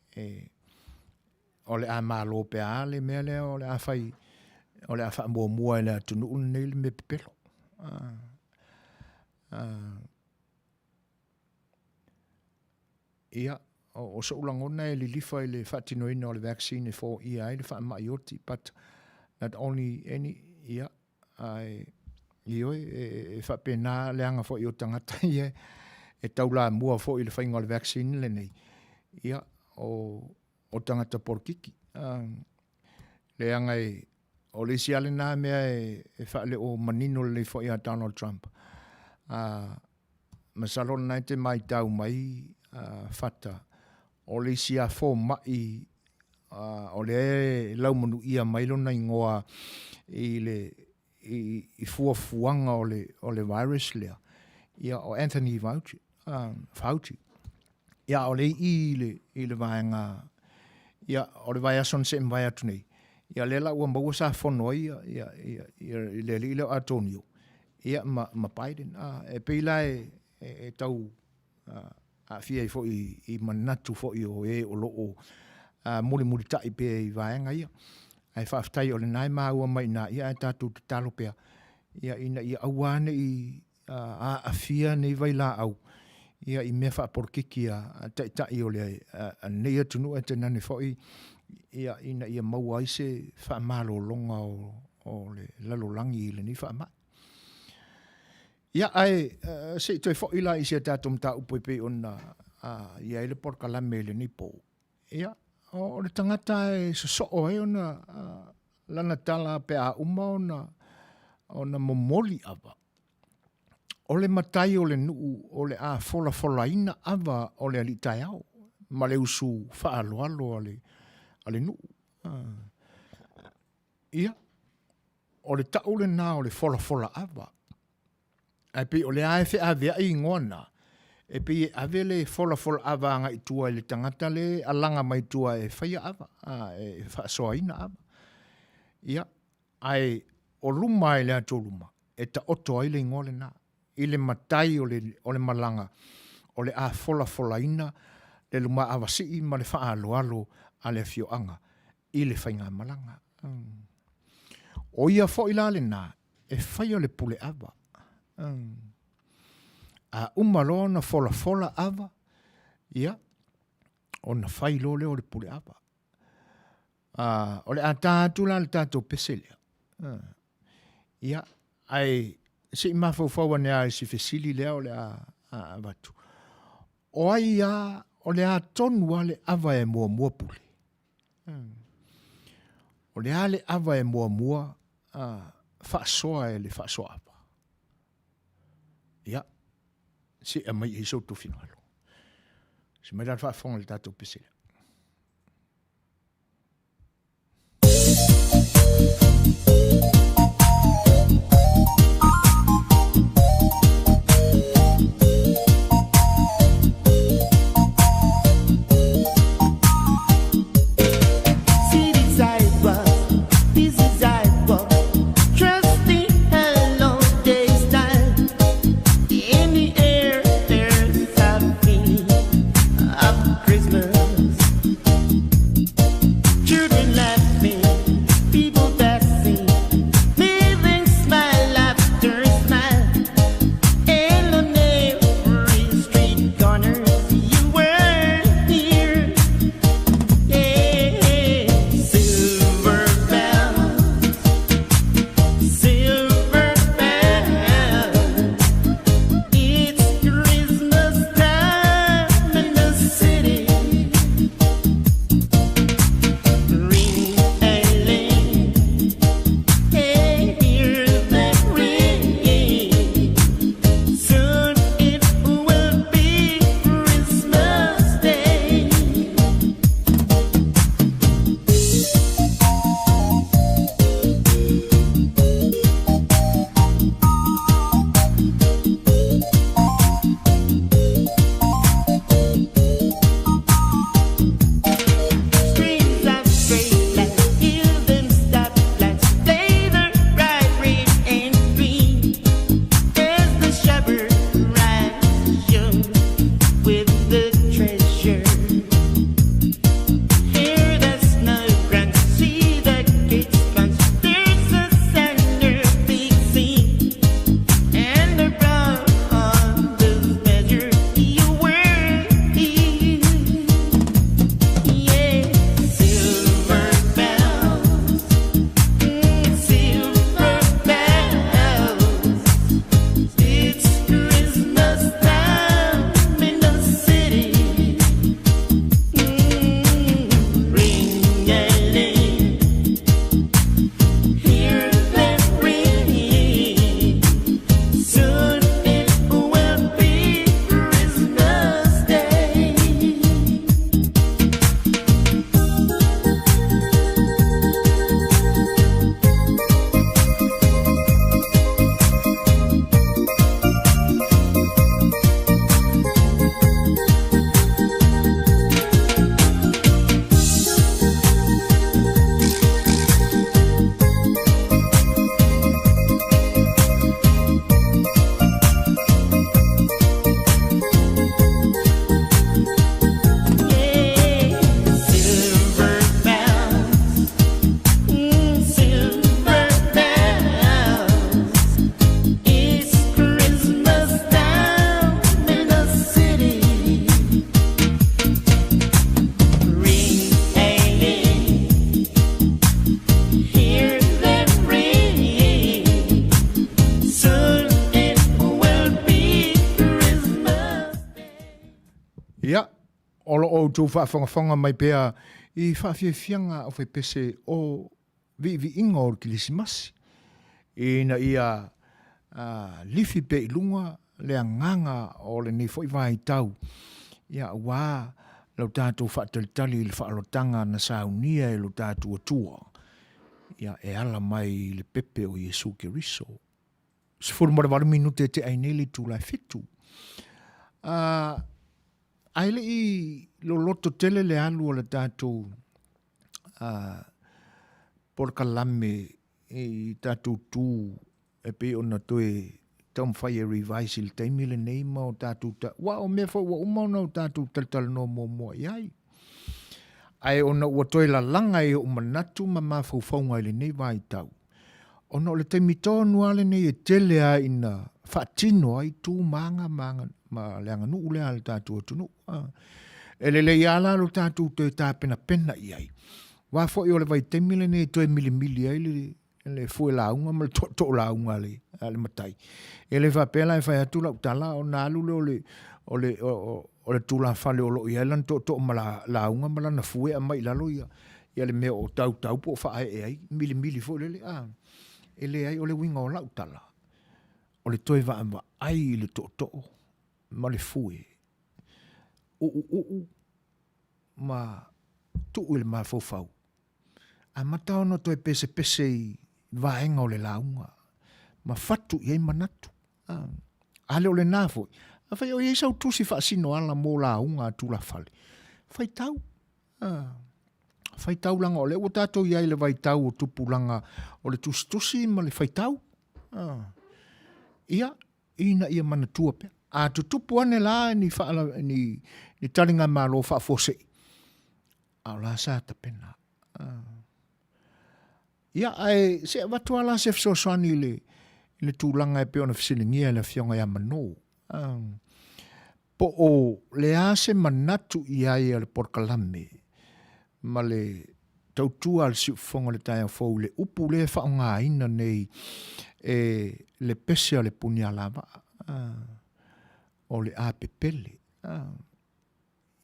o le a malo pe a le mea le o le a whai o le a wha mua le atunu nei le me pepelo. Ia, o sa ulangona e li lifa i le whatinoina o le vaccine for ia le wha mai oti, but not only any, ia, ioi e wha pena le anga fo i o tangata ia, e taula mua fo i le whainga o le vaccine le nei. Ia, o tangata porkiki. Le anga o le siale nā mea e wha le o manino le fo i a Donald Trump. Masalo nai te mai tau mai fata. O le sia fo mai o le laumanu ia mailo na ingoa i fuafuanga o le virus lea. Ia o Anthony Fauci. Ia o le i le vaenga. Ia o le vai ason se mvai atu nei. Ia le la ua maua sa fono ia le le Antonio. Ia ma Biden. E peila e tau a fia i fo i manatu fo i o loo muli tai pe i vaenga ia. Ai whaftai o le nai maua mai na ia e tatu te talo pea. Ia ina ia awane i a fia nei vai la au. ia i mea whaaporkiki a tai o le a nei atunu e te nane fwoi ia ina ia maua aise whaamalo longa o le lalolangi i le ni whaama. Ia ai se toi fwoi la i se tātum tā upoipe ona ia ele porka lame le ni po. Ia o le tangata e soso e ona lana tala pe a uma ona momoli ava. O le matai o le nuu o le a fola ina ava o le alitai au. Ma le usu whaaloalo ale nuu. Ia. O le tau le nā o le fola ava. Ai pe o le aefe avea i ngona. E pe e ave le fola ava anga i tua le tangata le alanga mai tua e whaia ava. E whaasoa ina ava. Ia. Ai o luma e le ato luma. E ta oto ai le ngole nā. I le matai o le malanga, o le a fola ina, le luma awasi i ma le wha alo a le fioanga, i le whainga malanga. O ia fo ila le nā, e whai o le pule ava. A umalo na fola ava, ia, o na whai lo le o le pule ava. O le a tātu la le tātou peselea. Ia, ai, se ma fo ne ai si fesili le o le a vatu. O ai o le a tonu ale ava e mua pule. O le ale ava e mua whaasoa e le whaasoa ava. Ia, se a mai e so tu finalo. Se mai ral whaafonga le tātou pesele. Christmas. Ia, olo o tū whaafonga mai pēa i whaafia o whai pese o vi inga o kilisimasi. Ina ia lifi pe ilunga lea nganga o le nei fwoi vai tau. Ia wā lau tātou whaatalitali le whaalotanga na saunia e lo tātou atua. Ia e ala mai le pepe o Yesu Keriso. Sifuru mara waru minute te aineli tu lai fitu. Aile i lo loto tele le alu o le tātou porkalame i tātou tū e pe ona toe taum whai e revise il taimi le neima o tātou wa o mea whai wa umauna o tātou taltal no mo iai. Ai ona ua toe la langa e o manatu ma mawhauwhaunga i le nei vai tau. Ona o le taimi tonu ale nei e tele a ina whaatino ai tū manga ma leanga nuu lea le tātou atunu. E le iala lo tātou toe tāpena pena iai. Wa fwoi o le vai taimi le nei toe mili ai le fue launga ma le to launga le matai. E le whapela e whai atu lau tala o nālu o le tūla whale o lo i ailan to ma launga ma lana fue a mai lalo ia. Ia le mea o tau po whae e ai mili fwoi le e le ai o le winga o lau tala. O le toi wa ai le to ma le fue. Ma tu il ma fofau. A matao no toi pese i vaenga o le launga. Ma fatu i ei manatu. Ale o le nafo. A fai o iei sau tusi fa sino ala mo launga tu la fale. Fai tau. Fai tau langa o le o tato iai le vai tau o tupu langa o le tusi ma le fai tau. Ia, ina ia manatua pe. A tutupu ane la ni taringa malo fa fose. A la sa ta pena. Ia ai se watu ala se fso swani le tūlanga e pe ona fisilingia le fionga ia mano. Po o le ase manatu iai le porkalame. Ma le tautua al siufonga le taia fau le upu le whaonga ina nei le pese le punia lava. O le apepele.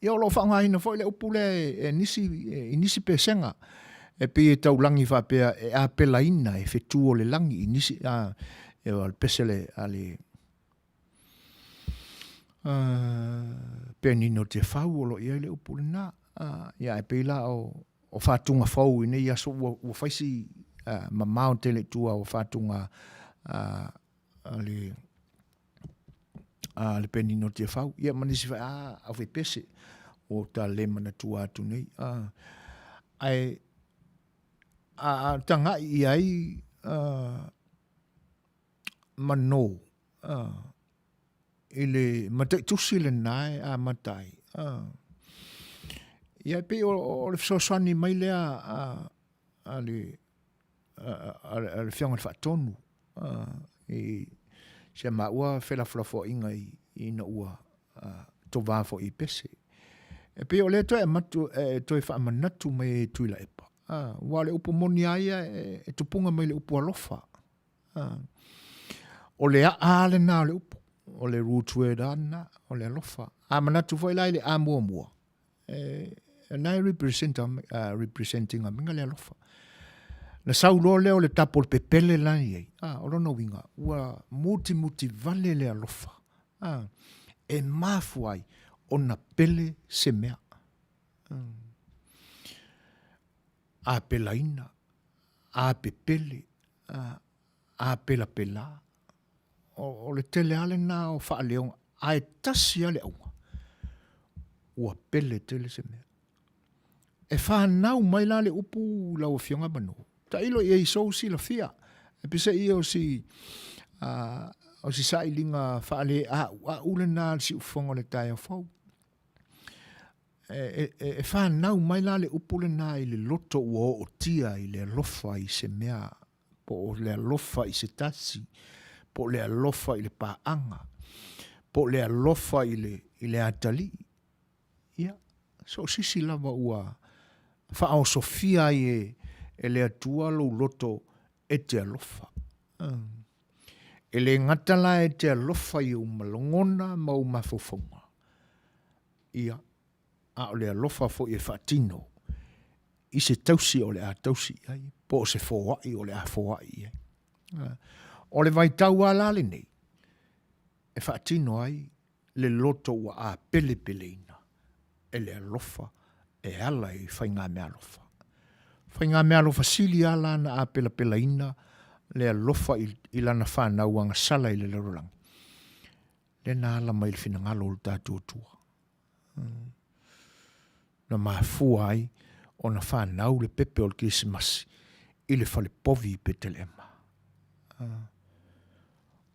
Ia o lo whaonga ina fau le upu le inisi pesenga. E pe e tau langi whapea e apela ina e fetu o le langi inisi e o le pese le penino te whau o lo ia le upu le na. Ia e pe la o whatunga whau ine ia so o whaisi mamao tele tua o whatunga le penino te whau. Ia manisi whai a whai pese o ta le mana tua atu nei. Ai tanga i ai mano ile matai tusi le nai a matai. Ia pe o le fsosani mai lea le fionga whaatonu. Se maua whela flafo inga i na ua to wafo i pese. E pe o le toi amatu toi whaamanatu mai e tuila epa. Wale upo moni aia e tupunga mai le upo alofa. O le aale na le upo. O le root word ana, o le alofa. Manatu foi lai le a mua. Nai representing a minga le alofa. Na saulo leo le tapo le pepele lai ei. O rono winga. Ua muti vale le alofa. E mafuai o na pele se mea. A pelaina, a pepele, a pela. O le tele ale na o wha leonga, a e tasi ale aunga. Ua pele tele se mea. E wha nau mai la le upu la o fionga mano. Ta ilo i eiso si la fia. E pisa i o si sailinga wha le a ule na si ufonga le taia fau. E whanau mai la le upule na i le loto ua o tia i le alofa i se mea, po le alofa i se tasi, po le alofa i le paanga, po le alofa i le atali. Ia, so sisi lava ua wha o sofia i le atua lo loto e te alofa. E le ngatala e te alofa i umalongona ma umafofonga. Ia, a o le alofa fo i whaatino. I se tausi o le a tausi ai, po se fōai o le a fōai ai. O le vai tau ala le nei, e whaatino ai, le loto wa a pele ina, e le alofa, e ala i whainga me alofa. Whainga me alofa sili ala na a pela ina, le alofa i lana whanau anga sala i le larolang. Le na ala mai le fina ngalo le tātua tua. Na mafua ai, o na whanau le pepe o le kisimasi, i le whale povi i petele ema.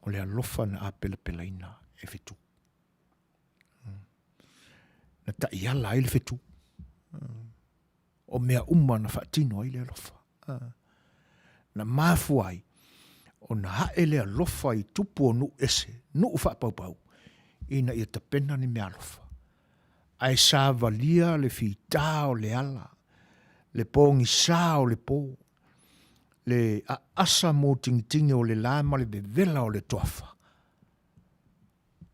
O le alofa na a pela ina e fitu. Na ta iala i le fitu. O mea uma na whaatino i le alofa. Na mafua ai, o na hae le alofa i tupu o nu ese, nu whapaupau, ina ia tapena ni mea alofa. Ai sa valia le fita o le ala, le pongi sa o le po, le asa mo tingitingi o le lama le bevela o le toafa.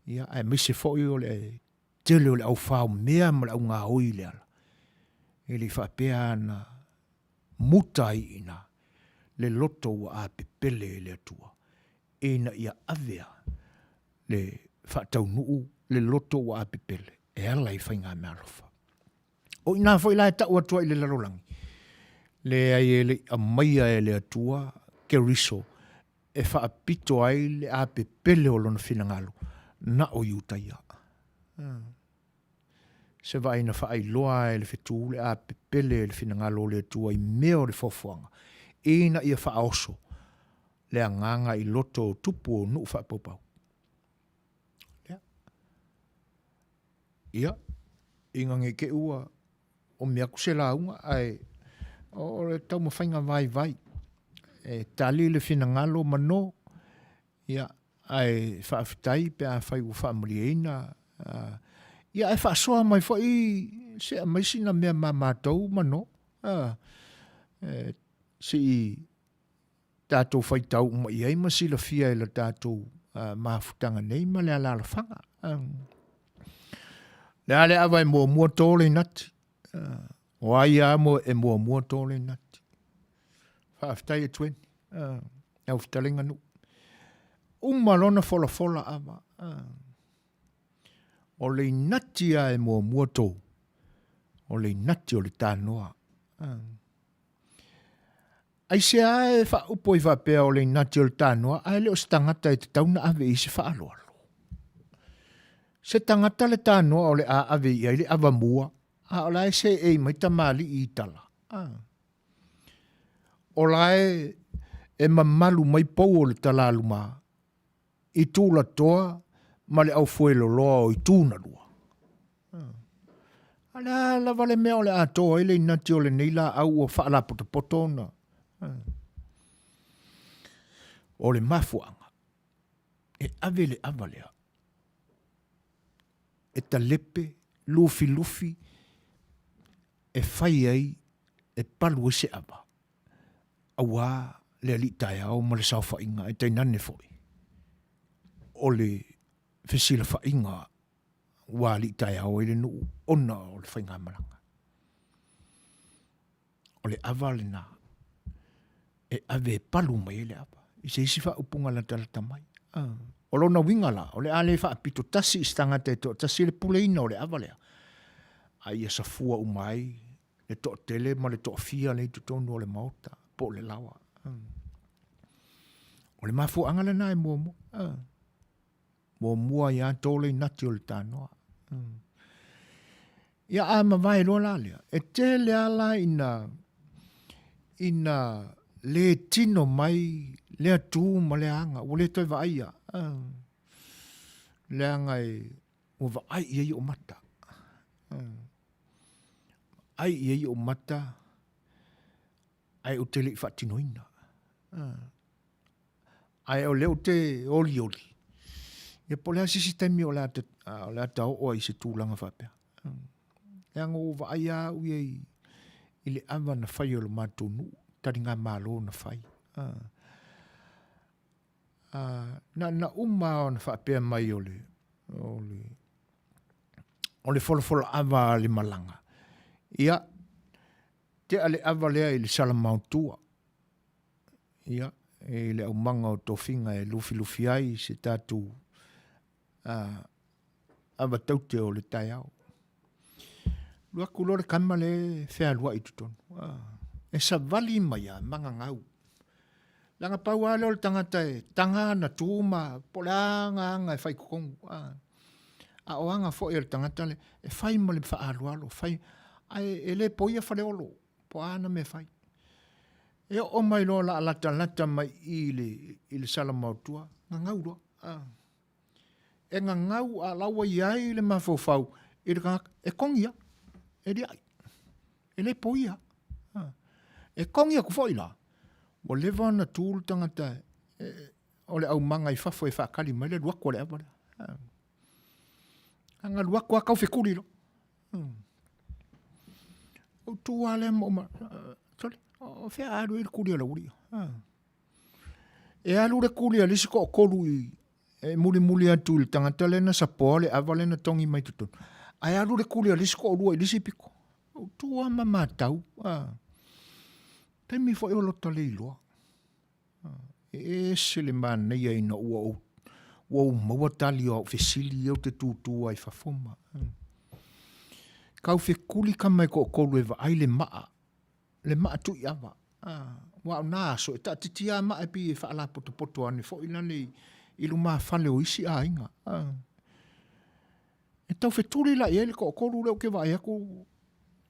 Ia, ai mise foi o le tele o le au whao mea ma le au ngā oi le ala. E li whapea na mutai ina, le loto wa a pepele le atua. E na ia avea le whaatau nuu, le loto wa a pepele. E ala i whainga me alofa. O ina fo ila e tau atua i le larolangi. Le ai e le amaia e le atua, ke riso, e whaapito ai le a pepele o lona whinangalo, na o iutaia. Se vai na whaai loa e le whetu, le a pepele le whinangalo le atua i meo le fofuanga. E na ia whaoso, le anganga i loto tupu o nu whaapopau. Ia, inga nge ke ua o mea kusela unga ai o le tau mawhainga vai. E tali le whina ngalo mano, ia ai whaafitai pe a whai u whaamulieina. Ia ai whaasoa mai whai se a maisina mea mātou mano. Se i tātou whai tau uma i eima sila fia ila tātou mafutanga nei ma le ala whanga. Le ale awa e mua tōle nati. O ai a mo e mua tōle nati. Whaafitai e tuen. Au whitalenga nu. Umarona fola awa. O le nati a e mua tō. O le nati o le tānoa. Ai se a e wha upo i whapea o le nati o le tānoa. Ai leo stangata e te tauna ave i se whaaloalo. Se tangata le tānoa o le a ave i le awa mua, a o lai se e mai tamali i tala. O lai e mamalu mai pou o le tala luma, i tūla toa, ma le au fuelo loa o i tūna lua. Ala la vale mea o le atoa, ele inati o le neila au o whaala potopotona. O le mafuanga, e ave le avalea. E talepe, lufi, e whai ai, e palu e se aba. Awa, le alitai au ma le sau whainga, e tei nane foi. O le whesila whainga, wa alitai au e le nu, ona o le whainga maranga. O le ava le na, e ave palu mai le aba. I se isi wha upunga la talata mai. O lona wingala, o le ale wha apito tasi istanga te to, tasi le puleina o le avalea. Ai esa fua umai, le to tele, ma le to fia le tu tonu o le mauta, po le lawa. O le mafu angala na e mua. Mua ia tole nati o le tanoa. Ia a ma vai loa lalea. E te le ala ina le tino mai, le atu ma le anga, o le toi vaia. Le anga o vai ia o mata. Ai ia o mata, ai o te le whatinoina. Ai o leo te oli. Ia po lea sisi temi o lea tau o i se tūlanga whapea. Le anga o vaia au i le awa na whai o le mātonu, taringa mālo na whai. Na uma o na whapea mai o o le fola ava le malanga. Ia, te ale ava lea i le salamautua. Ia, e le au manga o tofinga e lufi ai se tatu ava taute o le tai au. Lua kulore kama le fea lua i tutonu. E sa vali mai a manga ngau. Langa pau ale o le tangata e tanga na tuma, polanga anga e fai kukongu. A oanga fo e le tangata le, e fai mo le faa alualo, fai, e le poia fale olo, po ana me fai. E o mai lo la lata mai i le sala mautua, ngau roa. E ngau a lawa iai le mafofau, e kongia, e di ai. E le poia. E kongia ku foi la. O lewa na tūru tangata, o le au manga i fafo e whakali mai le luako le awale. Anga luako a kau whekuri lo. O tua le mo sorry, o whea alu i le kuri ala uri. E alu le kuri ala isi ko o koru i muli atu le tangata le na sapoa le awale na tongi mai tutun. Ai alu le kuri ala isi ko o lua i lisi piko. O tua mama tau. Temi fo e o lota le iloa. E se le mana ia ina ua o maua tali o fesili au te tūtua i fafoma. Kau fe kuli kamai ko kolu e ai le maa tu i awa. Wa na so e titia maa pi e whaala poto ane fo ina nei ilu maa fale o isi a inga. E tau fe tuli la i ele ko kolu leo ke vai aku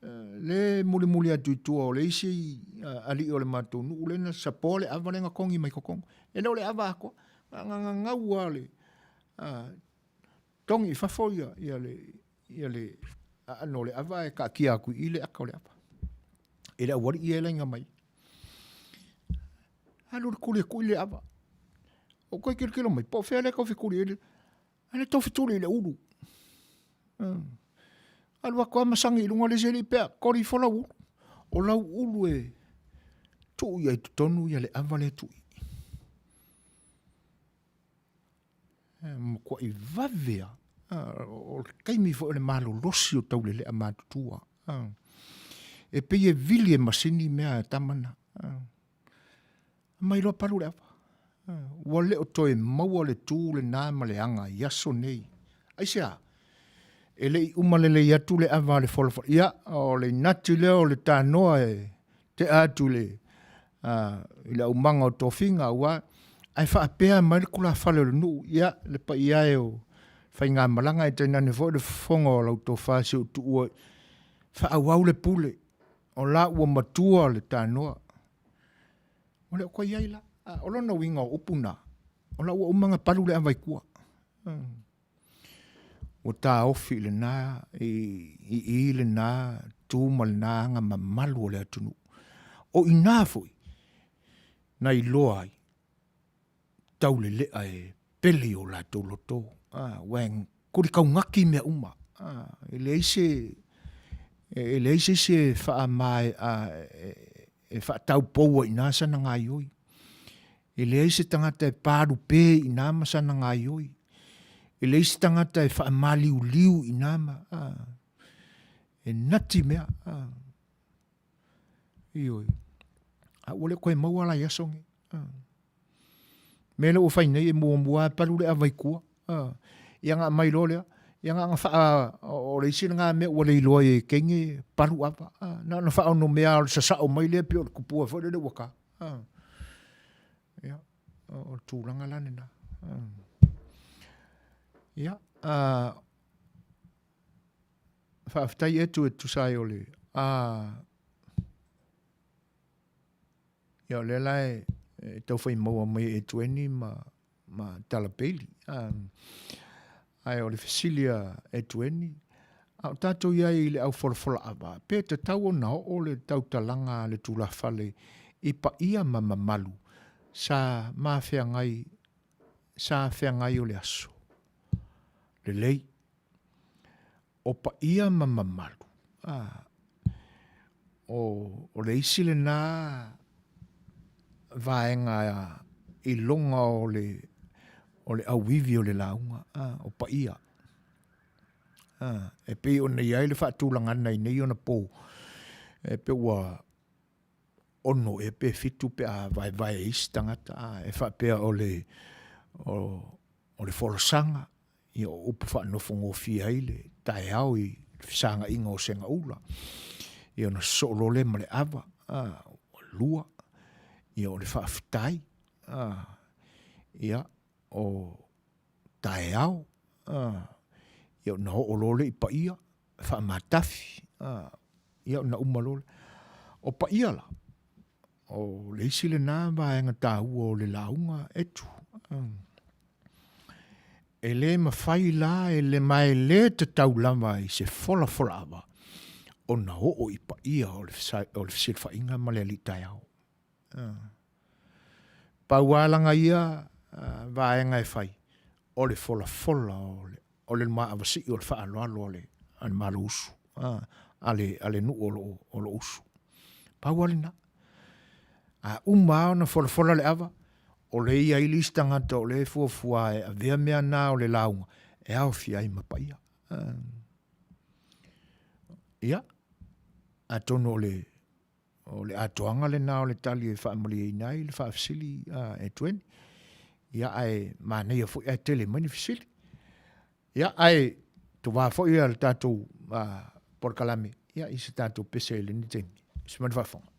le muli atu tua o le isi ali o le matou nu le na sapole avalenga kongi mai kokong e le ava ako ngau ale tongi fafoia ia le no le ava e ka kia ku ile aka le apa e le wari i ele mai alu kuli ku ile ava o ko kilo mai po fele ko fi kuli ile ale to fi tuli le ulu alua koa masangi ilunga le seli pea, kori fola ulu. O lau ulu e tui ai tutonu ia le avale tui. Mokua i vavea, o kaimi fo le malo losi o tau le lea matutua. E pei e vili e masini mea e tamana. Mai loa paru le ava. Wale o toe maua le tū le nāma le anga, yaso nei. Aisea, e le umalele i atu le awa le folofolo. Ia, o le nati leo le tānoa e te atu le i le umanga o tofinga ua, ai whaapea mai le kula whale le nuu. Ia, le pa ia e o whai ngā malanga e tainane fo le whonga o lau tō whasi o tu ua. Whaawau le pule, o la ua matua le tānoa. O le o kwa iaila, o lona winga o upuna, o la ua umanga palu le awai kua. O tā ofi le nā, i le nā, tūma le nā, anga mamalu o le atunu. O i nā fui, na i loa ai, tau le lea e pele o la tō loto. Weng, kuri kau ngaki mea uma. E le ise se wha mai, e wha tau poua i nā sana ngā ioi. E le ise tangata e pāru pē i nā masana ngā ioi. E le isi tangata e wha mali liu i nama. E nati mea. Ioi. A ole koe mauala i asongi. Mele o whainei e mua paru le awai kua. Ianga mai lo lea. Ianga wha o le isi ngā mea o le iloa e kenge paru apa. Na wha ono mea o sa sao mai lea pio le kupua whare le waka. Ia. O tūranga lane na. Ia, whaaftai etu e tusai o le. Ia, le lai, tau whai maua mai e tueni ma talapeli. Ai o le Fesilia e tueni. Au tātou ia i le au whalafola awa. Pē te tau o nao o le tau talanga le tūla whale i pa ia malu. Sa mawhea ngai o le aso. Le lei, o pa ia mamalu. O le isi le nā vaenga i longa o le awivi o le launga. O pa ia. E pe o nei ai le whaatūlanga nei nei ona pō. E pe ua ono e pe fitu pe a vai eisi tangata. E whaapea o le wholosanga. I o upu whaanofongo fia ai le tae au i fisanga inga o senga ula. I ona so'olole ma le awa. O lua. I o le whaafitai. Ia o tae au. Ia na ho'olole i paia. Whaamatafi. Ia na umalole. O paia la. O le isi le nā vaenga tāhua o le launga etu. E le mawhai la e le mai le te taulama i se fola awa. O na ho'o i paia o le fisirwhainga ma le alitai au. Paualanga ia vaenga e whai. O le fola o le maawasi o le whaaloalo o le ane malo usu. Ale nu o lo usu. Paualina. Umao na fola le awa. O le ia ilis tangata o le fuafua e a vea mea nā o le launga. E au fia i mapaia. Ia. A tono o le atoanga le nā o le tali e whaamali e nai le whaafisili e tueni. Ia ai mānei a fo e tele mani fisili. Ia ai tu wafo ia le tātou porkalame. Ia isi tātou pese le ni teni. Simani whafonga.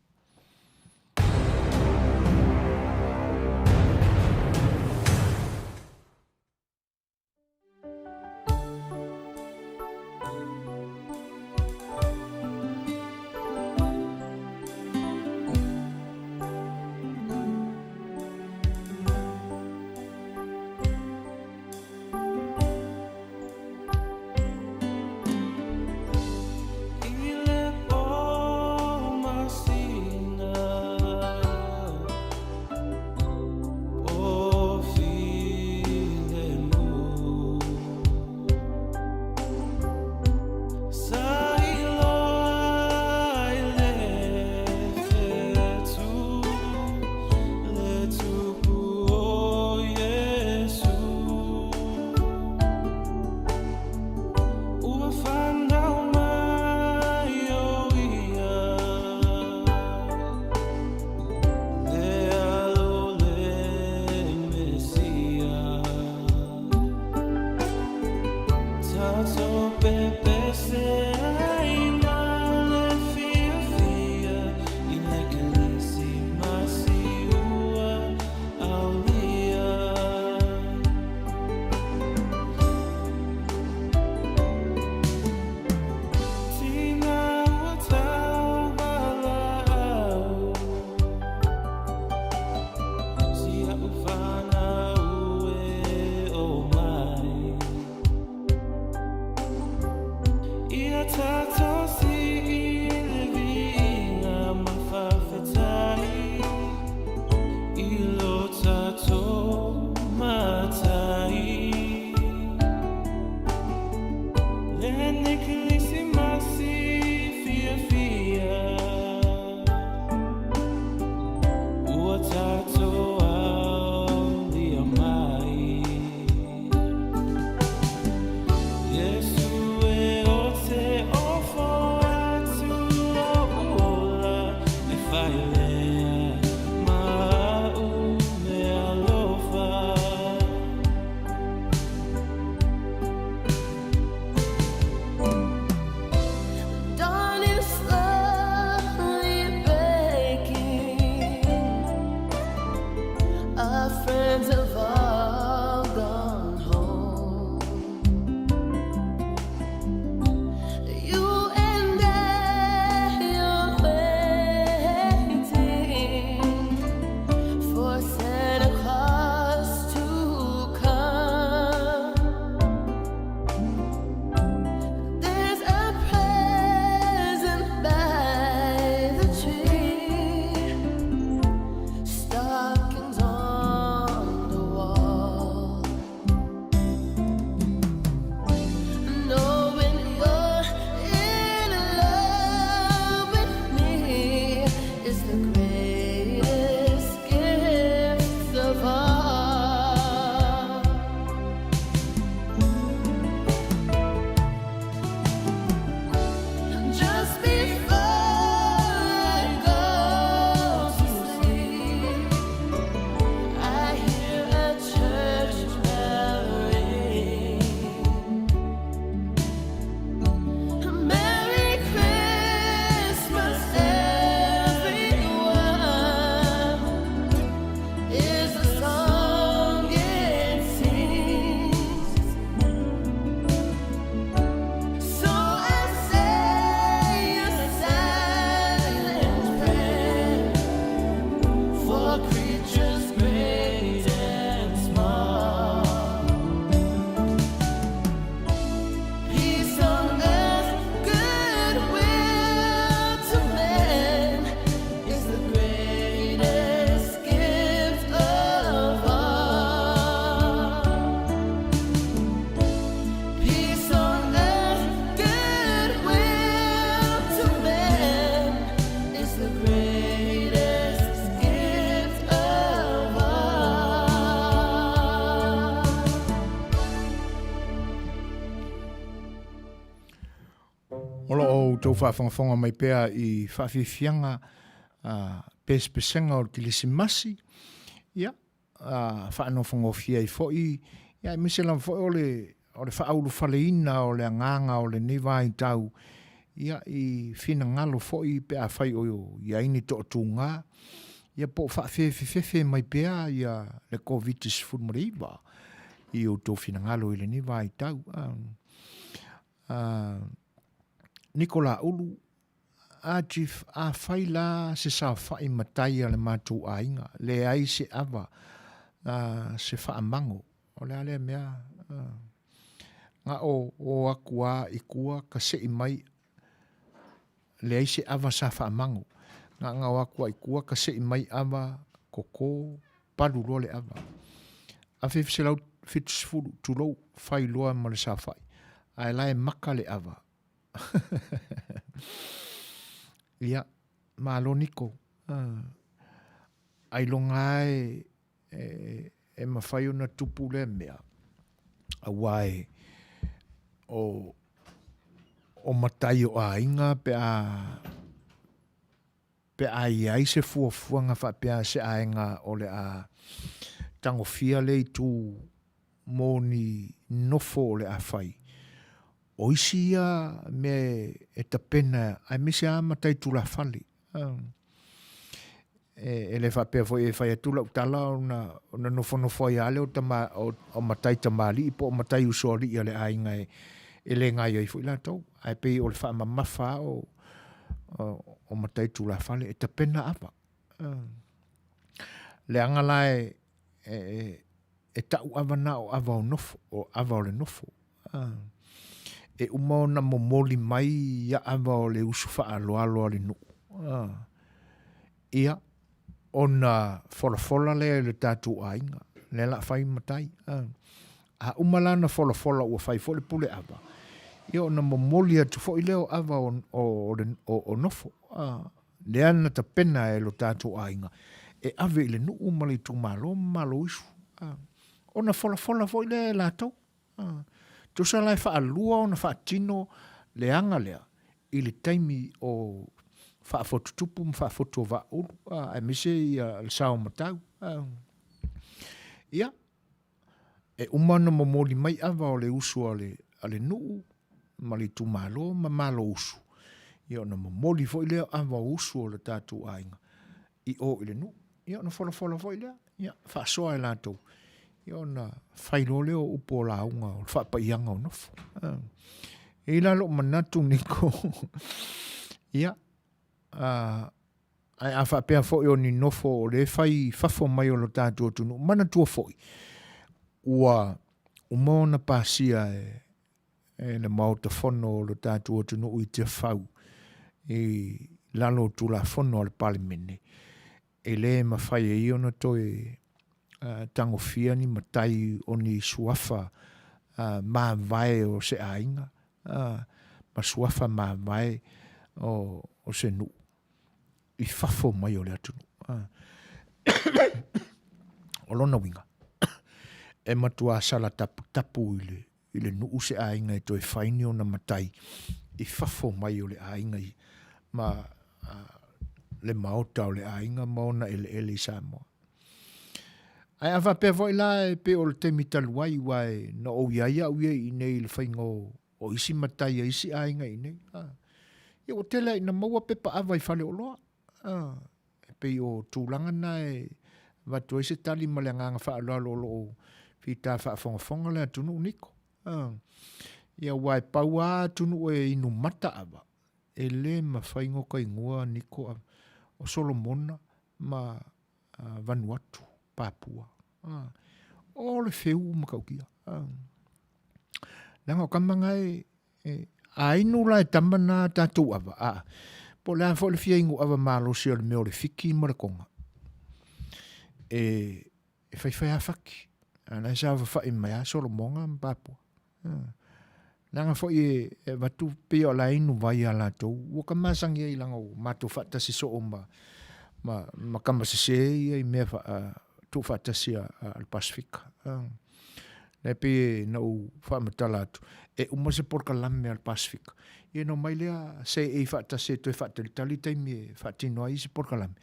Stockings on the wall. tau whaafongafonga mai pēa i whawhiwhianga pēspesenga o kilisimasi. Ia, whaanofonga o fia i fōi. Ia, miselam fōi o le whaauru whaleina o le anganga o le newa i tau. Ia, i whina ngalo fōi pēa whai o ia ini tō tūngā. Ia po whawhiwhiwhi mai pēa ia le COVID-19 mariwa. I o tō whina ngalo i le newa i tau. Nikola Ulu, a chief a whaila se sa whai matai le mātou a inga. Le ai se awa se whaamango. O le alea mea. Nga o akua i kua ka se i mai. Le ai se awa sa whaamango. Nga o akua i kua ka se i mai awa koko paru roa le awa. A whiwhise lau fitusfuru tulou whai loa ma le sa whai. Ai lai maka le awa. Ia, malo niko. Ai longai e mawhai o na tupu le mea. A wai o matai o a inga pe a iai se fuafuanga wha pe a se a inga o le a tango fia le tu moni nofo o le a whai. O isi ia me e tapena, ai me se a matai tula whali. E le whapea fo e whai atula utala o na nofo i ale o matai tamali, i po o matai usori i ale ainga e le ngai ai fo i latou. Ai pei o le wha mamafa o matai tula whali, e tapena apa. Le angalae e tau avana o ava o nofo, o ava o le nofo. E umao na momoli mai ia ava o le usu wha aloa le nu. Ia, o na fola le tātou a inga, le la whai matai. A umala na fola ua whai fo le pule ava. Ia o na momoli atu fo i leo ava o nofo. Le ana ta pena e lo tātou a inga. E ave i le nu umali tu malo isu. O na fola fo i le lātou. Tu sa lai wha alua o na wha tino le anga lea. I le taimi o wha fotutupu wha fotu o wa uru. Ai mise i le sao matau. Ia. E umana momoli mai ava o le usu a le nuu. Mali tu malo ma malo usu. Ia na momoli fo i lea ava o usu o le tātou ainga. I o i le nuu. Ia na fola fo i lea. Ia wha soa e lātou. Ia na whailo leo upo la unga o whapaianga o nofo. E la lo manatu niko. Ia. Ai a whapea fo i o ni nofo o le whai whafo mai o lo tātua tunu. Manatua fo i. Ua umona pasia e le mauta whono o lo tātua tunu i te whau. E lalo tu la whono o le palimene. E le ma whai e iona toi tango fia ni matai o ni suafa ma vai o se ainga. Ma suafa ma vai o se nu. I whafo mai o le atunu. O lona winga. E matua sala tapu i le nuu se ainga e toi whaini o na matai. I whafo mai o le ainga i ma le maota o le ainga maona ele sa moa. Ai awa pe voi la pe o le temi taluai wai na o iaia uia i nei le whaingo o isi matai a isi ainga i nei. Ia o tela ina maua pepa awa i whale o loa. Pe o tūlanga na watu ese tali ma le nganga wha aloa lo whita wha whonga le atunu uniko. Ia wai paua atunu e inu mata awa. E le ma whaingo ka ingua niko o Solomona ma Vanuatu. Papua. O le wheu makaukia. Nanga o kamanga a inu la e tamana tātou awa. Po lea fo le fia ingo awa malo si o le meo le whiki marakonga. E whai a whaki. Nai sa awa whai mai a Solomonga Papua. Nanga fo e watu pe o la inu vai a lātou. Waka masangi e langa o mātou whatasi so o ma kamasese i mea tu fatasi al Pasifika. Ne pe na u whaamatala atu. E uma se porka lame al Pasifika. Ia no mai lea se e whaata se toi whaata tali taimi e whaatino ai se porka lame.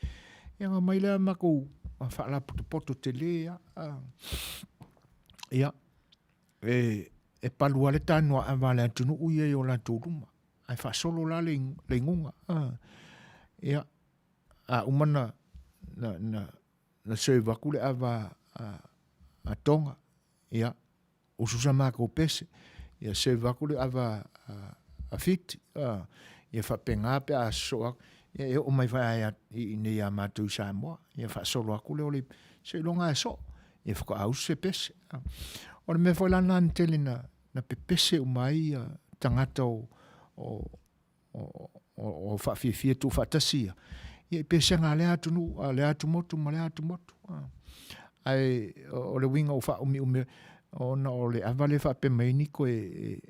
Ia ngā mai lea mako whaala poto te lea. Ia e palua le tānoa a wale antunu uia i o la tōruma. Ai whaasolo la le ngunga. Ia umana na se wakule awa a tonga. Ia ususa mako pese. Ia se wakule awa a fiti. Ia whapenga pe a soa. Ia o mai whai i nei a mātou Samoa. Ia whaasolo akule o le se longa e so. Ia whaka au se pese. O le me whai lana antele na pepese umai tangata o whawhiawhia tu whatasia. Ia pese ngā lea tunu, lea tumotu, ma lea tumotu. Ai o le winga o whaumi ume ona o le awale whape maini ko e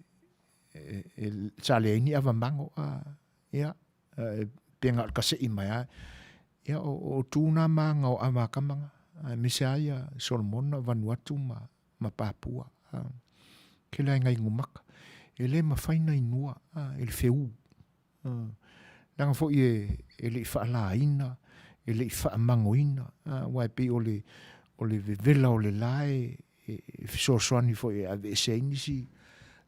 sale ini awa mango. Ia penga kase i mai. Ia o tūna manga o awa kamanga. Mese aia Solomona Vanuatu ma Papua. Ke lai ngai ngumaka. E le mawhaina inua. E le wheu. Langa fo e le whaala ina. E le whaamangoina. Wai pe o le vevela o le lae. E fisosoani fo e ave e se inisi.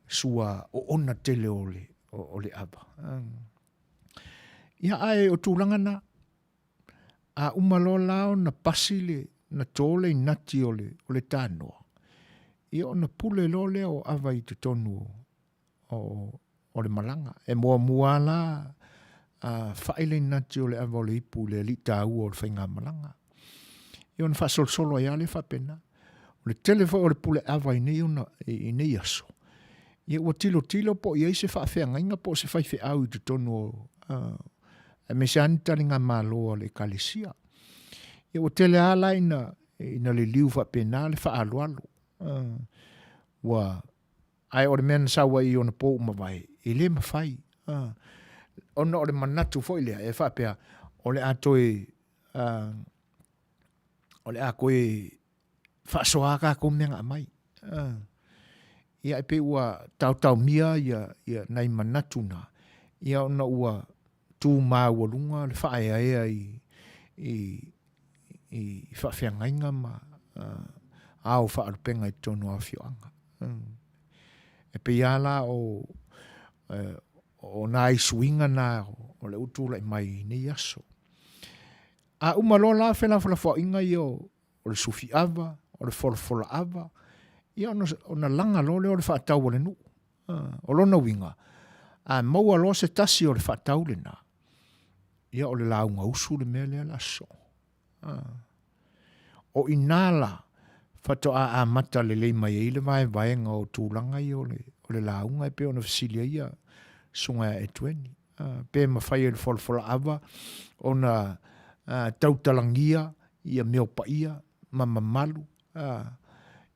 Sua o ona tele o le aba. Ia ai o tūlangana. A umalo lao na pasile na tole nati o le tānoa. Ia o na pule lole o awa i te tonu o le malanga. E mua la whaile nati o le awa o le ipu le li tāu o le whainga malanga. Ia o na whasol ai ale whapena. O le telefo o le pule awa i nei aso. Ia ua tilo po i eise whaafea ngainga po se whaife au i te tonu o e me se anitari ngā māloa le kalesia. Ia o tele ala ina le liu whapena le whaalualu. Wa ai o le mena sawa i ona po umawai. I le mawhai. Ona o le manatu fo ilea e whapea o le atoe o le a koe whaasoaka ko menga mai. Ia e pe ua tau mia ia nei manatu na. Ia ona ua tū māua lunga le whaea ea i whawhiangainga ma au whaarupenga i tono a whioanga. E pe iala o nā isuinga nā o le utula i mai nei aso. A umalo la whela inga i o le sufi ava, o le wholofola ava, ia ona langa lole o le whaatau o le nu. O lona winga. A maua lo se tasi o le whaatau le nā. Ia o le launga usu le mea lea laso. O inala whato a mata le lei mai eile vaenga o tūlanga i o le launga e pe ona fasilia ia sunga e tueni. Pe mawhai e le wholofola ava ona tautalangia ia meo pa ia mamalu.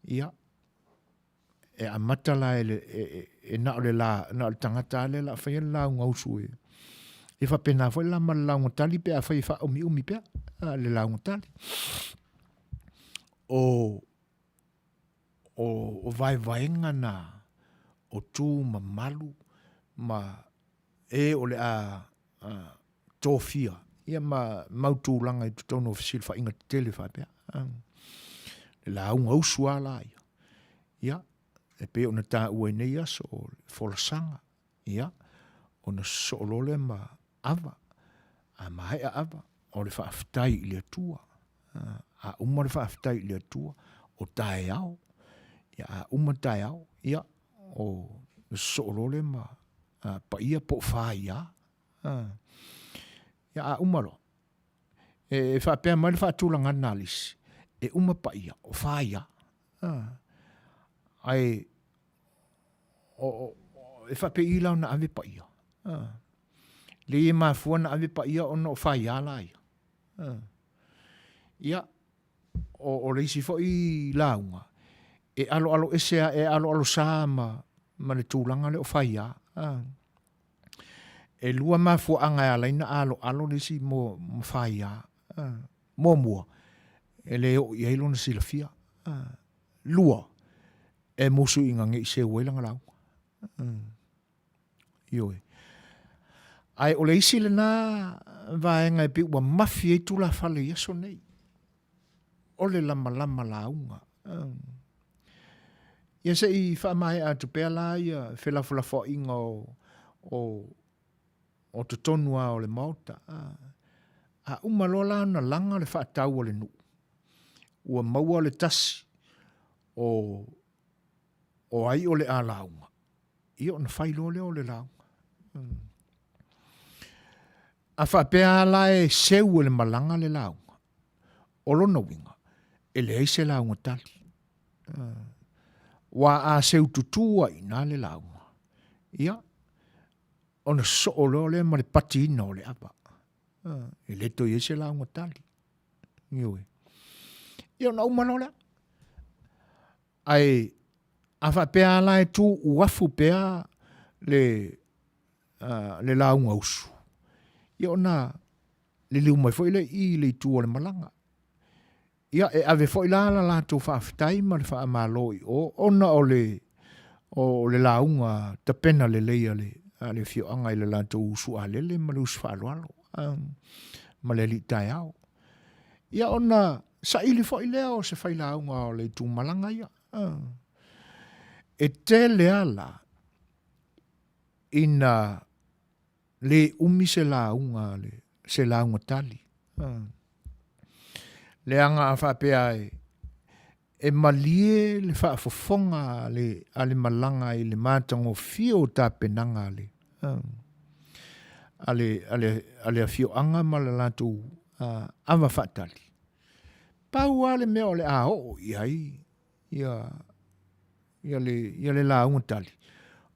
Ia e a mata la e na o le tangata le la whai e le launga usu e. E whapena fwoi la ma launga tali pe a whai wha umi pe le launga tali. O vaenga na o tū ma malu ma e o le a tōwhia. Ia ma mautūlanga i tutono ofisil wha inga te tele wha pe. Le launga usu ala ia. Ia e pe ona tā ua nei aso o wholasanga. Ia ona soolole ma ava, a mahe a ava, o le whaaftai i le atua, a uma le whaaftai i le atua, o tae au, ia a uma tae au, ia o soolole ma pa ia po whaia, ia a uma lo, e whaapea mai le whaatulanga analisi, e uma pa ia, o whaia, ai, e whape ilau na ave pa ia, le e mafua na ave pa ia ono whai ala ia. Ia, o reisi fo i launga. E alo esea, e alo saa ma le tūlanga le o whai a. E lua mafua anga ala ina alo reisi mo whai a. Mua. E le o i eilo na silafia. Lua. e musu inga ngi se welanga lau. Ioi. Ai o le isi le na vaenga e pi ua mafi e tula fale yaso nei. O le lama launga. Ia se i wha mai a tu pēr la ia whelafula fo inga o te tonua o le mauta. A umalola na langa le wha tau o le nu. Ua maua le tasi o ai o le a launga. Ia o na whailo le o le launga. A wha pēr la e seu le malanga le launga. O lona winga. E le eise launga tali. Wa a seu tutua ina le launga. Ia. Ona so o le ma le pati ina o le apa. E le to eise launga tali. Ioi. Ia na umanola. Ai a wha pēr la e tu uafu pēr le launga usu. Ia ona le liu mai foi le i le tu o le malanga. Ia e ave foi la tu whaafitai ma le wha amaloi. Ona o le launga ta pena le leia le fio anga i le lanto usu a lele ma le usu whaalualo. Ma le li tai au. Ia ona sa ili foi leo se whai launga o le tu malanga ia. E te leala ina le umi se launga se launga tali. Le anga a whapea e malie le whaafofonga ale malanga i le mātango fio ta penanga ale. Ale a fio anga ma le latu awa whatali. Pau ale mea o le a o iai. Ia le launga tali.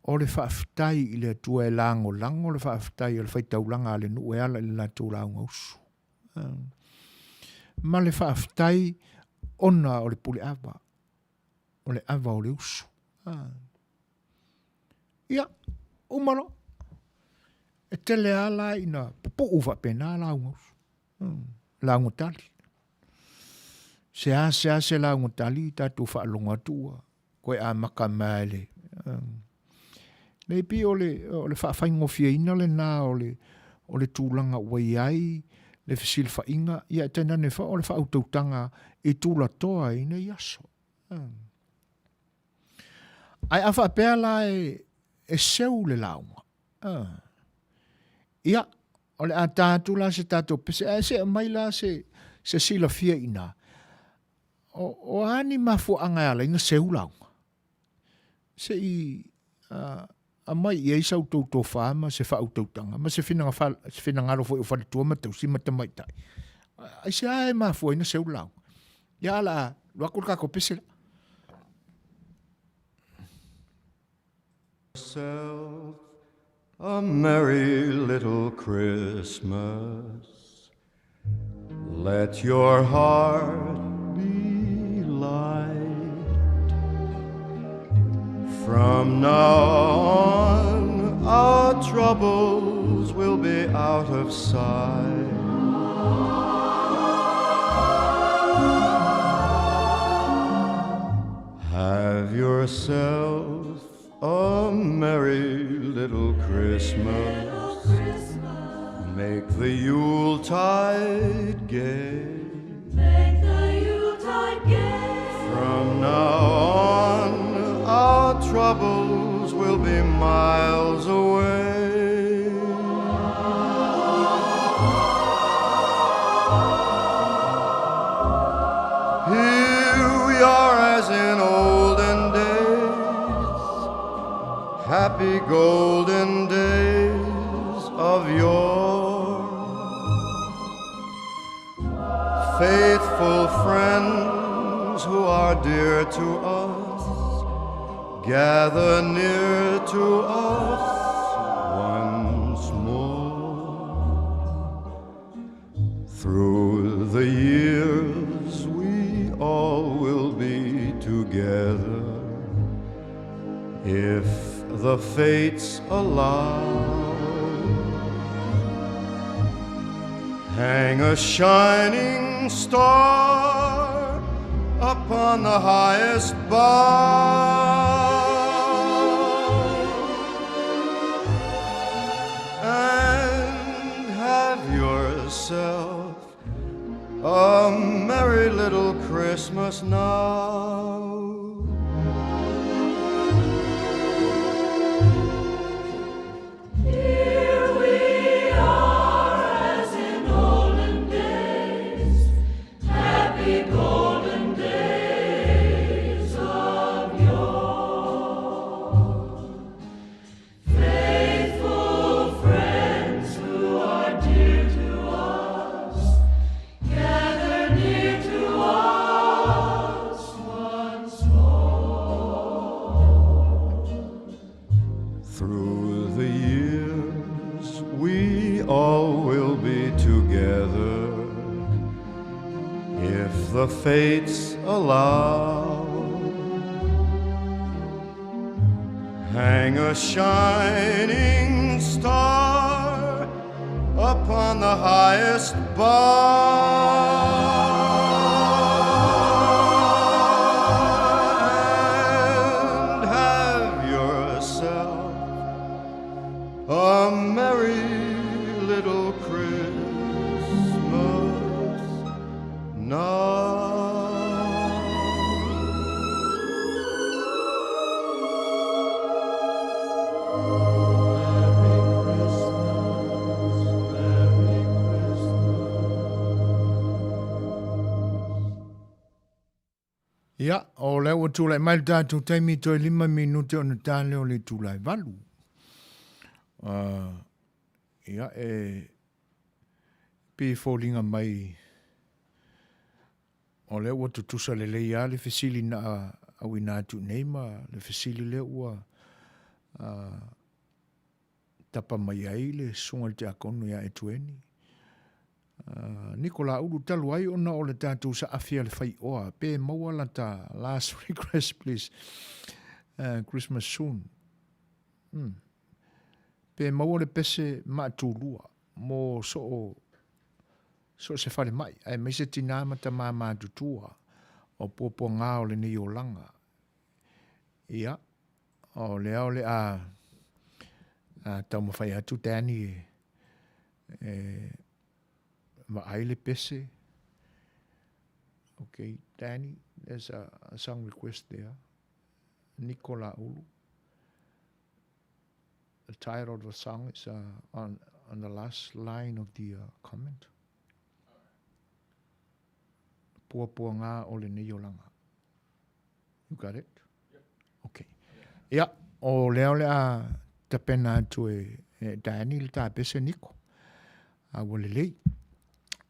O le whaafitai i le atua e lango lango le whaafitai o le whaitaulanga ale nu e ala i le latu launga usu. Ma le whaafitai ona o le pule awa. O le awa o le usu. Ia, umano. E tele ala ina pupu uwa pena launga usu. Launga tali. Se ase launga tali tatu whaalonga tua. Koe a maka maele. Nei pi o le whaafaingofia ina le nā o le tūlanga wai ai, le fisil whainga, ia tena ne o le whautautanga e tūla toa ina iaso. Ai a whaapea la e seu le launga. Ia, o le a tātu la se tātu pese, se mai la se sila fia ina. O ani mafu anga ala ina seu launga. Se i a mai i eisa utoutou whaama se whautautanga. Ma se whinanga rofo i o whalitua matau si matamai tai. Ai se ae mafu ina seu launga. Ia ala, luakul kako pesela. Yourself a merry little Christmas. Let your heart be light. From now on, our troubles will be out of sight. Have yourself a merry little Christmas. Make the Yuletide gay. Make the Yuletide gay. From now on, our troubles will be miles away. Here we are as in olden days, happy golden days of yore. Faithful friends who are dear to us gather near to us once more. Through the years we all will be together if the fates allow. Hang a shining star upon the highest bough, and have yourself a merry little Christmas now. Here we are as in olden days, happy golden days of yore. Faithful friends who are dear to us, gather near to us once more. Through the years, we all will be together, if the fates allow. Hang a shining star upon the highest bough, and have yourself a merry little Christmas now. Ia, o leo o tūlai mai tātou taimi toi 5 minute o na tāle o le tūlai valu. Ia, pe fōlinga mai o leo o tutusa le leia le fesili na awi nātu neima, le fesili le ua tapa mai ai le sunga te akono ia e tueni. Nikola ulu talu ai ona o le tātou sa afia le fai oa. Pe maua la ta last request please. Christmas soon. Pe maua le pese mātūlua. Mo so se whare mai. Ai mai se tina mata mā tutua. O popo ngā o le ni o langa. Ia. O le au le tau mawhai atu tēni ma aile pese. Okay, Danny, there's a song request there. Nicola Ulu. The title of the song is on the last line of the comment. Pua pua ngā o le nei o langa. You got it? Yep. Okay. Yeah, o leo le ta pena atu Danny le ta pese Nico. Wale lei.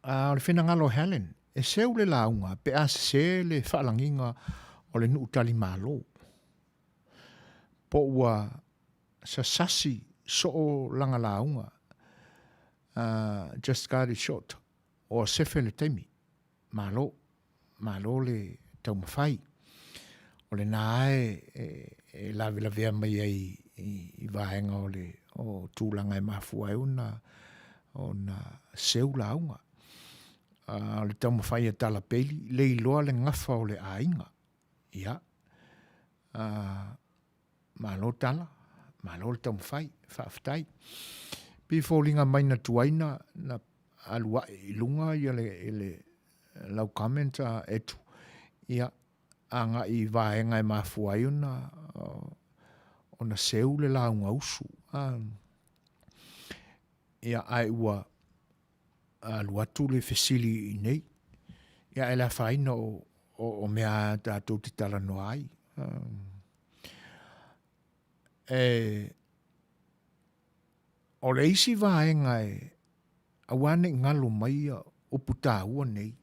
Le whina ngalo Helen, e seu le launga, pe a se le whaalanginga o le nuutali malo. Po ua sa sasi so o langa launga, just got it short, o sefe le teimi, malo le tau mawhai. O le nae e lawe vea mai ai i vahenga o tūlanga e mafua e una, o na seu launga. Le tau mawhai a tala peli, le iloa le ngafa o le ainga. Ia. Malo tala, malo le tau mawhai, whaaftai. Pi fōlinga mai na tuaina, na alua ilunga ia le lau commenta etu. Ia. Anga i vaenga e mafua i una, o na seu le launga usu. Ia ai ua, luatu le fesili i nei. Ia e la whaina o mea tātou te tala no ai. O le isi vaenga awane ngalo mai o puta ua nei.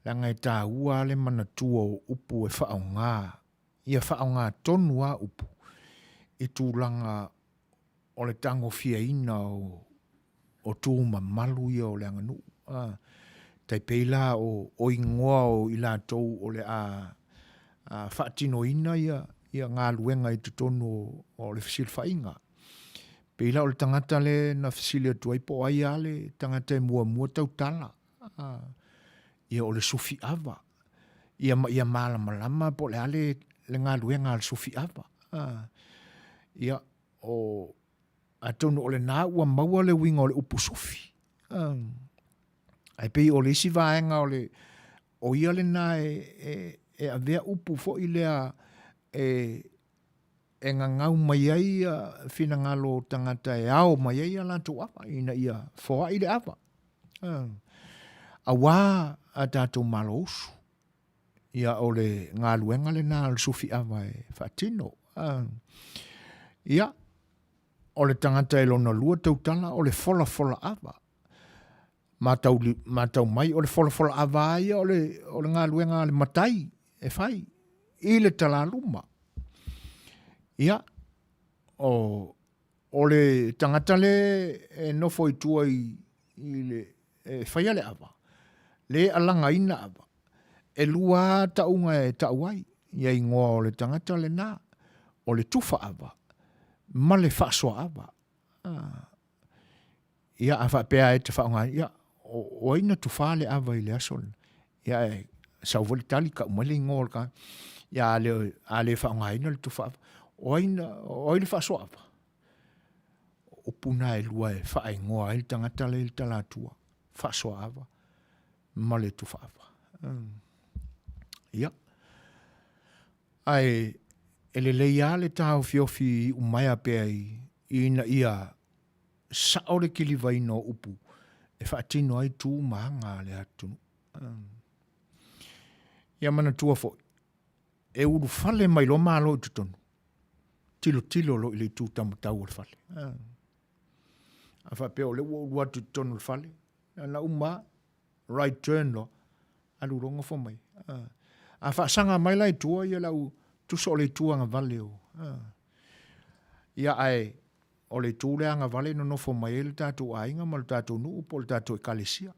Langa e tā ua le manatua o upu e whaonga. Ia whaonga tonu a upu. I tūlanga o le tango fia ina o tūma malu ia o le anganu. Tai peila o ingoa o ila tau o le whaatino ina ia ngā luenga i tutonu o le fisil whainga. Peila o le tangata le na fisil atu ai po ai ale tangata e mua tau tala. Ia o le sufi awa. ia malama po le ale le galuega a le sufi ava ia o atonu o le nā ua maua le uiga o le upu sufi ai pei o le isi vaega o ia lenā e avea upu foʻi lea e ngangau mai ai finagalo tagata e ao mai ai a latou ava ina ia foaʻi le ava auā a tatou malo usu ia o le galuega lenā o le sufi ava e faatino ia o le tagata e lona lua tautala o le folafola ava matau mai o le folafola ava ia o le galuega a le matai e fai i le talaluma ia o le tagata le e nofo i tua i le faia le ava le alagaina ava e lua taʻuga e taʻu ai ia igoa o le tagata lenā o le tufa ava ma le faasoaava ia a faapea e te faaogani ia o aina tufā le ava i le aso ia e sauvali tali ka uma le igoa o le ka ia a le faaogāina le tufa ava o ai le faasoaava o puna e lua e faaigoa ai le tagata le talatua faasoaava ma le tufa ava ia ai e le leia le taofiofi umai a pea ina ia sa'o le kilivaina o upu e faatino ai tumaga le atunu ia manatua foʻi e ulu fale mai lo malo i totonu tilo lo i le itu tamatau o le fale a faapea o le ua ulu atu totonu le fale ana uma right turn lo alurongo fo mai a faasaga mai lai tua ia lau tuso o le tuanga vale o ia ai o le tu le anga vale no nofo mai le tatou ainga ma le tatou nuu po le tatou ekalesia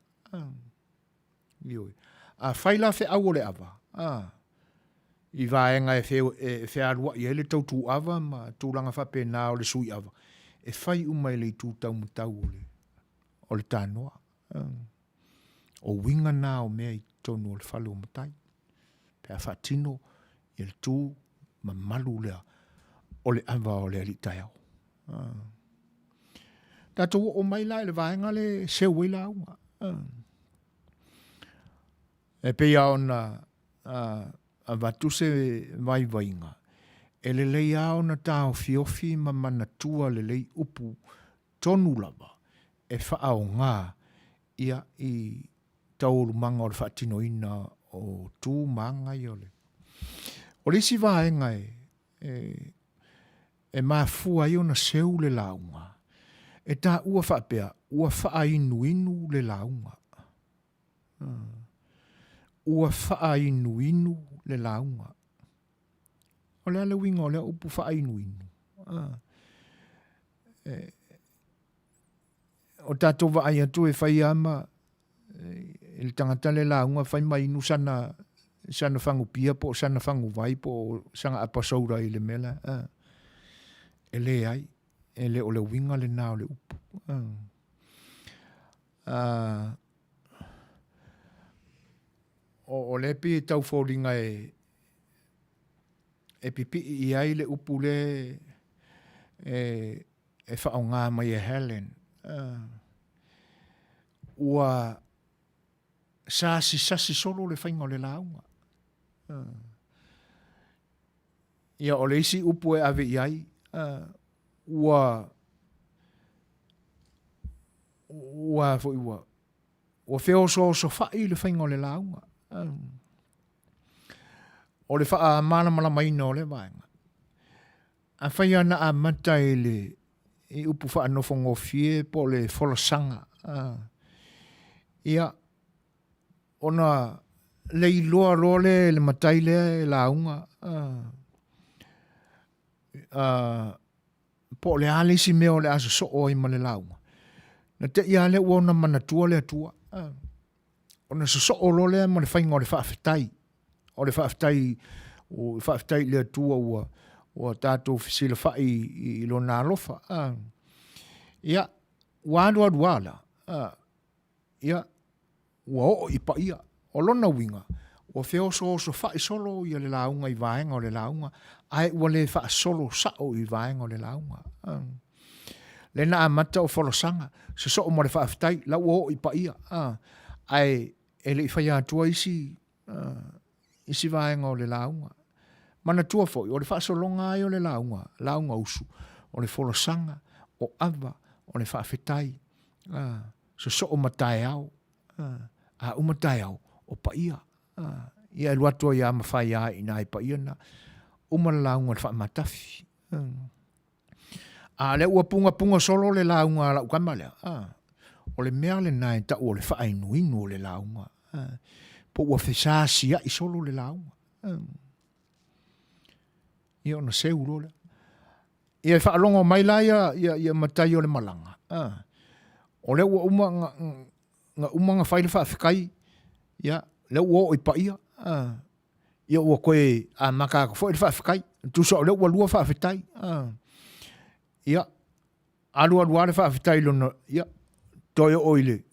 ioi a faila fe au le ava i vaenga e fe alua i ele tautu ava ma tūlanga whapena o le sui ava e fai umai le tu tau mutau o le tānoa o winga nā o mea i tonu o le whale o matai pe a whatino i le tū ma malu lea o le ava o le alitai au tatou o mai la le vaenga le se wila unga e pe ia ona a vatuse vai vainga e le lei ao na tau fiofi ma manatua le lei upu tonu lava e whaao ngā ia i tauru manga o le whaatino ina o tū manga i ole o le si vaenga e mafua i ona seu le launga e tā ua whaapea ua wha inu le launga ua wha inu le launga o le ale winga o le upu wha inu o tātou wa ai atu e whai ama il tangata le launga whai mai inu sana whangu pia po sana whangu vai po sanga apasaura i le mela e le ai e le o le winga le nā o le upu o le pi tau fōringa e pipi i ai le upu le e whaonga mai e Helen ua sasi solo le whainga o le launga ia o le isi upu e ave i ai ua feo so whai le whainga o le launga o le wha mana maina o le vaenga a whai ana a matai le i upu wha anofo ngofie po le wholosanga ia ona le iloa role le matai le launga po le ale si meo le aso so oi ma le launga na te ia le uona manatua le atua ona so o le ma le whainga o le whaafetai o le whaafetai le atua ua tātou fisila whai i lo nā lofa ia wālua duala ia ua o i pa ia o lona winga o feo so wha solo i le launga i vaenga o le launga, ai ua le wha solo sao i vaenga o le launga. Le na amata o wholosanga, se so o mo le wha aftai, la ua o i pa ia. Ai, e le i whai atua isi vaenga o le launga. Mana tua foi, o le wha solonga ai o le launga usu, o le wholosanga, o ava, o le wha afetai. Se so o matai au, o matai au, o pa ia. Ia e luatua ia mawhai a ina i pa ia na, umana launga le wha matafi. Le ua punga solo le launga la ukama lea. O le mea le nai ta o le wha ainuinu o le launga. Po ua whesāsia i solo le launga. Ia ona seu rola. Ia wha alonga mai la ia matai o le malanga. O le ua nga umanga whaile wha whikai. Ia, le ua o i pa ia. Ia ua koe a makaka fo i wha whikai. Tusa o le ua lua wha whitai. Ia, alu ale wha whitai lona. Ia, toi o ile.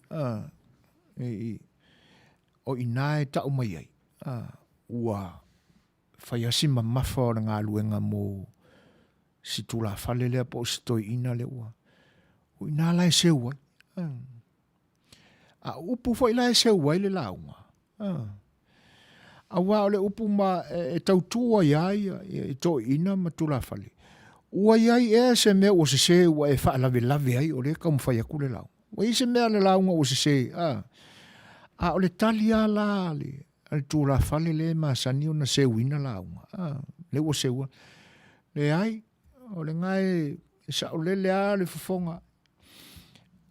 O inae ta umai ai. Ua whai asima mawha o ngā luenga mō si tula whale lea po si toi ina le ua. O ina lai seu ai. Upu whai lai seu ai le launga. A wā o le upu ma e tautua iai e toi ina ma tula whale. Ua iai e se mea o se ua e wha lave ai o le kam whai aku le launga. Ua i se mea le launga o se o le tali a la le tūra whale le masani o na seuina launga. Le ua seua. Le ai, o le ngai sa o le lea le fufonga.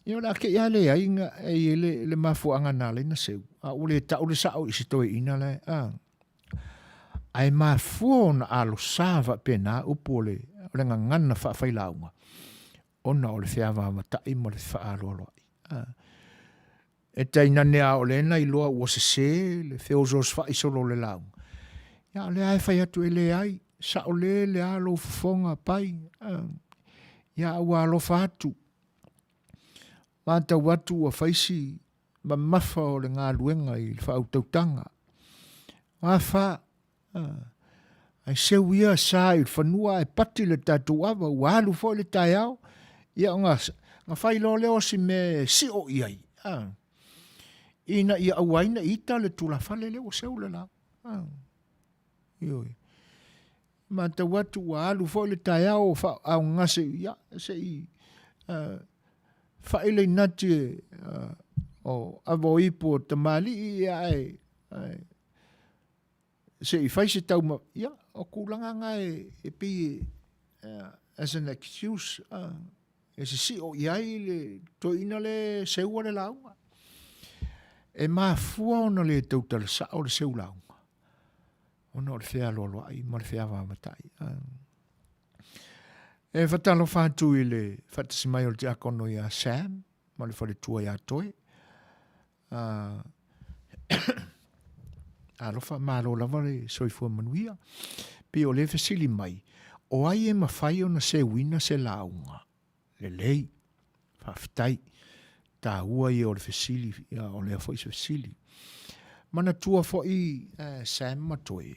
Ia la ke ia le ai nga e le mafuanga na le na seu. O le ta o le sa o isi toi ina le. Ai mafua na alo sava pena upo le ngangana whawhai launga. Ona o le whiawa matai mo le whaaro alo ai. E taina nea o le na i loa ua se le feozos wha isolo le lau. Ia le ai whai atu e le ai, sa o le alo fufonga pai. Ia ua alo whatu. Mata watu ua whaisi, ma mawha o le ngā luenga i le whautautanga. Ngā wha, ai seu ia sa i whanua e pati le tatu awa, ua alu fo le tai au. Ia ngā whai lo leo si me si o iai. Ina ia awaina ita le tula whale leo seu le lau. Ioi. Ma te watu wa alu fo le tai au au ngase ia se i whaile nati o avo ipo te mali ia ai se i whaise tau ma ia o kulanga ngai e pi as an excuse e se si o iai le to ina le seua le launga. E maa fua ona le tautala sa o le seu launga. Ona o le whea lolo ai, ma le whea wamatai. E whatalo whātu i le whatasi mai o le te akono i a Sam, ma le whare tua i a toi. Alofa mālo lava le soifua manuia. Pe o le whasili mai, o ai e mawhai o na se wina se launga. Le lei, whawhitai. Ta ua i o le whesili, o le afo i se whesili. Mana tua fo i Sam Matoe.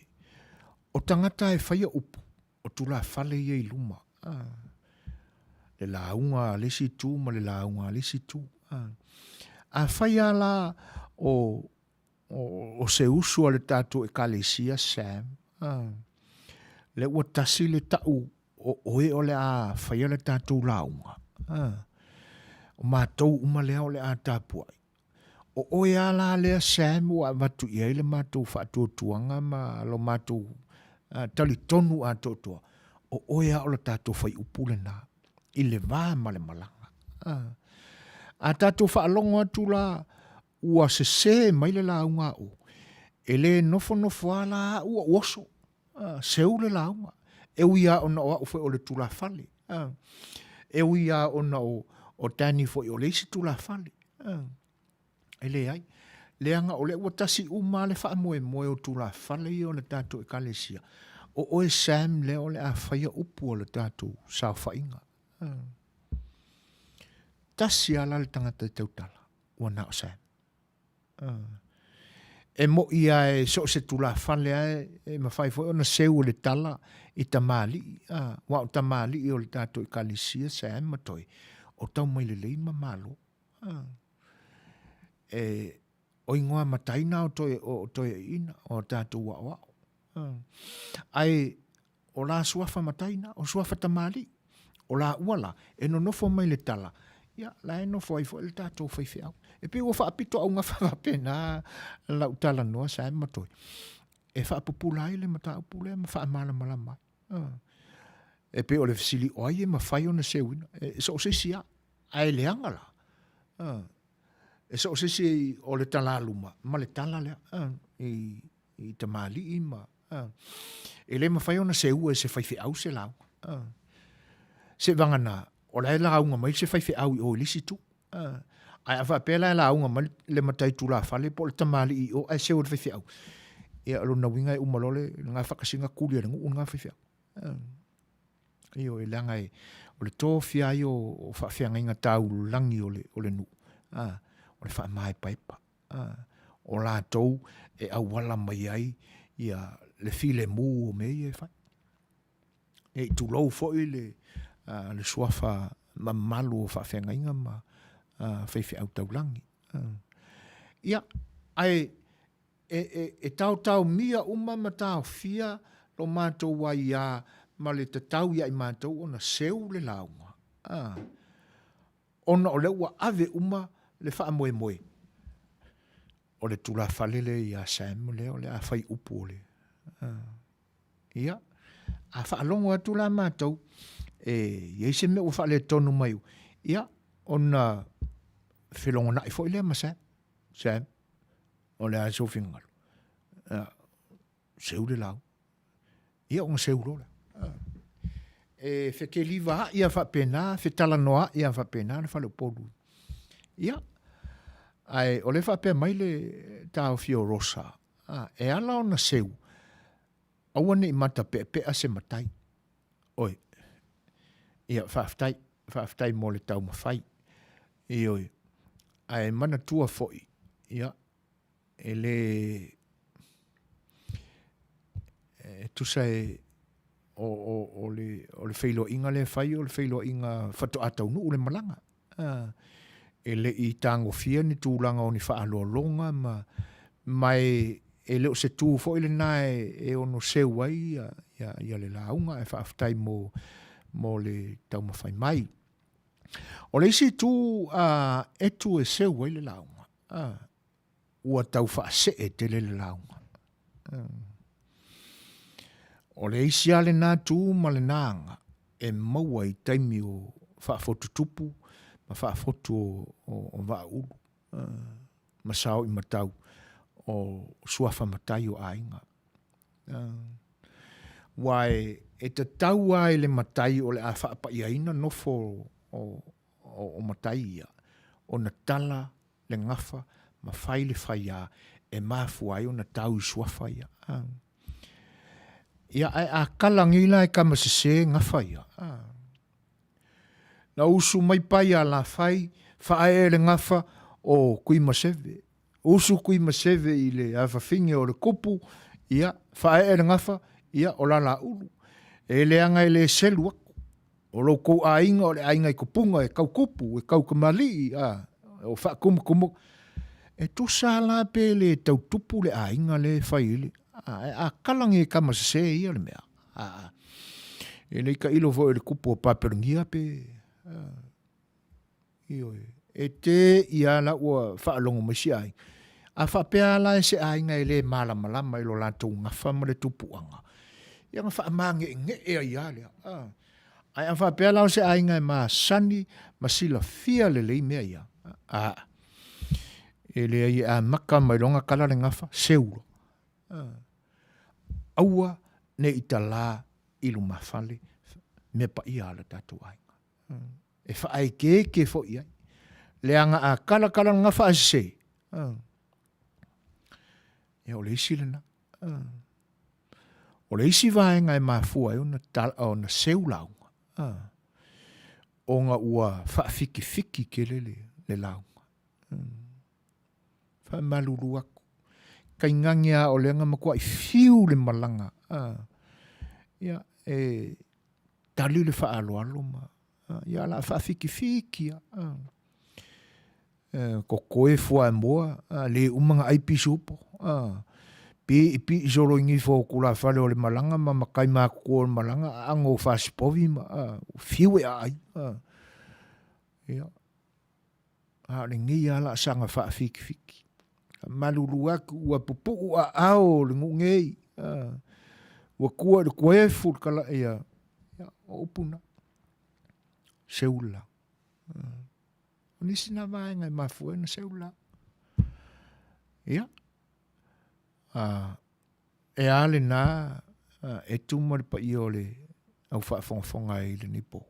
O tangata e whaia upu, o tula whale i luma. Le launga lesi tu, ma le launga lesi tu. A whaia la o se usu o le tātou e kalesia Sam. Le ua tasi le tau, o oe o le a whaia le tātou launga. O mātou umalea o le a tāpuai. O oe ala lea Sam o a watu iei le mātou whaatua tuanga ma lo mātou tali tonu a totua. O oe a o le tātou whai upule nā. I le vā ma le malanga. A tātou whaalongo atu la ua se mai le launga o. E le nofo ala ua oso. Seu le launga. E uia ona o au o le tula whale. E uia ona o tani fo i o leisi tula whale. E le ai. Leanga o le ua tasi uma le wha moe o tula whale i o le tātou e kalesia. O oe Sam le o le a whaia upu o le tātou sa whainga. Tasi ala le tangata i tautala. Ua na o Sam. e mo ia e so se tula fale ai e mawhai fo ona seu le tala i tamali wa o tamali i o le tato i kalisia sa e matoi o tau mai le leima malo e o ingoa mataina o toi ina o tato wa ai o la suafa mataina o suafa tamali o la uala e no nofo mai le tala ia la e nofo ai fo le tato fai fiau e pe o fa apito au nga fa pena la utala noa sa e matoi e fa populai le mata upule ma fa mala mala mai e pe o le fisili o ai e ma fai ona seuina e so se sia ai le angala e so se si o le tala luma ma le tala le i tamali i ma e le ma fai ona seu e se fai fiau se lau se vangana o la la unga mai se fai fiau i o lisi tu ai afa pela la unga mai le matai tu la fale po le tamali i o ai seu fai fiau e alo na winga e umalole nga whakasinga kuli ringu unga whiwhia. Io e langa e o le tōwhia i o whawhianga inga tau langi o le nu. O le wha mai paipa. O la tau e awala mai ai i a le file mu o mei e whai. E tu lau fwoi le suafa mamalu o whawhianga inga ma whiwhi au tau langi. Ia, ai e tau mia uma ma tau fia lo mātou wai ia ma le tatau ia i mātou ona seu le launga. Ona o le ua ave uma le wha moe moe. O le tula whalele ia Sam le o le a whai upu o le. Ia, a wha alongo a tula mātou e yeise me ua wha le tonu mai. Ia, ona whelongo na i fo i lea ma Sam. O le a sofingalu. Seu le lau. Ia o seu rola. E wheke liwa ia whapena, whetala noa ia whapena, le whale polu. Ia. Ai, o le whapea mai le tau fio rosa. E ala o na seu. Awane i mata pe se matai. Oi. Ia whaftai mo le tau mawhai. Ioi. Ai, mana tua foi. Ia. Ele tu sai o le feilo inga le fai o le feilo inga fato atau nu le malanga ele i tango fia ni tūlanga o ni whaalolonga ma mai ele o se tū fo ile nai e ono seu ai ia le launga e whaaftai mo le tau mawhai mai o le isi tū e tu e seu ai le launga ua tau whaase e te le launga. O le isi ale nā tū ma le nāanga e maua i taimi o whaafotu tupu ma whaafotu o waulu. Ma sao i matau o suafa matai o ainga. Wai e te tau ai le matai o le a whaapa i aina nofo o matai ia. O na tala le ngafa ma whai le whai a e mafu ai o na tau suafa ia. Ia a kalangila e kamasese nga whai a. Na usu mai pai a la whai whae le ngafa o kui maseve. Usu kui maseve i le awhawhinge o le kupu ia whae le ngafa ia o la ulu. E le anga i le selu aku. O lo kou a inga o le ainga i kupunga e kau kupu e kau kamali o whakumukumu. E tu sala pe le tau tupu le a inga le whaile. A kalangi e kamasese ia le mea. E nei ka ilo vo e le kupu o paperongia pe. E te ia la ua whaalongo masi ai. A whapea la e se a inga e le malamalama i lo lantou ngafa ma le tupu anga. Ia nga whaamange nge e a ia lea. Ai a whapea la se a inga e maa sani ma sila fia le lei mea ia. E le ai a maka mai longa kala le ngafa, seuro. Aua ne ita la ilu mawhale, me pa ia ala tatu ainga. E whaai ke fo iai. Le anga a kala ngafa a se. E o le isi lena. O le isi vaenga e mafua e ona seu launga. O nga ua whaafiki ke le launga. Malulu aku. kaingangia o lenga makua I fiu le malanga. Ia, tali le whaaloalo ma. Ia la whaafiki. Ko koe fua moa, le umanga aipi supo. Pi zolo ingi fo kula whale o le malanga, ma makai maa kua o le malanga, ango whaasipovi ma, fiu ai. Ia. Le ngi ala sanga whaafiki. Malulu aku, ua pupu ua ao, le ngungei. Ua kua le koe fulkala ia. Opuna. Seula. Nisi na vaenga I mafuena seula. Ia. E ale na e tuma le pa I ole au whaafonga I le nipo.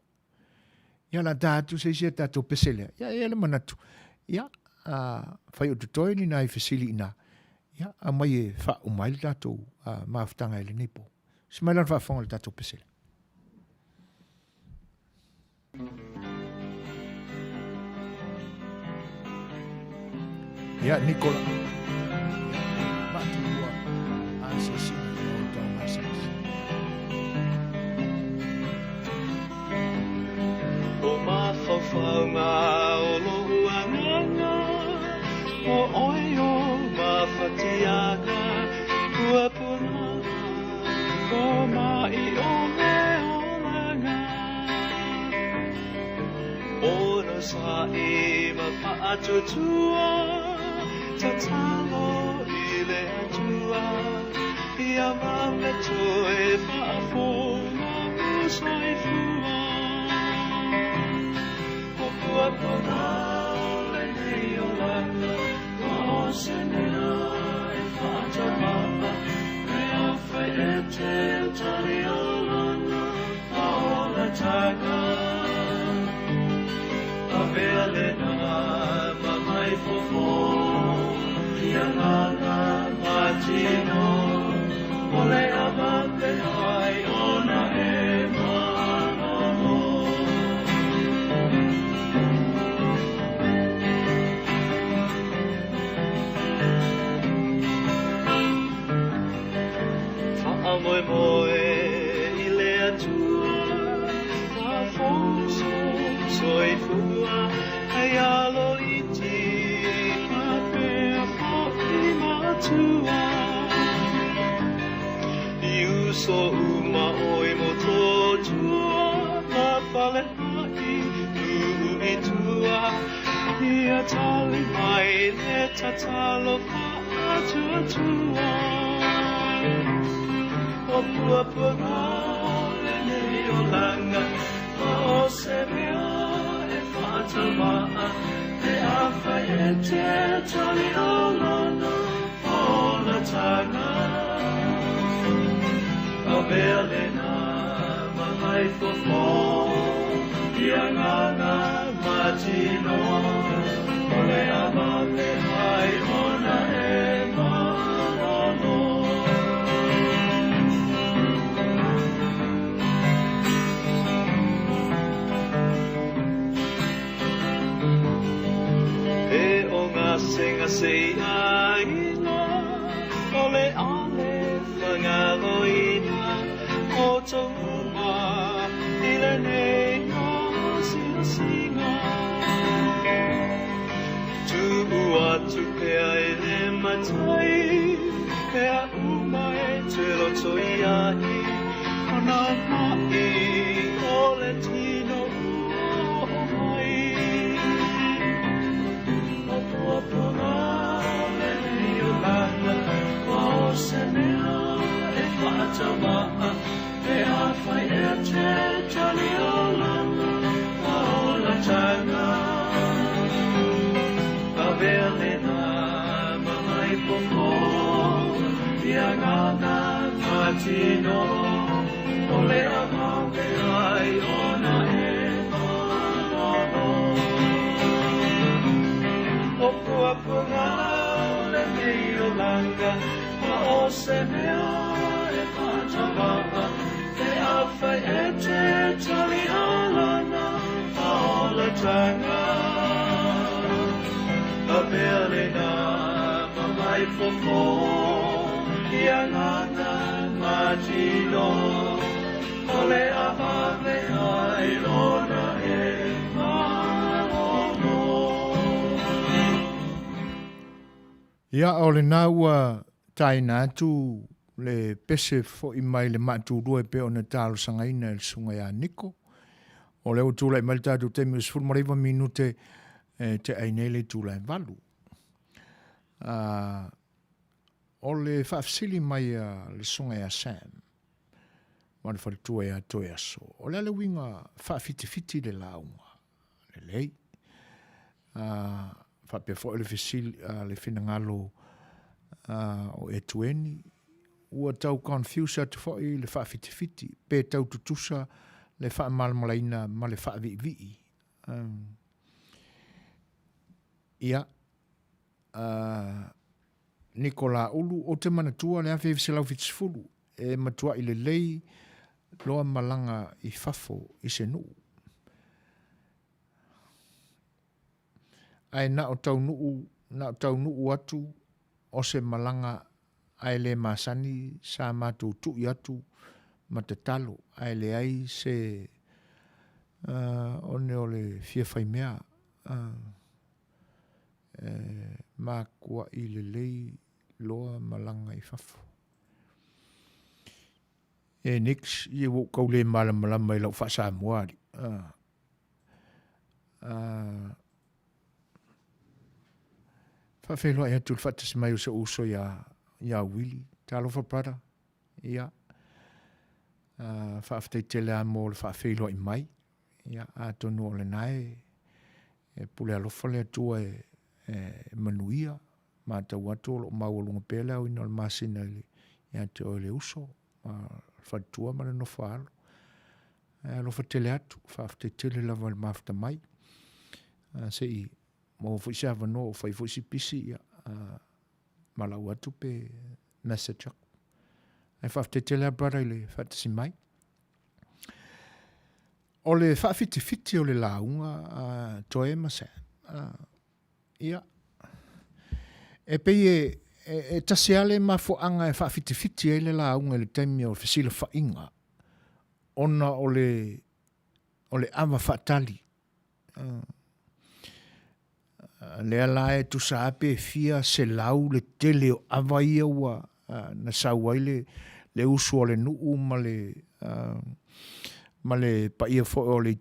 Ia la tātu se sia tātu pesele. Ia le manatu. Ia. Whai o tutoi ni nai fesili ina. Ia. A mai e wha umai le tātu maafutanga I le nipo. Si mai lan whaafonga le tātu pesele. Ja, Nicola. Matua assassino da Massas. O mawhawhaunga o lohuanganga, o oio mawhatiaka, kua punana, ko mai o me olanga. Ono sa e mawhaatutua, Tatalo ile atua Ia mame toe whaafona Usai fua O kua pona Ole nei o langa O se mea e whaatawapa Me awhai e te tari o langa A ola taga A vea lena Mamai fofo Ianganga matino Ole amante hai ona e manono Whaamoe moe I le atua Whafonso soifua Hei alo iti Tua Iuso uma oi moto tua La fale hai Ui tua Ia tali mai le tatalo Whaatua tua O pua puna Le nei o langa O se mea e whaatamaa Te awhai e te tali o lana Ola taga A velena Mamai fofo Ianganga matino Ole amame hai ona e manono E o ngā senga sei aina Ole ale whangaroina O tauma I le nei o singa Tu atu pea e le matai Pea uma e te roto I ai Ona mai o le tino o mai O puapuna le nei o lana O se mea e whaatamaa Te awhai e te tali o lana A ola tanga A velena mamai pofo Ianganga matino Ole amame ai ona e manono O puapuna le nei o langa O se mea e whaatamaa Te awhai e te tali o lana A ola tanga A velena mamai fofo ia ngana matino ole avave ai lona e marono. Ia o le naua taina atu le pese fo i mai le matu rue pe o na talo sangaina le sunga ia niko. O leo tūlai mai tātou te mius fulmariwa minute te ainele tūlai valu. O le whaafsili mai le sunga ia Sam. Mane wharitua ia toi aso. O le winga whaafiti le launga. Le lei. Whapea fo le fisili le finangalo o e tueni. Ua tau confuse atu fo i le whaafiti. Pe tau tutusa le wha malmalaina ma le wha vi. Ia. Nikola ulu o te manatua le awhi se lau fitisfulu. E matua i le lei loa malanga i fafo i se nuu. Ai na o tau nuu atu o se malanga ai le masani sa matu tu i atu matatalo ai le ai se one o le fia fai mea makua i le lei loa malanga i fafo. E nix i wo kau le malama i lau whasa muari. Whawhelua e atu whatas mai o se uso ia wili. Talo for brother. Ia. Whaaftai tele a mo le whawhelua i mai. Ia a tonu o le nae. E pule alofa le atua manuia. Ma tau atu o lo maulunga pele au ina o le masina ili. Ia te o le uso. Whatua ma le no whaalo. Alofa tele atu. Whaaftai tele lava le mafta mai. Se i mo fo isa vano fai fo si pisi ia malau atu pe message. Ai whaaftai tele a brother ile whaatasi mai. O le whaafiti o le launga toe masa. Ia. E pei e tasiale ma fo anga e whaafiti e le launga le taimi o fasila whainga. Ona o le ama whaatali. Le ala e tu saape fia se lau le tele o avaia ua na sauai le usu o le nuu ma le paia fo o le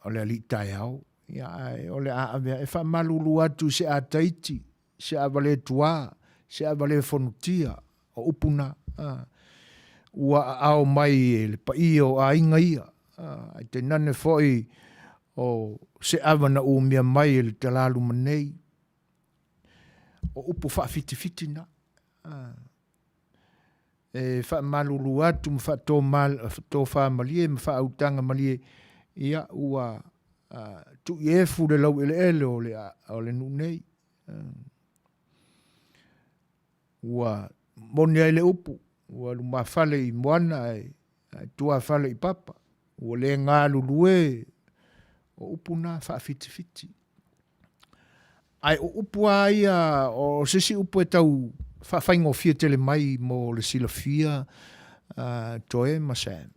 alitai au. O le aavea e wha malulu atu se a taiti, se a vale tua, se a vale fonutia o upuna. Ua ao mai le paia o a inga ia. Te nane foi o se awa na umia mai le talalu manei. O upu whaafiti na. E wha malulu atu, ma wha tō wha malie, ma wha autanga malie. Ia ua tu i efu le lau ele o le nunei. Ua moni ai le upu. Ua luma whale i moana tua whale i papa. Ua le ngā lulue o upu na whaafiti. Ai o upu aia o sisi upu e tau whaingo fia tele mai mo le sila fia toe masa.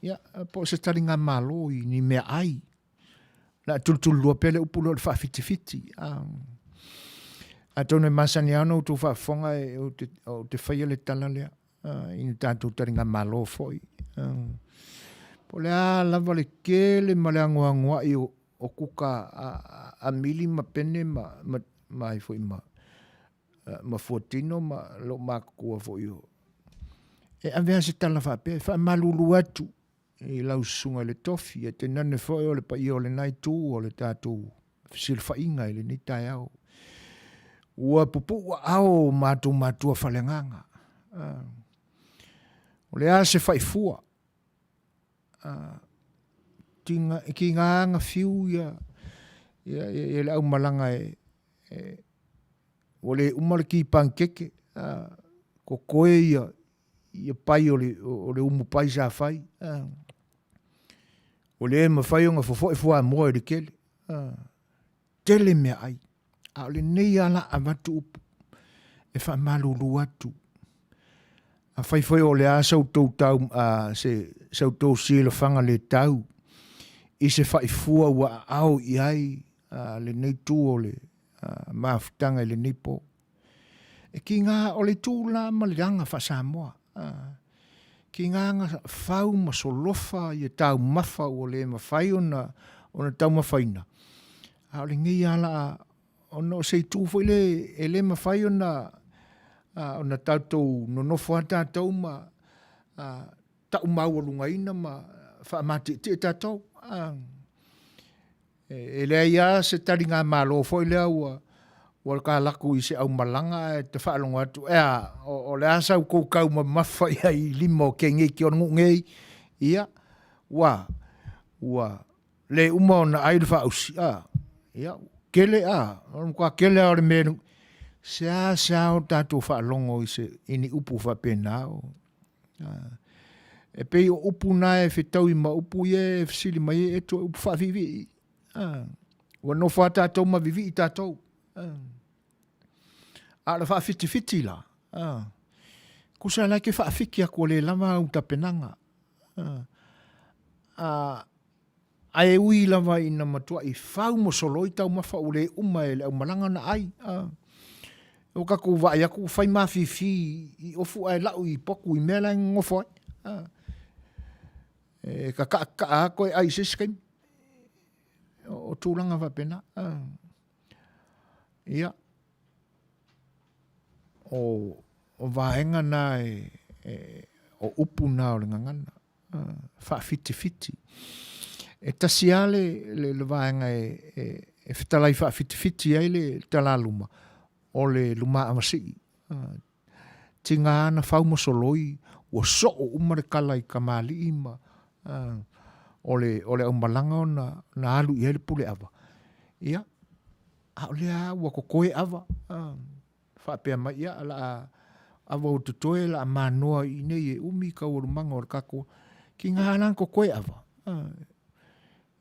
Ia, po se tari ngā malo i ni mea ai. La tultul lua pele upu lo le whaafiti. A tone masani ano tu whaafonga o te whaia le tala lea. Ina tātou tari ngā malo foi. Po le a lava le kele ma le angoa i o kuka a mili ma pene ma i foi ma fuatino ma lo ma kua foi o. E avea se tala whape, wha malulu atu i lau sunga le tofi, e te nane foi o le pa i o le nai tū o le tātou sil whainga i le ni tai au. Ua pupu ua au matua whalenganga. O le a se whaifua. Ki ngā anga fiu ia le au malanga o le umare ki pankeke ko koe ia pai o le umu pai sa fai o le ema fai o nga fofo e fua moa e le kele tele mea ai A le nei ala a matu upu. E wha malulu atu. A whai o le a sautou tau, se sautou sila whanga le tau. I se whai fua wa au i ai, le nei tū o le maafutanga le nei po. E ki ngā o le tū la ma le ranga wha Samoa. Ki ngā ngā whau ma solofa i e tau mawha o le mawhai o na tau mawhaina. A le ngi ala o no se tū fo le e le mawhai o na tātou no nofo a tātou ma tau mau alunga ina ma wha mati te tātou. E lea ia se tari ngā malo fo i lea ua ka laku i se au malanga e te whaalonga atu. O le asa u koukau ma mawha ia i limo ke ngei ki o ngei. Ia, wa le uma o na aile whausi. Ia, kele kwa kele o le menu. Sea o tātou whaalongo i se ini upu whapena o. E pei o upu na e whetau i ma upu e whisili mai e to upu whavivi. Wa no wha tātou ma vivi i tātou. A la whaafiti la. Kusa lai ke whaafiki a kua le lama au tapenanga. A e ui lama i na matua i whau mo solo i tau mawha o le uma e le au malanga na ai. O kako vai aku whai mawhiwhi i ofu ai lau i poku i mea lai ngofo ai. E ka a koe ai siskai. O tūranga whapena. Ia. O vaenga na o upu na o le ngangana. Whaafiti. E tasiale le vaenga e whitalai whaafiti ai le talaluma. O le luma amasi. Tinga ana whaumosoloi. O so o umare kala i kamali ima. O le umbalanga o na alu i ele pule ava. Ia. A o le a wako koe ava. Whapea mai ia ala ava o tutoe la manoa i nei e umi ka o rumanga o kako. Ki ngā alang ko koe ava.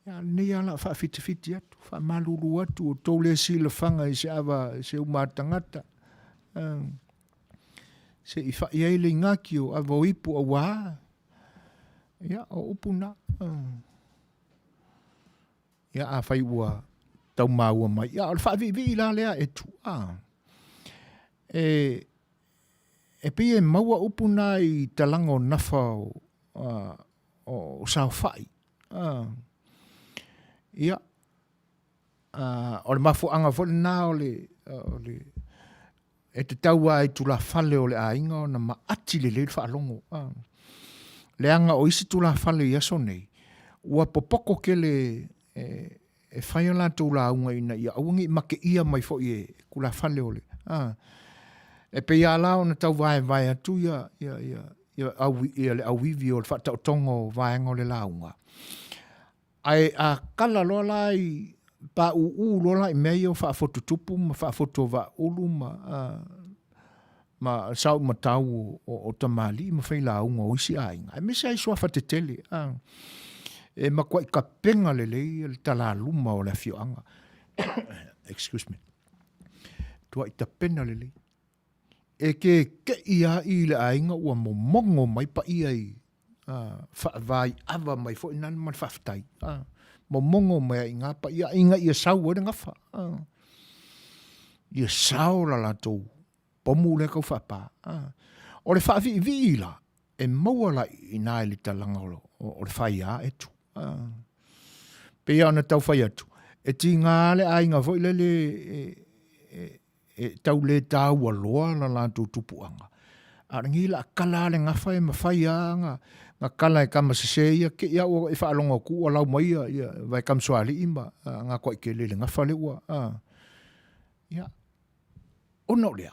Ia nei ala whaafiti atu. Whaamaluru atu o tole sila whanga i se ava se umatangata. Se i whaiele ngaki o ava o ipu a waa. Ia o upuna. Ia a whai ua tau maua mai. Ia o whaavivi la lea e tu. E pia maua upuna i talango nafa o sao whai. Ia. O le mafu anga fole nā o le e te taua ai tula fale o le ainga o na maati le le whaalongo. Le anga o isi tula fale i aso nei. Ua popoko ke le e whaiala tula aunga ina ia aungi make ia mai fo i e kula fale o le. E pe ia lao na tau vai atu ia le awivi o le whatau tongo vaenga o le launga. Ai a kala lola i pa lola i mei o whaafoto tupu ma whaafoto wa ulu ma sau matau o tamali ma whai launga o isi ainga. Ai mese ai soa whatetele. E ma kwa i ka penga le tala luma o le fioanga. Excuse me. Tua i ta pena le. E ke ia i le ainga ua momongo mai pa ia i whaavai ava mai fo inan man whaftai. Momongo mai i ngā pa ia inga ia sau ere ngawha. Ia sau la latou pomu le kau whapa. O le whaavi i la e maua la i nā ili talanga o le whai a etu. Pe ia na tau whai atu. E ti ngā le ainga fo ile le e tau le tau aloa la lantou tupuanga. A ringi la kala le ngawha e mawhai a ngā kala e kama seseia ke ia o e whaalonga ku o lau mai ia vai kam soali ima ngā koi ke le ngawha le ua. Ia. Ono lea.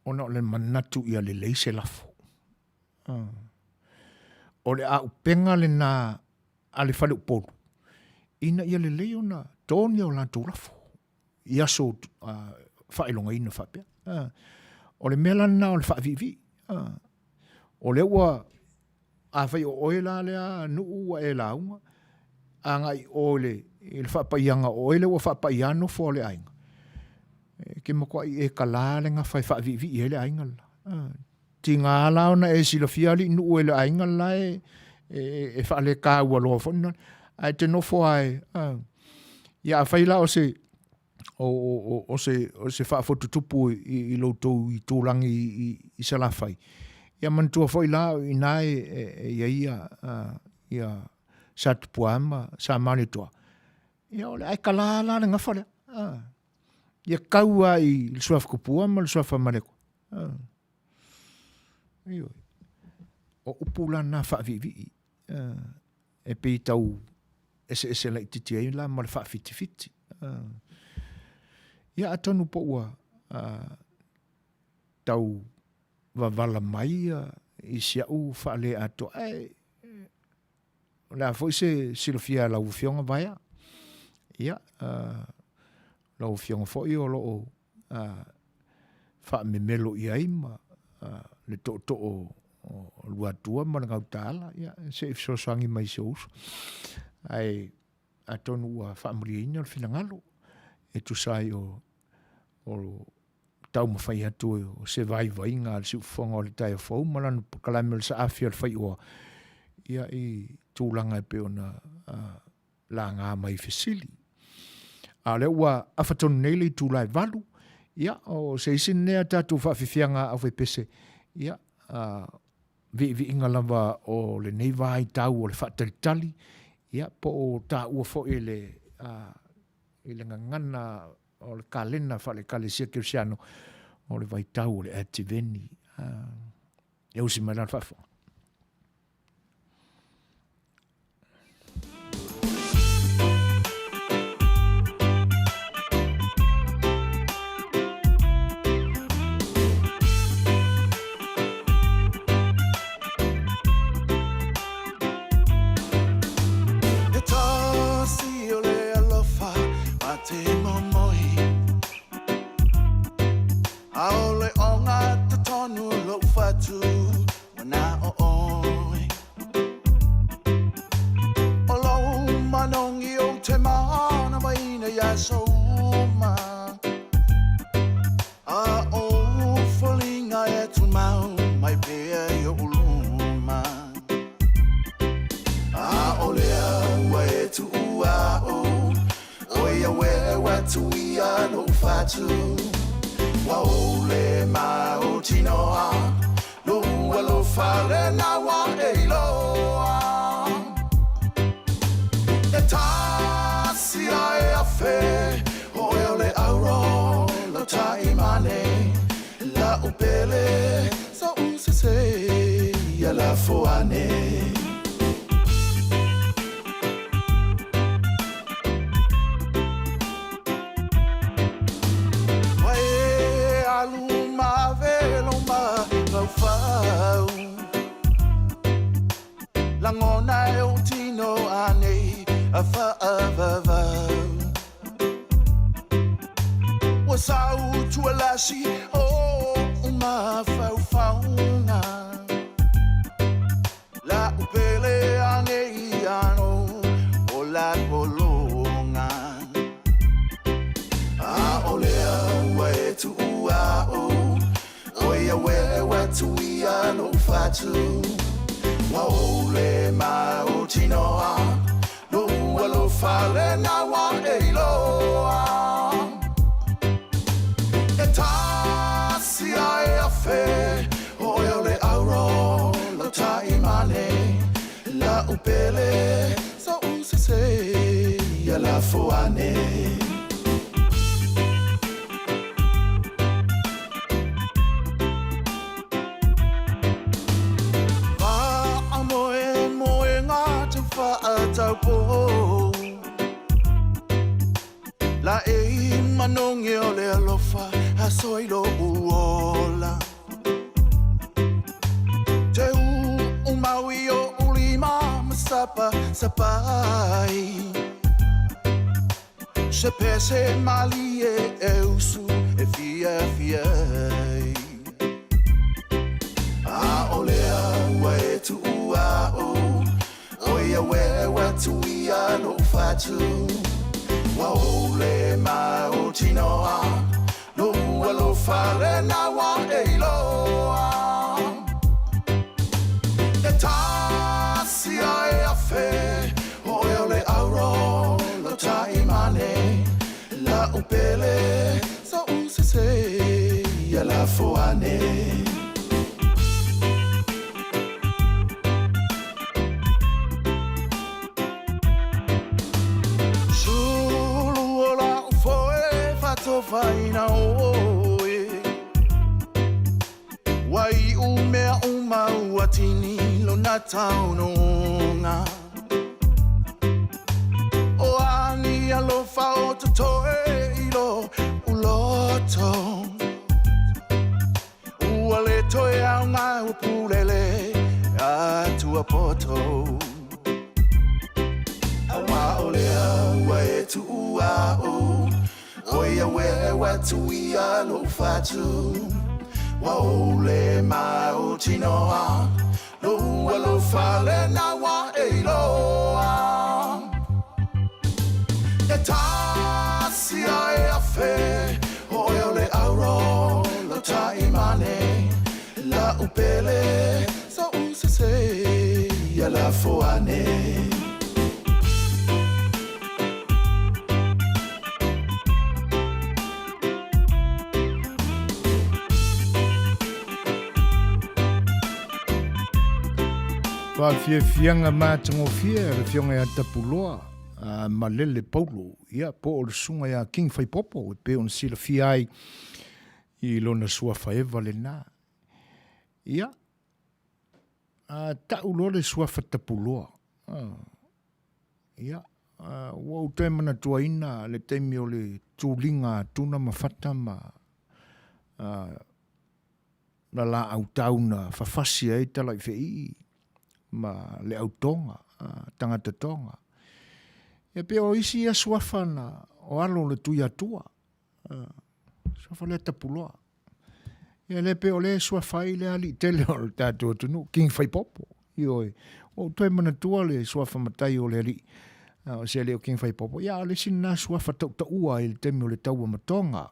Ono le manatu ia le leise lafo. O le a upenga le na a le whale upolu. Ina ia le leo na tōni o lantou lafo. Ia so whaelonga ina whapea. O le mela na o le whaavivi. O le ua a whai o oe la lea nuu ua e launga. A ngai o le i le whapaianga o ele wa whapaiano fo le ainga. Ke makua i e kalalenga whai whavivi i ele ainga la. Ti ngā launa e sila fiali inu ele ainga la e whaale kā ua loa whona. Ai te nofo ai. Ia whaila o se whaafotutupu i loutou i tūrangi i salawhai. Ia mantua whai la i nai ia sa tupuama, sa manitua. Ia ole ai kalala le ngawhare. Ia kaua i le suafa kupuama, le suafa mareko. Ioi. O upula na whaavivi. E pei tau ese la ititi ai la ma le whaafiti-fiti. Ia atonu po ua tau wavala mai i siau whaale ato. La foi se silofia la ufionga vaia. Ia la ufionga foi o lo whaamemelo i aima le to o luatua ma ngau tala. Ia se ifsosangi mai se uso. Ai atonu ua whaamuriina o finangalo. E tu sai o tau mawhai atu o se vai ngā le siufonga o le tai o fau malanu kalamel sa afia le whai oa. Ia i tūlanga e peona la ngā mai fesili. A le ua awhatonu nei le i tūlai valu. Ia o se isin nea tatu whawhiwhianga au pese. Ia vi inga lava o le nei vai tau o le whaataritali. Ia po o ta ua fo e le ngangana o le kalena whale kalesia kirsiano o le vai tau o le ativeni. E usi mai lan whawhonga. La e manonge o le alofa a soilo uola. Te maui o ulima masapa sapai. Se pese mali e usu e fia. A olea wa e tu ua o. Oia we tu ia no fatu. Waole mai o tinoa Lua lo fale na wa eiloa E tasi ai a fe O eole auro lo taimane La upele sa usese Ya la foane Faina oe Wai umea uma uatini lo na taunonga O ani alofa o totoe ilo uloto Uale toe au ngā upulele atua poto Awa olea ua tu ua o Oia wewa tuia lo fatu Waole mai o tinoa Loa lo fale na wa eiloa E tasi ai a fe Oia le auro lo taimane La upele sa usese Ya la foane Wa fianga mātango fia, re fionga ia tapuloa, malele paulo, ia po o le sunga ia King Whaipopo, e pe on sila fia ai I lona sua whaewa le nā. Ia, ta ulo le sua whatapuloa. Ia, wa utai mana tua ina, le teimi o le tūlinga tūna ma whata ma la au tauna whawhasi ai talai whei, ma le au tonga, tangata tonga. E pe o isi ia suafana o alo le tui atua. Suafa le tapuloa. E le pe o le suafai le ali tele o le tātua tunu, King Whaipopo. Ioi, o toi mana tua le suafa matai o le ali. O se le o King Whaipopo. Ia le sina suafa tau ua i le temi o le taua matonga.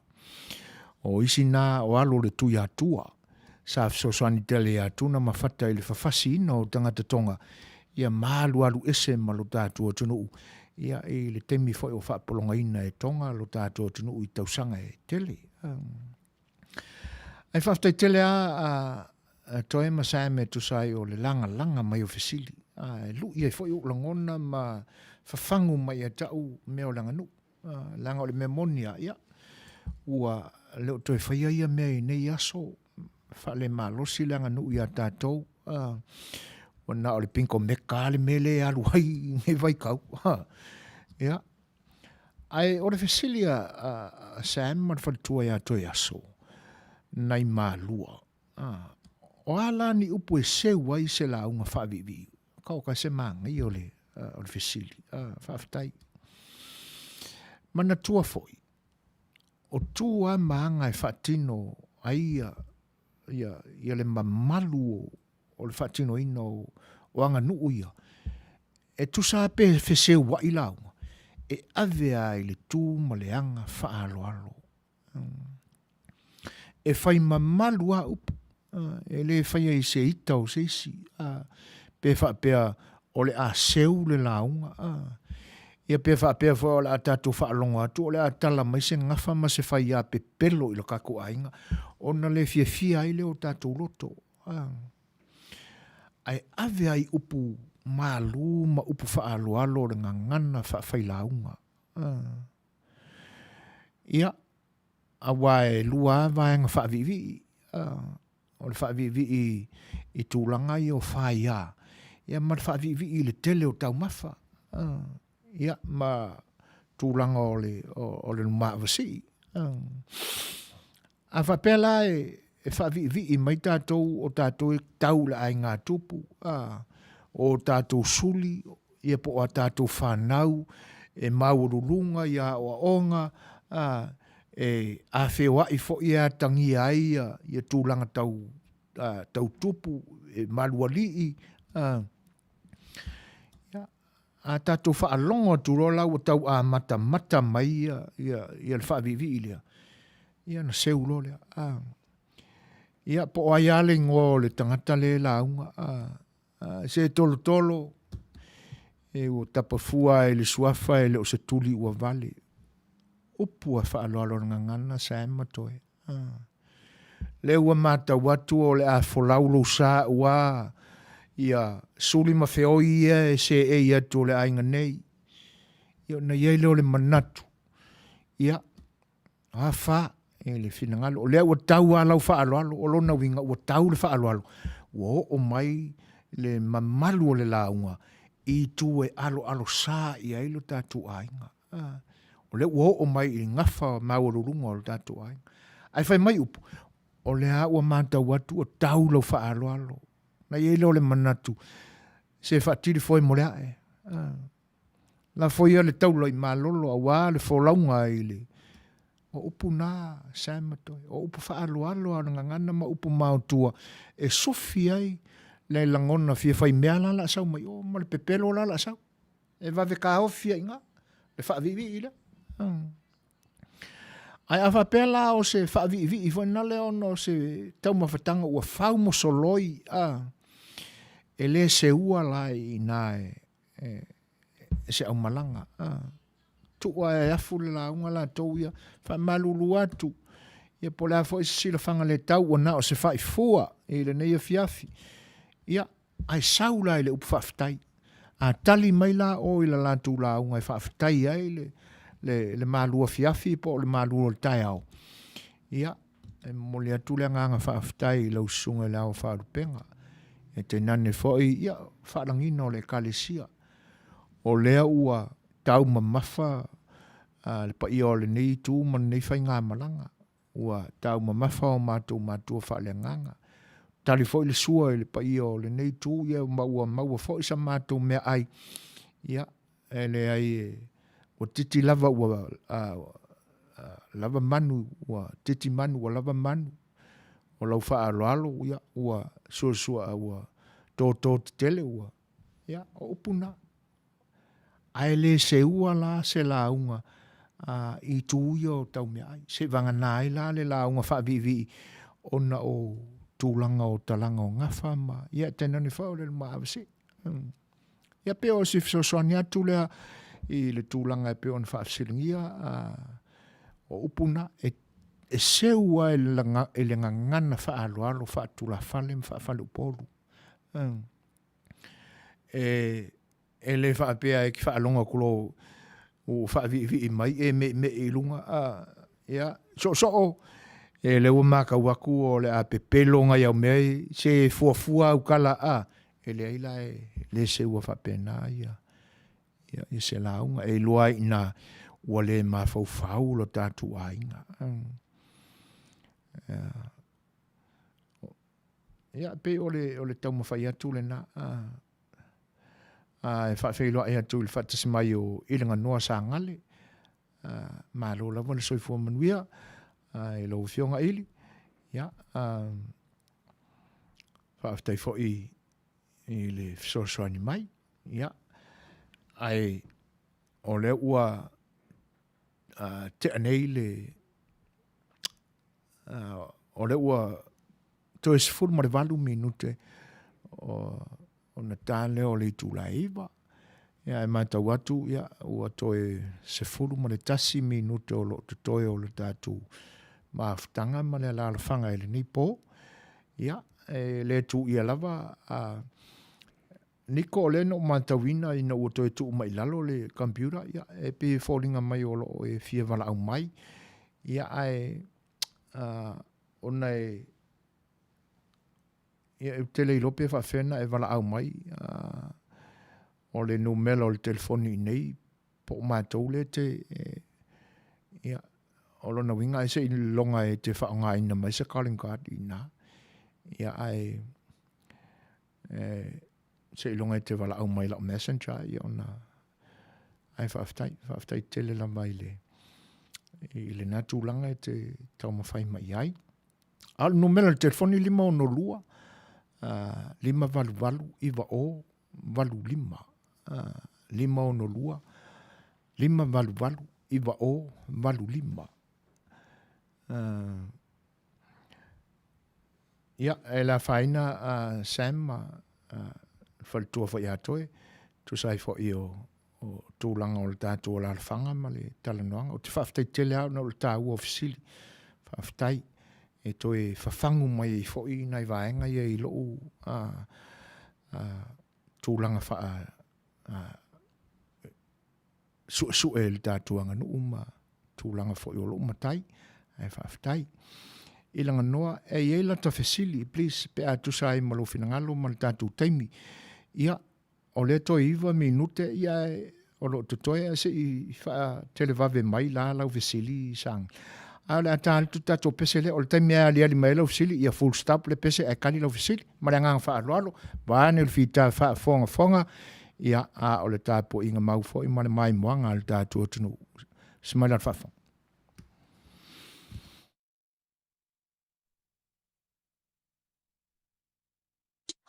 O isi nā o alo le tui atua. Sa soani tele atuna ma fata I le fafasi ina o tangata tonga. Ia malu alu ese ma lo tātua tunu. Ia I le temi foi o whapolonga ina e tonga lo tātua tunu I tausanga e tele. Ai whaftai tele a toe masai me tusai o le langa mai o fesili. Lu ia foi o langona ma fafangu mai a tau meo langa nu. Langa o le memonia ia. Ua leo toe whaia ia mea I nei aso. Fale malosi langa nu ia tātou. Wana o le pinko meka le mele alu hai nge vai kau. Ia. Ai o le fesilia Sam man whalitua ia toi aso. Nai malua. O ala ni upu e sewa I se la unga whavivi. Kau ka se manga I o le fesili. Whaftai. Mana tua foi. O tua maanga e whatino aia ia le mamalu o le whatino ino o anga nuu ia. E tusa pe fese wa I launga. E avea I le tū ma le anga whaalo alo. E whai mamalu a upu. E le whai I se ita o se isi. Pe whapea o le a seu le launga. Ia pe whapea o le a tātou whaalonga atu. O le a tala mai se ngafa ma se whai a pe pelo I lo kako ainga. Ona le fia I le o tātou loto. Ai ave ai upu malu ma upu whaalo alo le ngangana whailaunga. Ia, a wae lua vaenga whaavivi. O le whaavivi I tūlanga I o whaia. Ia ma le whaavivi I le tele o tau mawha. Ia, ma tūlanga o le numavasi. A whapela e whaavivi mai tātou o tātou e tau la ai ngā tupu. O tātou suli, ia po a tātou whanau, e maurulunga, ia o onga, e a whewa I fo ia tangi ai, ia tūlanga tau tupu, e malua lii. a tātou whaalonga turola o tau a mata mai ia le whaavivi ilia. Ia na seulo lea. Ia po ai ale ngō le tangata le launga. Se tolo e o tapafua e le suafa e le o se tuli ua vale. Upu a whaaloalo ngangana sa ema toe. Le ua mata watu o le a folaulo sa ua ia suli mawheoi ia e se e ia to le ainga nei. Ia na iei leo le manatu. Ia a wha e le finangalo. O lea ua tau alau whaaloalo. O lona winga ua tau le whaaloalo. Ua o mai le mamalu o le launga. I tu e alo sa i ailo tatu ainga. O le ua o mai i ngafa maururunga o le tatu ainga. Ai whai mai upu. O le a ua mata watu o tau lau whaaloalo. Na iei leo le manatu. Se whaatiri foi mo lea e. La foi le tau lai malolo a wā le wholaunga i le. O upu nā, samatoi. O upu whaaloalo a ngangana ma upu mautua. E sofi ai le langona fia whai mea la sau mai. O ma le pepelo la sau. E vave ka ofia inga. Le whaavivi i le. Ai awa pela o se whaavivi i whai nale ono se tau mawhatanga ua whau mo soloi. E le se ua lai i nā se au malanga. Tua e afu le launga la tau ia. Wha malulu atu. Ia po le afo isi sila whanga le tau o na o se whai fua. E le neia fiafi. Ia ai saula i le upu whaftai. A tali mai la o i la latu launga i whaftai ai le malua fiafi po le malua le tai au. Ia e mole atu le nganga whaftai i lau sunga le au whaarupenga. E te nane foi ia whaarangina o le kalesia. O lea ua tau mamafa le pa ia o le nei tu man nei whai ngā malanga. Ua tau mamafa o mātua whaaleanganga. Tali foi le sua le pa ia o le nei tu ia maua foi sa mātua mea ai. Ia e le ai o titi lava ua lava manu ua titi manu ua lava manu. O lau whaaloalo ia ua sua ua tō tele ua. Ia o upuna. Ai le se ua la se launga i tu ia o tau mea ai. Se vanga nai la le launga whaavivi ona o tūlanga o talanga o ngafa ma. Ia tena ni whao le maawasi. Ia peo si fisosoani atu lea i le tūlanga e peo ni whaafsilingia o upuna e se ua e le ngangana whaaloalo whaatula whale whaafale upolu. E le whaapea e ki whaalonga kulo o whaavivi i mai e me i lunga. Ia, so e le ua maka waku o le a pepelonga iau mei se fuafua au kala e le aila e le se ua whaapena ia. Ia se launga e loa ina ua le mawhau lo tātu ainga. Ia pe o le tau mawhai atu le na e whaafeiloa e atu i le whaatasimai o ilinga noa sa ngale. Ma lo lava le soifua manuia e lo fionga ili. Ia whaaftai fo i le fisosoani mai. Ia ai o le ua te anei le o le ua to es ful ma le 8 minute o na tale o le tula iva. Ia e mata watu ia ua toe se fulu ma le tasi minute o lo toe o le tatu maaftanga ma le ala whanga ele ni po. Ia le tu ia lava niko o le no matawina ina ua toe tu mai lalo le computer. Ia e pe fallinga mai o lo e fia wala au mai. Ia ai ona ia e tele ilope whawhena e wala au mai. O le numela o le telefoni nei po mātou le te ia o lona winga e se i longa e te whaonga ina mai se calling card ina ia ai se i longa e te wala au mai la messenger ia ona ai whaaftai tele la mai le i le natu langa e te tau mawhai mai ai al numela le telefoni 5 5 valu iwa o valu 5 lima ono lua, lima valu valu, iwa o valu lima. Ia, e la faina Sam, whalitua fo i atoe, tu sai fo i o tūlanga o le tātua la alfanga ma le talanoanga, o te whaftai tele au na o le tāua ofisili, whaftai, e toe whawhangu mai i fo i nai vaenga i e loo tūlanga wha su e le tātuanga no uma tūlanga fo i o loo matai, e whaftai. Ilanga noa, e iela ta fesili, please, pe a tusai malo finangalo, ma le tātu taimi. Ia, o le toi iwa minute, ia o lo tutoe, se i wha televave mai la lau fesili sang. A le atal tu tātu pesele, o le taimi a li mai lau fesili, ia full stop le pese e kani lau fesili, ma le ngang wha aloalo, baane le fita wha fonga, ia a o le tāpo inga maufo, i ma le mai moanga le tātu o tunu. Smaila wha fonga.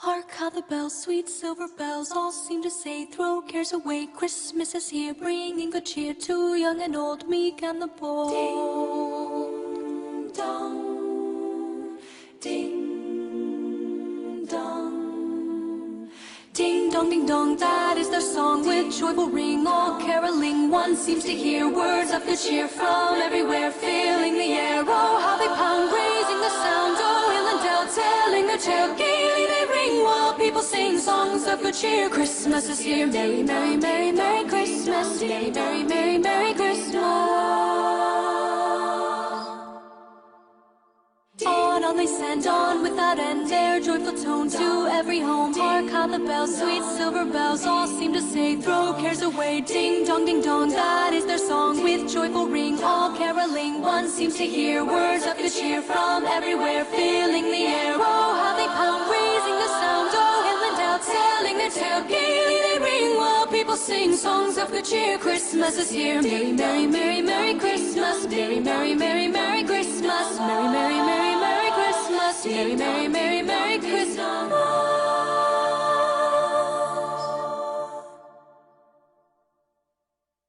Hark how the bells, sweet silver bells, all seem to say, throw cares away, Christmas is here, bringing good cheer to young and old, meek and the bold. Ding dong, ding dong, ding dong, ding dong, that is their song with joyful ring, all caroling, one seems to hear words of good cheer from everywhere, filling the air, oh how they pound, raising the sound, oh hill and dale, telling their tale, gaily they ring while people sing songs of good cheer. Christmas is here, merry, merry, merry, merry Christmas, merry, merry, merry, merry Christmas. On they send on without end their joyful tone to every home. Hark how the bells, sweet silver bells, all seem to say, throw cares away, ding dong, ding dong, that is their song with joyful ring, all caroling, one seems to hear words of good cheer from everywhere, filling the air, oh how they pound, raising the sound, oh hill and dale, telling their tale, gaily they ring while people sing songs of good cheer. Christmas is here, merry, merry, merry, merry Christmas, merry, merry, merry, merry Christmas, merry, merry, merry, merry Christmas, merry, merry, merry, merry Christmas.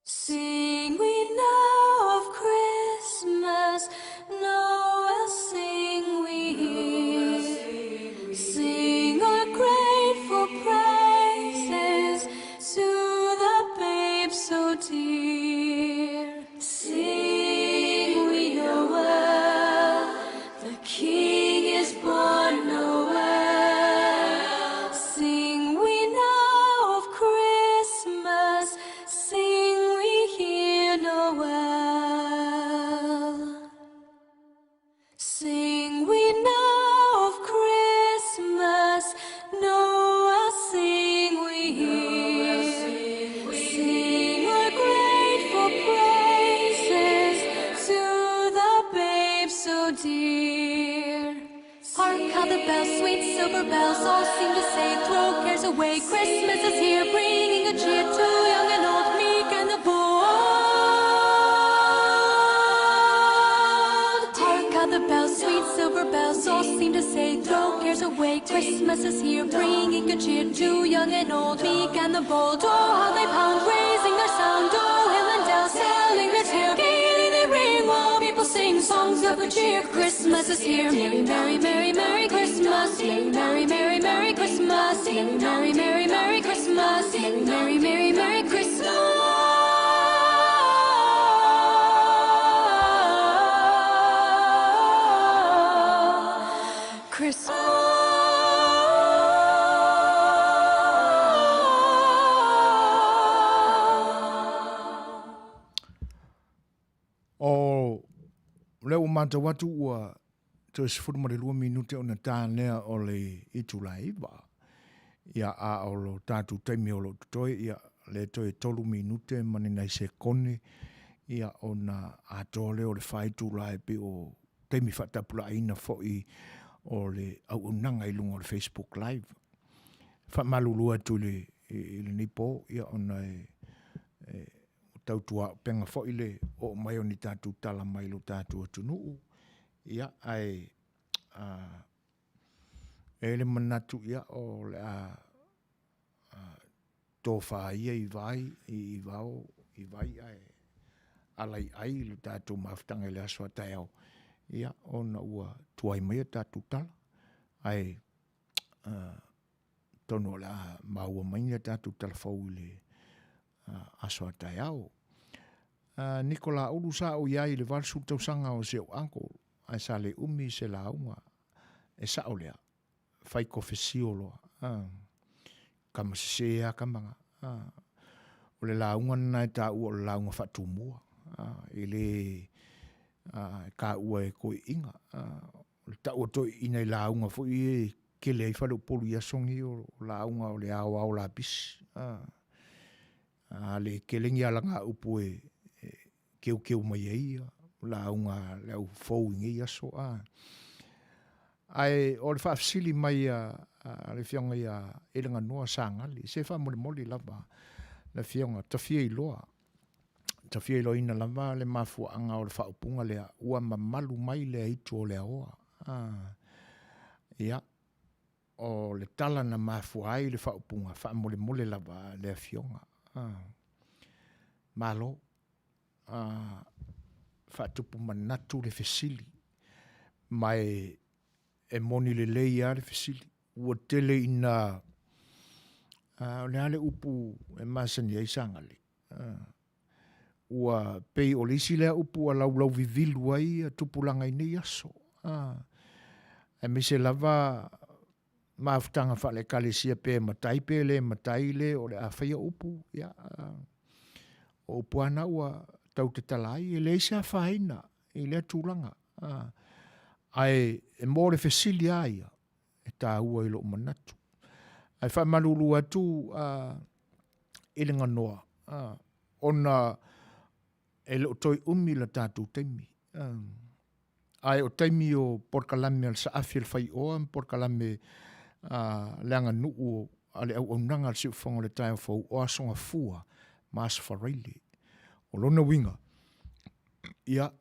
Sing we now of Christmas, Noel sing we here, sing our grateful praises to the babe so dear. Sing we Noel, the King is born Noel. Sing we now of Christmas, sing we hear Noel. Sing we now of Christmas, Noel sing we hear. Sing our grateful praises to the babe so dear. Hark how the bells, sweet silver bells, all seem to say, throw cares away, Christmas is here, bringing a cheer to young and old, meek and the bold. Hark how the bells, sweet silver bells, all seem to say, throw cares away, Christmas is here, bringing good cheer to young and old, meek and the bold. Oh how they pound, raising their sound, oh hill and dale, telling their tale, gaily they ring while people sing songs of good cheer. Christmas is here, merry, merry, merry, merry Christmas, merry, merry, merry, merry Christmas, merry, merry, merry, merry Christmas, merry, merry, merry, merry Christmas. O leo mata watu ua te sifuru ma le 2 minute o na tānea o le itulaiwa. Ia a o lo tātu taimi o lo tutoe, ia le toe 3 minute mani nei se kone, ia o na atole o le whaitulai pe o taimi whatapula ina foi o le au unanga ilunga o le Facebook Live. Whamalulua tu le nipo, ia o na tautua penga foi le o mai o ni tātu tala mai lo tātu atunuu. Ia ai e le manatu ia o le tō whaia i vai ai alai ai le tātou mawhitanga le aswa tai au. Ia, ona ua tuai mai tātou tala. Ai, tono la maua mai le tātou tala whau le aswa tai au. Nikola ulu sa o iai le valsu tausanga o se o anko. Ai sa le umi se la unga. E sa o lea. Whai kofe sioloa. Kama se ea kamanga. O le launga nai tā ua o le launga whatumua. I le ka ua e koe inga. Le ta ua toi ina i launga fo i ke le ai whalu polu ia songi o launga o le awa o la bis. Le ke lengi alanga upu e keu mai ai. Launga le au fau ingi aso. Ai o le whaafsili mai le fionga ia elanga noa sangali. Se wha mole lava le fionga tawhia i loa. Tawhia i loa ina lava le mafua anga o le whaupunga lea ua mamalu mai le itu o le aoa. Ia o le tala na mafua ai le whaupunga wha mole lava le fionga. Malo whaatupu manatu le fesili mai e moni le leia le fesili. Ua tele ina le ale upu e masani ai sangale. Ua pei o lisi lea upu a lau vivilu ai a tupulanga i nei aso. E mise lava maafutanga wha le kalesia pe matai pe le matai le o le awhaia upu. O upu ana ua tau te talai e le isa whaina i lea tūlanga. Ai e mō le fesili aia e tā ua i lo manatu. Ai wha malulu atu ilinga noa. Ona e lo toi umi la tātou teimi. Ai o teimi o porkalame al saafi al whai oa, porkalame leanga nuu ale au nanga al siufonga le tai o fau o asonga fua maas whareile. O lona winga. Ia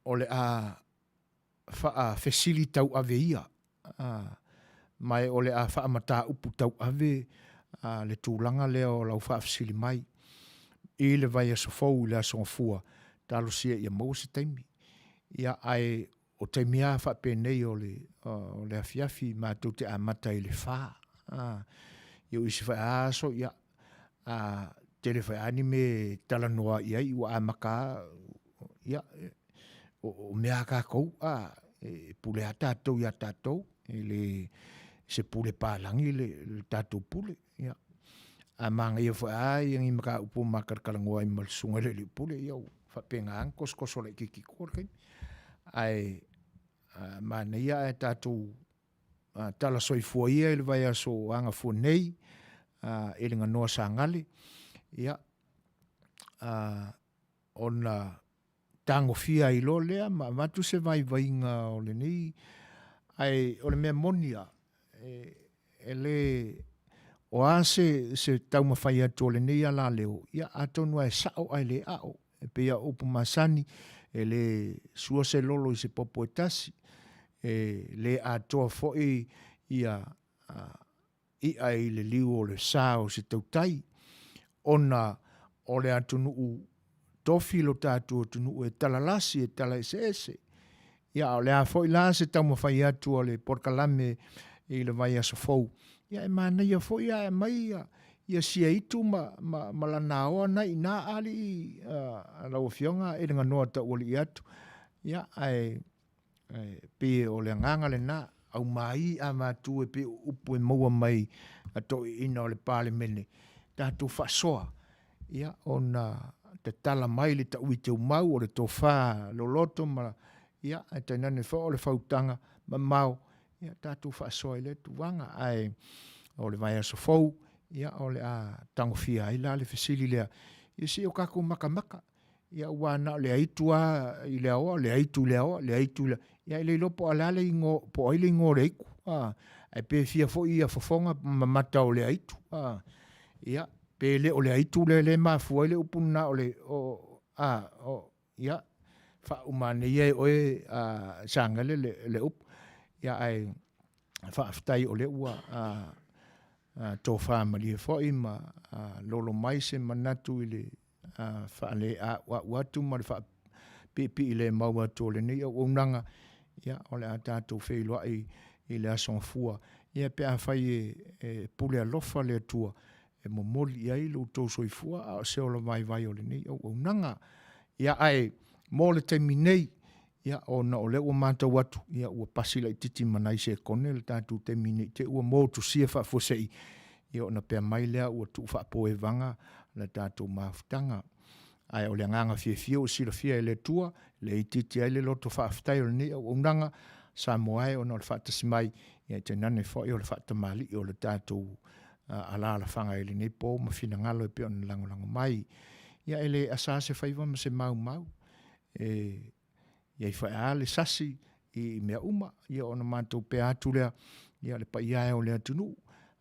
o le wha fesili tau ave ia. Mai o le wha mata upu tau ave le tūlanga leo lau wha fesili mai. I le vai aso fau le asonga fua talo sia ia mausi taimi. Ia ai o taimi a wha penei o le afiafi mātou te amata i le wha. Iu isi wha aso ia tele wha anime tala noa ia i wa amaka ia o mea kākou pule a tātou ia tātou se pule pālangi le tātou pule ia a manga ia wha i maka upo makarkalangoa i malsunga le pule ia whapenga angkos koso le kiki kore ai mana ia e tātou tala soifua ia ili vai aso anga fua nei ilinga noa sangale ia ona tango fia i lo lea matu se vai inga o le nei ai o le mea monia e le o ase se tau mawhai atu o le nei ala leo ia atonua e sao ai le ao e pia upu masani e le sua se lolo i se popo e tasi le atoa foi ia i ai le liu o le sao se tautai ona o le atunu tofi lo tatu atunu e talalasi e tala ese ia o le a foi la se tau mawhai atu o le porkalame i le vai aso fou ia e mana ia foi ia e mai ia sia itu ma la naoa na ina ali la ofionga e nga noa ta oli atu ia ai pe o le nganga le na au mai a matu e pe upu e maua mai ato ina o le pale mene tatu fasoa ia ona te tala mai le ta uite umau o le tofa loloto ma ia e tainane fa o le fautanga ma mau ia tatu fasoa le tuanga ai o le vai aso fou ia o le tango fia i la le fesili lea ia si o kako maka ia wana le aitua i le aoa le aitu ia i le lopo alale ingo po aile ingo le iku ai pe fia fo ia fofonga mamata o le aitu ia pe le o le aitu le mafua le upuna o le ia fa umane ia oe sangale le up ia ai fa aftai o le ua tō whāmari e whai ma lolo mai se manatu i le whaale a watu ma le pipi i le maua tō le nei au unanga ia o le a tātou whailoa i le asong fua ia pia whai e pule alofa le atua e momoli ai lo tō soifua a o seola vai o le nei au unanga ia ai mō le teimi nei ia o na o le ua mātou atu ia ua pasila i titi manai se kone le tātou teimi nei te ua mō tu sia whaafosei ia o na pia mai lea ua tu whaapo e vanga le tātou mafutanga ai o le nganga fie o sila fia e le tua le i titi ai le loto whaafutai o le nei au unanga sa moai o na o le whaatasimai ia te nane fo i o le whaatamali i o le tātou ala la whanga e le nei pō ma fina ngalo e pia o na lango mai ia ele asase whaiva ma se mau ia i whae le sasi i mea uma ia o na mātou pe atu lea ia le pa ia o lea tunu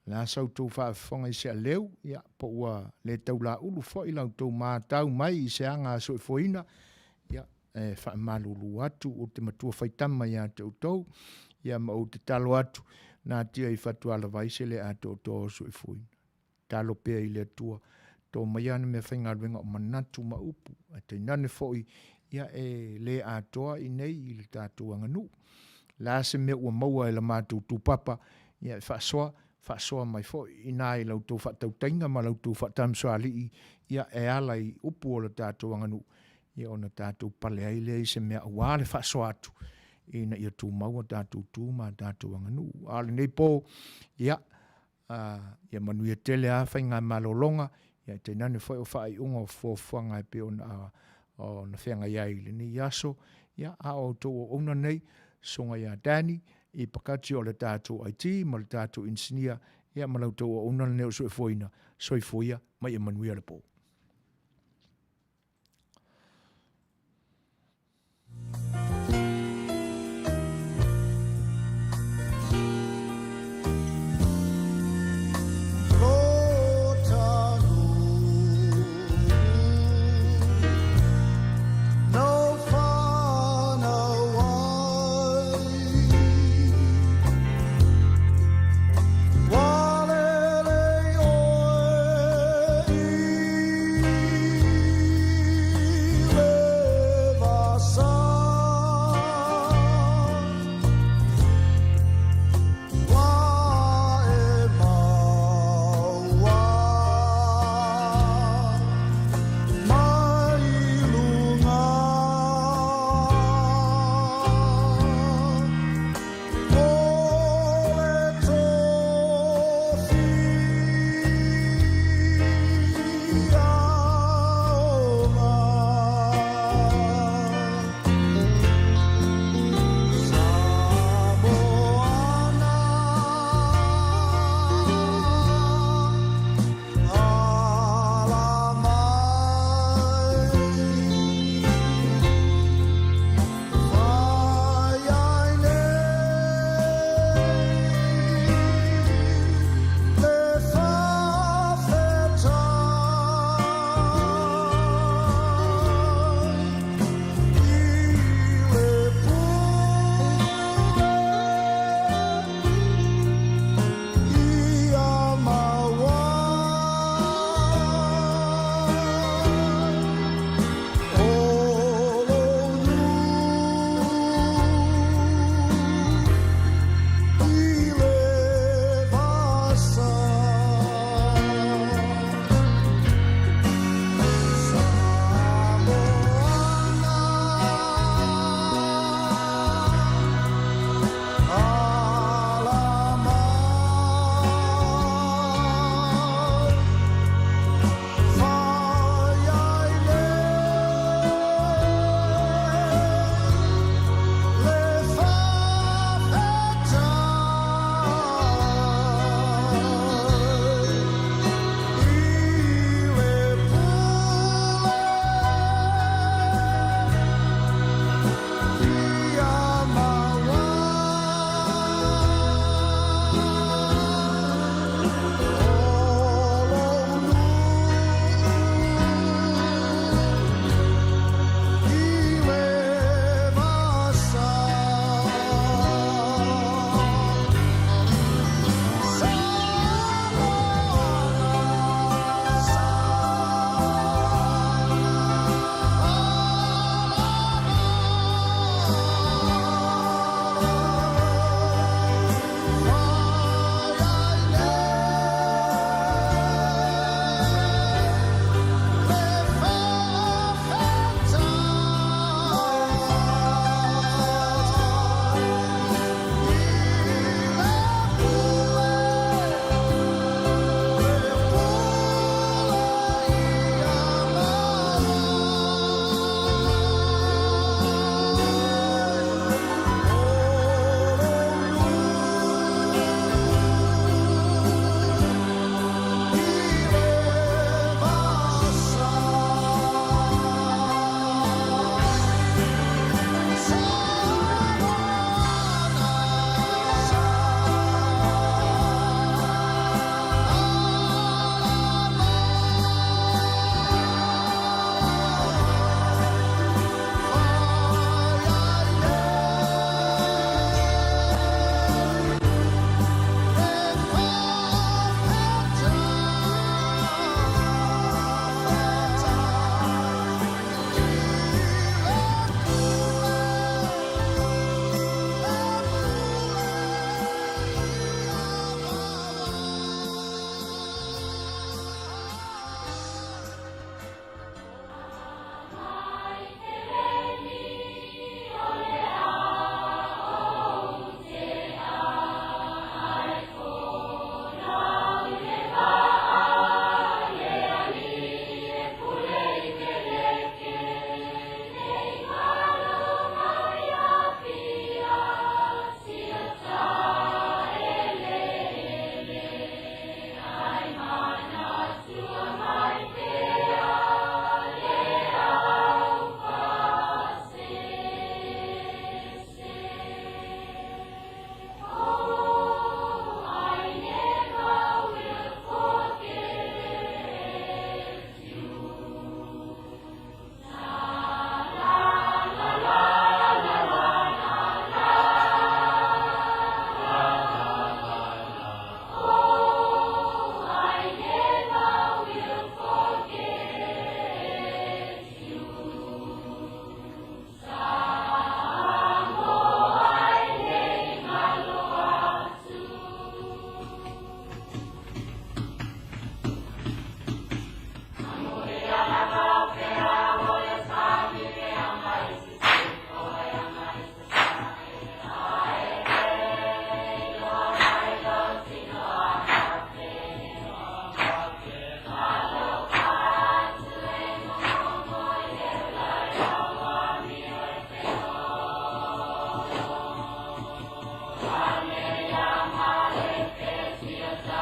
la sau tau whaafonga i se a leu ia po ua le tau la ulu fo i lau tau mātau mai i se anga so i foina ia whae malulu atu o te matua whaitama ia tau tau ia ma o te talo atu nā tia i whatua la vaise le a tau tau so i foina talo pea i le tua tō mai ane mea whainga ruenga o manatu ma upu a te nane fo i ia e le atoa i nei i le tātou anganu. La se mea ua maua e la mātou tūpapa, ia e whaasoa mai fo i nā i lau tō whaatautainga ma lau tō whaatamsoali i ia e ala i upu o le tātou anganu. Ia o na tātou pale ai le i se mea ua le whaasoa atu i na ia tū maua tātou tū ma tātou anganu. Ale nei pō, ia manuia tele a whainga malolonga, ia te nane fo o whaai unga o fōwhanga e pe o na whenga iai le ni yaso, ia a o tō o una nei, songa ia Dani, i pakati o le tātou IT, ma le tātou insinia, ia ma lau tō o una nei o soi foina, soi foia, mai e manuia le pō.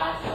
Bye.